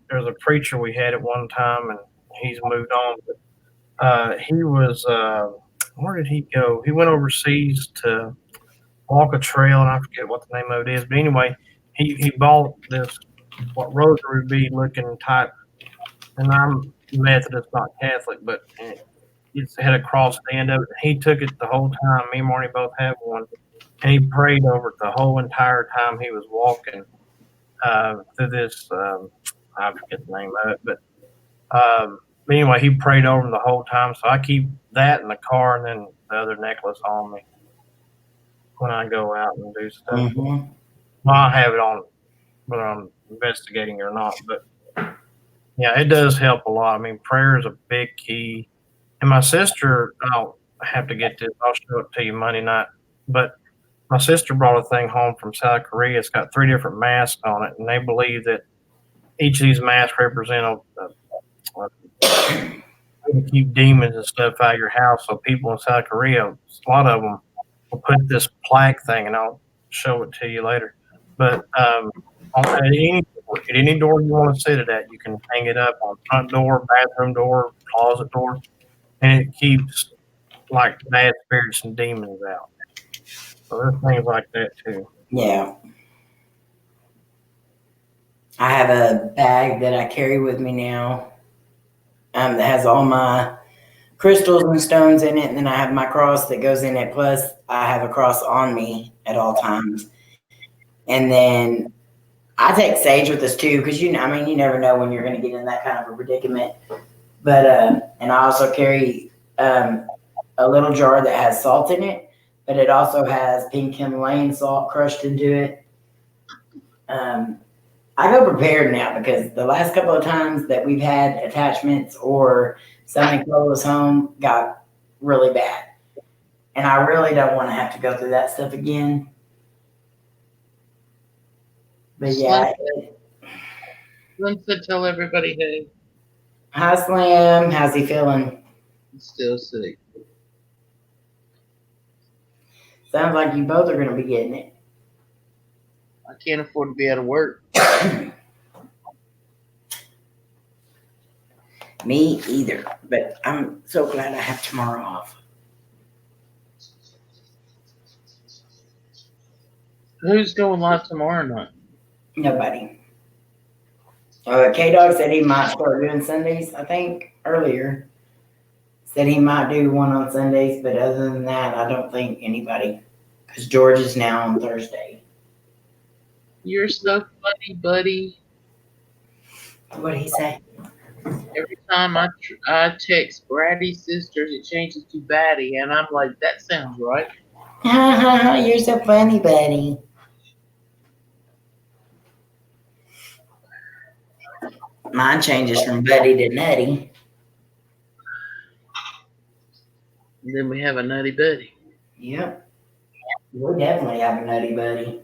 there's a preacher we had at one time, and he's moved on, but he was where did he go? He went overseas to walk a trail, and I forget what the name of it is, but anyway, he bought this what rosary bead looking type, and I'm Methodist, not Catholic, but it's had a cross at the end of it. He took it the whole time. Me and Marty both have one, and he prayed over it the whole entire time he was walking through this. I forget the name of it, but anyway, he prayed over him the whole time. So I keep that in the car, and then the other necklace on me when I go out and do stuff. Mm-hmm. Well, I have it on whether I'm investigating or not, but yeah, it does help a lot. I mean, prayer is a big key. And my sister, I'll have to get this. I'll show it to you Monday night. But my sister brought a thing home from South Korea. It's got 3 different masks on it, and they believe that each of these masks represent to keep demons and stuff out of your house. So people in South Korea, a lot of them will put this plaque thing, and I'll show it to you later. But at any door you want to sit it at, you can hang it up on front door, bathroom door, closet door, and it keeps like bad spirits and demons out. So there's things like that too. Yeah. I have a bag that I carry with me now that has all my crystals and stones in it, and then I have my cross that goes in it. Plus, I have a cross on me at all times. And then I take Sage with us too, because you never know when you're going to get in that kind of a predicament. But and I also carry a little jar that has salt in it, but it also has pink Himalayan salt crushed into it. I go prepared now because the last couple of times that we've had attachments or something close us home got really bad. And I really don't want to have to go through that stuff again. But yeah. Slim said tell everybody hey. Hi Slim, how's he feeling? He's still sick. Sounds like you both are going to be getting it. I can't afford to be out of work. Me either, but I'm so glad I have tomorrow off. Who's going live tomorrow night? Nobody. K-Dog said he might start doing Sundays, I think, earlier. Said he might do one on Sundays, but other than that, I don't think anybody. Because George is now on Thursday. You're so funny, buddy. What did he say? Every time I text Braddy's sisters, it changes to Batty, and I'm like, that sounds right. Ha ha ha, you're so funny, buddy. Mine changes from Buddy to Nutty. And then we have a Nutty Buddy. Yep. We definitely have a Nutty Buddy.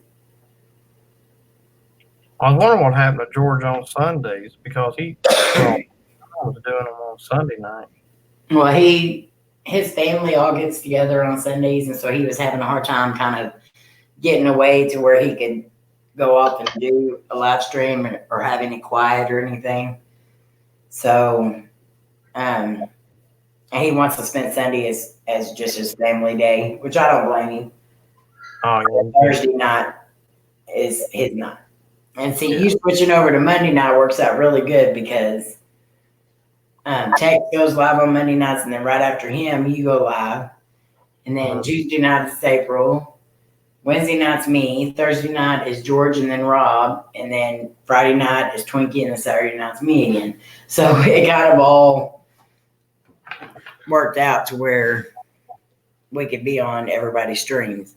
I was wondering what happened to George on Sundays because he was doing them on Sunday night. Well, his family all gets together on Sundays, and so he was having a hard time kind of getting away to where he could go off and do a live stream or have any quiet or anything. So, and he wants to spend Sunday as just his family day, which I don't blame him. Oh, yeah. Thursday night is his night. And see, you switching over to Monday night works out really good because Tex goes live on Monday nights, and then right after him, you go live. And then Tuesday night is April. Wednesday night's me. Thursday night is George and then Rob. And then Friday night is Twinkie. And then Saturday night's me again. So it kind of all worked out to where we could be on everybody's streams.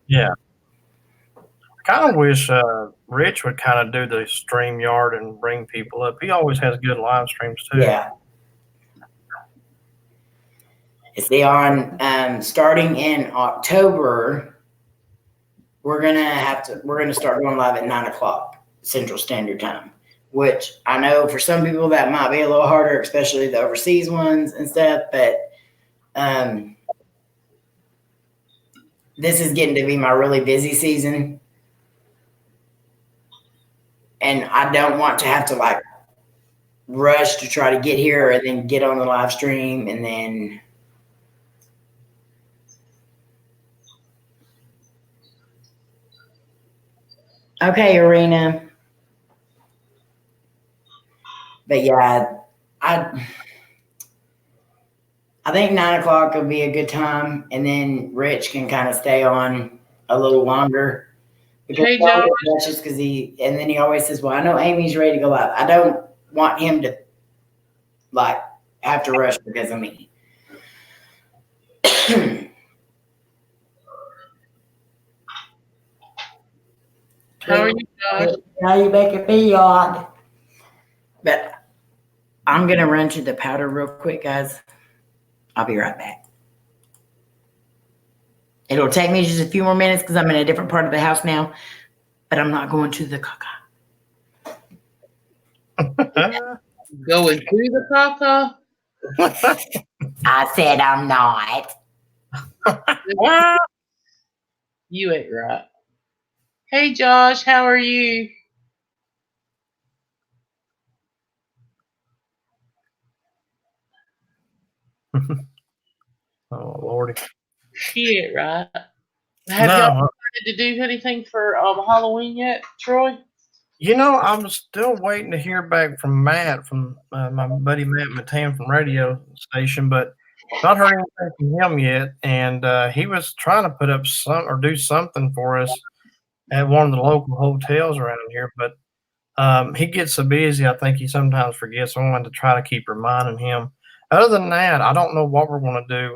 Yeah. I kind of wish Rich would kind of do the stream yard and bring people up. He always has good live streams too. Yeah. See, on starting in October, we're gonna start going live at 9:00 Central Standard Time. Which I know for some people that might be a little harder, especially the overseas ones and stuff. But this is getting to be my really busy season, and I don't want to have to like rush to try to get here and then get on the live stream and then. Okay, Arena. But yeah, I think 9:00 will be a good time, and then Rich can kind of stay on a little longer. Hey, Josh. That's just because and then he always says, "Well, I know Amy's ready to go live." I don't want him to like have to rush because of me. How are you, Josh? Now you making me odd. But I'm gonna run to the powder real quick, guys. I'll be right back. It'll take me just a few more minutes because I'm in a different part of the house now, but I'm not going to the caca. Going to the caca? I said I'm not. You ain't right. Hey, Josh, how are you? Oh, Lordy. She ain't right. Have y'all started to do anything for Halloween yet, Troy? You know, I'm still waiting to hear back from Matt, from my buddy Matt Matan from radio station, but not heard anything from him yet. And he was trying to put up do something for us at one of the local hotels around here, but he gets so busy, I think he sometimes forgets. I wanted to try to keep reminding him. Other than that, I don't know what we're going to do.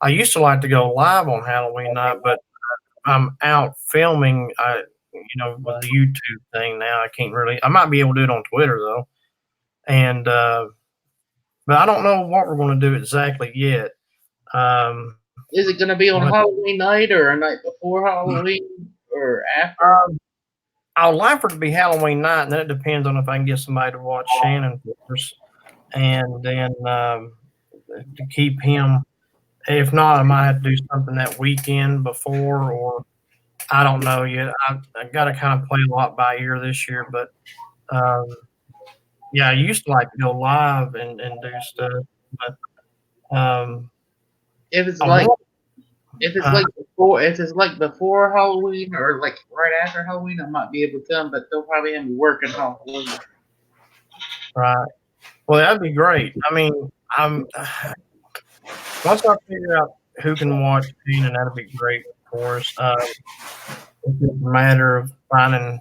I used to like to go live on Halloween night, but I'm out filming. With the YouTube thing now, I can't really. I might be able to do it on Twitter though, and but I don't know what we're going to do exactly yet. Is it going to be on Halloween night or a night before Halloween or after? I would like for it to be Halloween night, and then it depends on if I can get somebody to watch Shannon first, and then to keep him. If not, I might have to do something that weekend before, or I don't know yet. I got to kind of play a lot by ear this year, but yeah, I used to like to go live and do stuff, but if it's like before Halloween or like right after Halloween, I might be able to come, but they'll probably have me working Halloween. Right. Well, that'd be great. I mean, once I figure out who can watch Keenan, that'd be great for us. It's just a matter of finding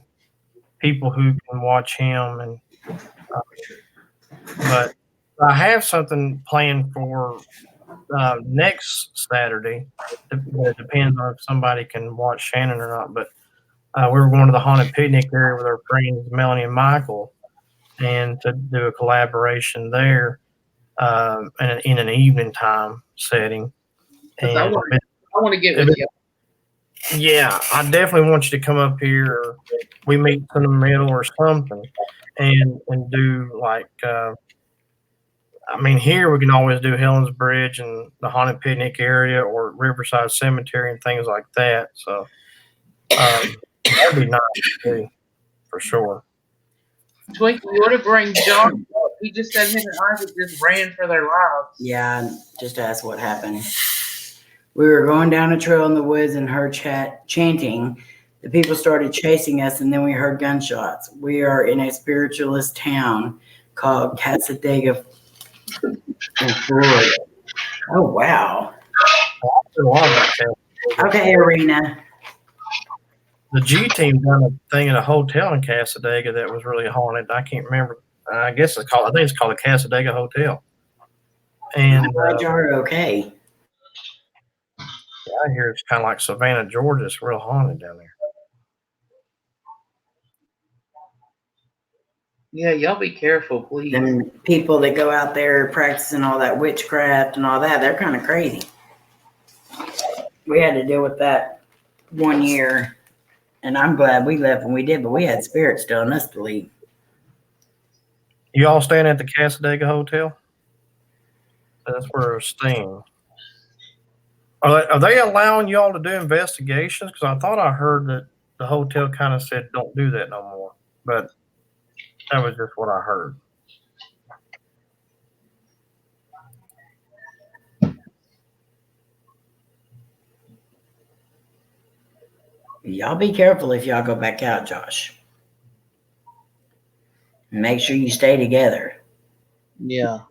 people who can watch him, and but I have something planned for next Saturday. It depends on if somebody can watch Shannon or not. But we were going to the haunted picnic area with our friends Melanie and Michael, and to do a collaboration there in an evening time setting. And I want to get with you. Yeah, I definitely want you to come up here, or we meet in the middle or something, and do like. I mean, here we can always do Helen's Bridge and the haunted picnic area, or Riverside Cemetery and things like that. So that'd be nice to do for sure. Twinkie, you ought to bring John up. He just said him and Isaac just ran for their lives. Yeah, just ask what happened. We were going down a trail in the woods and heard chanting. The people started chasing us, and then we heard gunshots. We are in a spiritualist town called Casadega in Florida. Oh, wow. Okay, Arena. the G team done a thing at a hotel in Casadega that was really haunted. I can't remember. I guess it's called. I think it's called the Casadega Hotel. And I'm glad you're okay. I hear it's kind of like Savannah, Georgia. It's real haunted down there. Yeah, y'all be careful, please. Them people that go out there practicing all that witchcraft and all that, they're kind of crazy. We had to deal with that one year, and I'm glad we left when we did, but we had spirits telling us to leave. You all staying at the Casadega Hotel? That's where we're staying. Are they allowing y'all to do investigations? Because I thought I heard that the hotel kind of said don't do that no more. But that was just what I heard. Y'all be careful if y'all go back out, Josh. Make sure you stay together. Yeah.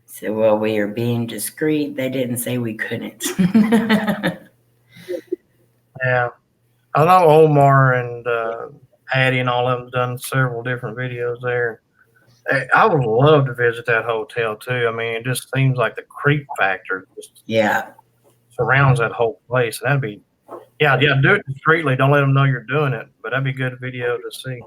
So, well, we are being discreet. They didn't say we couldn't. Yeah. I know Omar and Patty and all of them done several different videos there. I would love to visit that hotel too. I mean, it just seems like the creep factor just Yeah. surrounds that whole place. That'd be, yeah, do it discreetly. Don't let them know you're doing it, but that'd be a good video to see.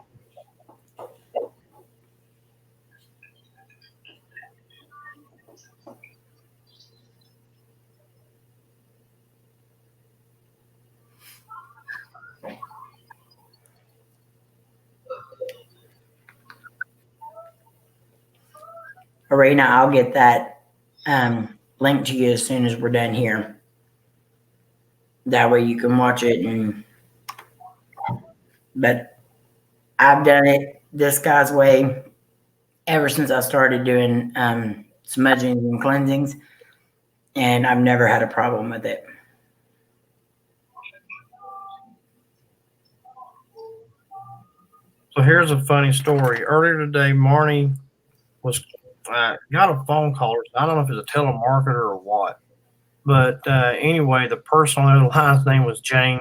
Arena, I'll get that link to you as soon as we're done here. That way you can watch it. But I've done it this guy's way ever since I started doing smudgings and cleansings, and I've never had a problem with it. So here's a funny story. Earlier today, Marnie was got a phone call. I don't know if it's a telemarketer or what, but anyway, the person on the line's name was Jane.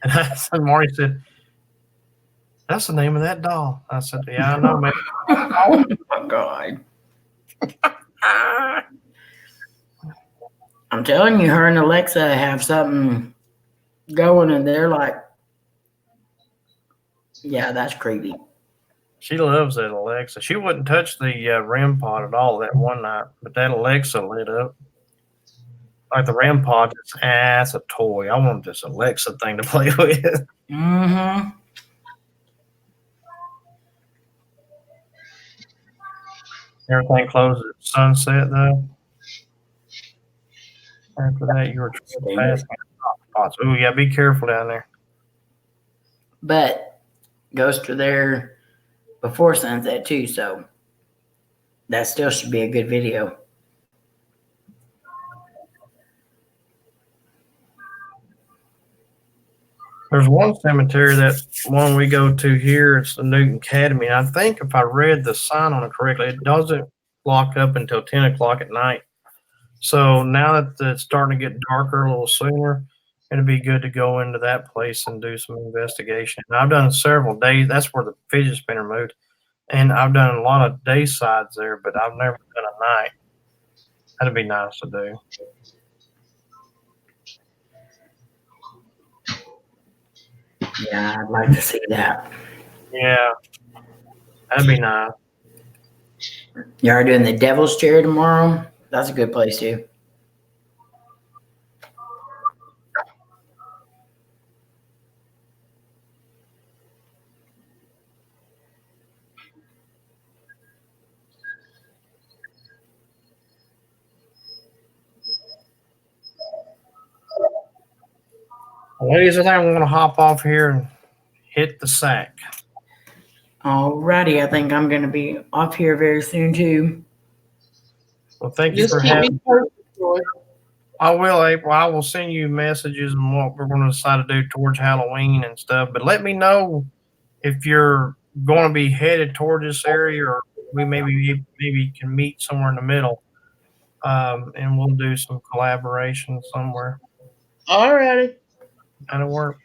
And I said, Marnie said, "That's the name of that doll." I said, "Yeah, I know, man." Oh my God. I'm telling you, her and Alexa have something going, and they're like, yeah, that's creepy. She loves that Alexa. She wouldn't touch the REM pod at all that one night, but that Alexa lit up. Like the REM pod, that's a toy. I want this Alexa thing to play with. Mm-hmm. Everything closes at sunset, though. After that, you were trespassing. Oh, yeah, be careful down there. But ghosts are there before sunset too, so that still should be a good video. There's one cemetery, that one we go to here, it's the Newton Academy. And I think if I read the sign on it correctly, it doesn't lock up until 10 o'clock at night. So now that it's starting to get darker a little sooner, it'd be good to go into that place and do some investigation. And I've done several days. That's where the fidget spinner moved. And I've done a lot of day sides there, but I've never done a night. That'd be nice to do. Yeah, I'd like to see that. Yeah, that'd be nice. You are doing the Devil's Chair tomorrow? That's a good place too. Ladies, I think I'm going to hop off here and hit the sack. Alrighty, I think I'm going to be off here very soon too. Well, thank you Just for keep me having me. posted, Troy. I will, April. I will send you messages and what we're going to decide to do towards Halloween and stuff. But let me know if you're going to be headed toward this area, or we maybe can meet somewhere in the middle, and we'll do some collaboration somewhere. Alrighty. That'll work.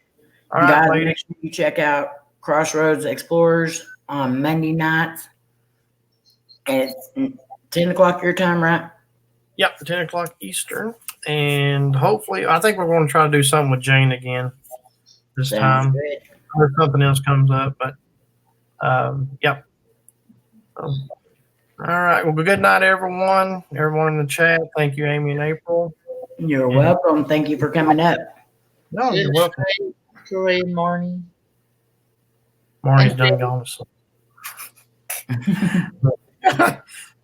All right, Guys, lady. make sure you check out Crossroads Explorers on Monday nights. And it's 10 o'clock your time, right? Yep, 10 o'clock Eastern. And hopefully, I think we're going to try to do something with Jane again this Sounds time. good. Or something else comes up, but yep. All right. Well, good night, everyone. Everyone in the chat. Thank you, Amy and April. You're welcome. Thank you for coming up. No, you're welcome. Troy and Marnie. Marnie's done gone to sleep.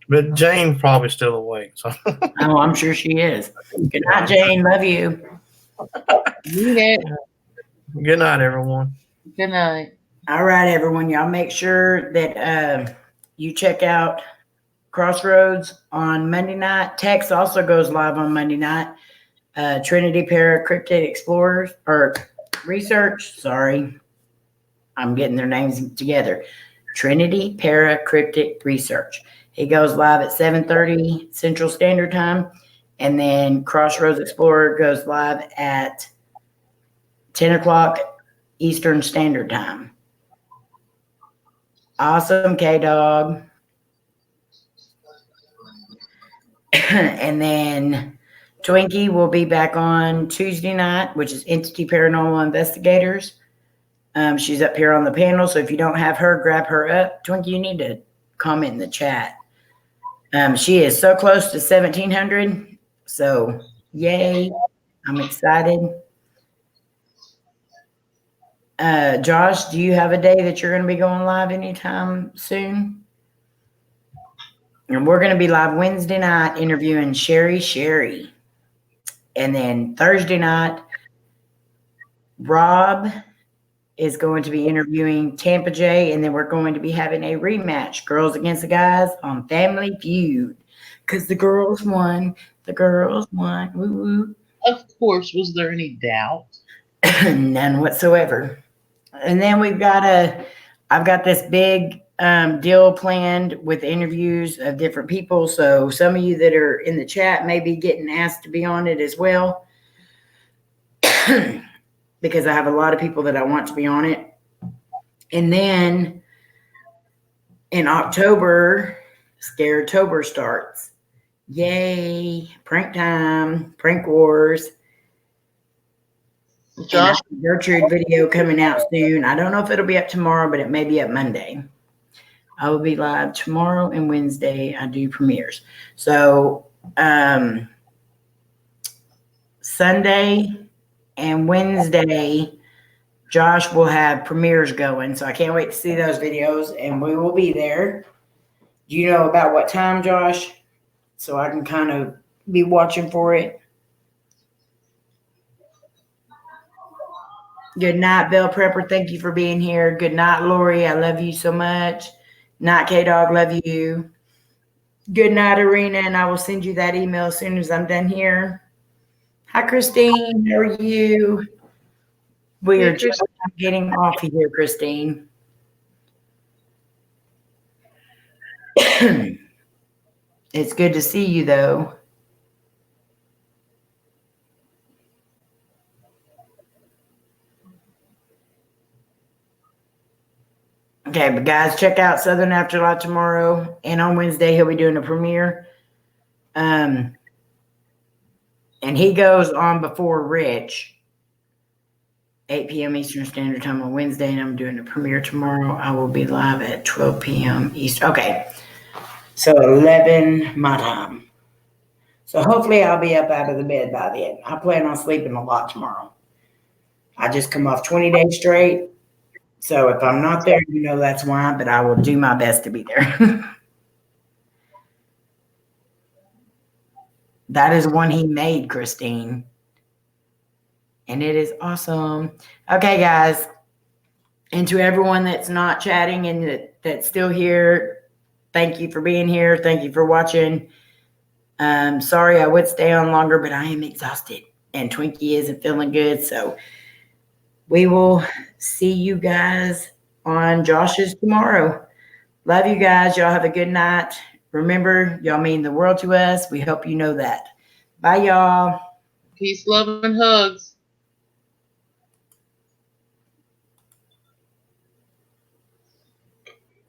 But Jane's probably still awake. So Oh, I'm sure she is. Good night, Jane. Love you. good night, everyone. Good night. All right, everyone. Y'all make sure that you check out Crossroads on Monday night. Tex also goes live on Monday night. Trinity Paracryptic Explorers or Research. Sorry, I'm getting their names together. Trinity Paracryptic Research. He goes live at 7:30 Central Standard Time, and then Crossroads Explorer goes live at 10 o'clock Eastern Standard Time. Awesome, K-Dog. And then Twinkie will be back on Tuesday night, which is Entity Paranormal Investigators. She's up here on the panel, so if you don't have her, grab her up. Twinkie, you need to comment in the chat. She is so close to 1,700, so yay! I'm excited. Josh, do you have a day that you're going to be going live anytime soon? And we're going to be live Wednesday night interviewing Sherry. And then Thursday night, Rob is going to be interviewing Tampa J, and then we're going to be having a rematch, girls against the guys on Family Feud, because the girls won. Woo woo. Of course. Was there any doubt? None whatsoever. And then I've got this big deal planned with interviews of different people. So some of you that are in the chat may be getting asked to be on it as well. Because I have a lot of people that I want to be on it. And then in October, Scaretober starts. Yay, prank time, prank wars. Josh, Gertrude video coming out soon. I don't know if it'll be up tomorrow, but it may be up Monday. I will be live tomorrow and Wednesday. I do premieres. So Sunday and Wednesday, Josh will have premieres going. So I can't wait to see those videos, and we will be there. Do you know about what time, Josh? So I can kind of be watching for it. Good night, Bell Prepper. Thank you for being here. Good night, Lori. I love you so much. Night, K-Dog. Love you. Good night, Arena. And I will send you that email as soon as I'm done here. Hi, Christine. How are you? We are just getting off here, Christine. It's good to see you, though. Okay, but guys, check out Southern Afterlife tomorrow, and on Wednesday he'll be doing a premiere. And he goes on before Rich, 8 p.m. Eastern Standard Time on Wednesday, and I'm doing a premiere tomorrow. I will be live at 12 p.m. Eastern. Okay, so 11 my time. So hopefully I'll be up out of the bed by then. I plan on sleeping a lot tomorrow. I just come off 20 days straight. So if I'm not there, you know that's why, but I will do my best to be there. That is one he made, Christine. And it is awesome. Okay, guys. And to everyone that's not chatting and that's still here, thank you for being here. Thank you for watching. Sorry, I would stay on longer, but I am exhausted and Twinkie isn't feeling good. So we will see you guys on Josh's tomorrow. Love you guys. Y'all have a good night. Remember, y'all mean the world to us. We hope you know that. Bye, y'all. Peace, love, and hugs.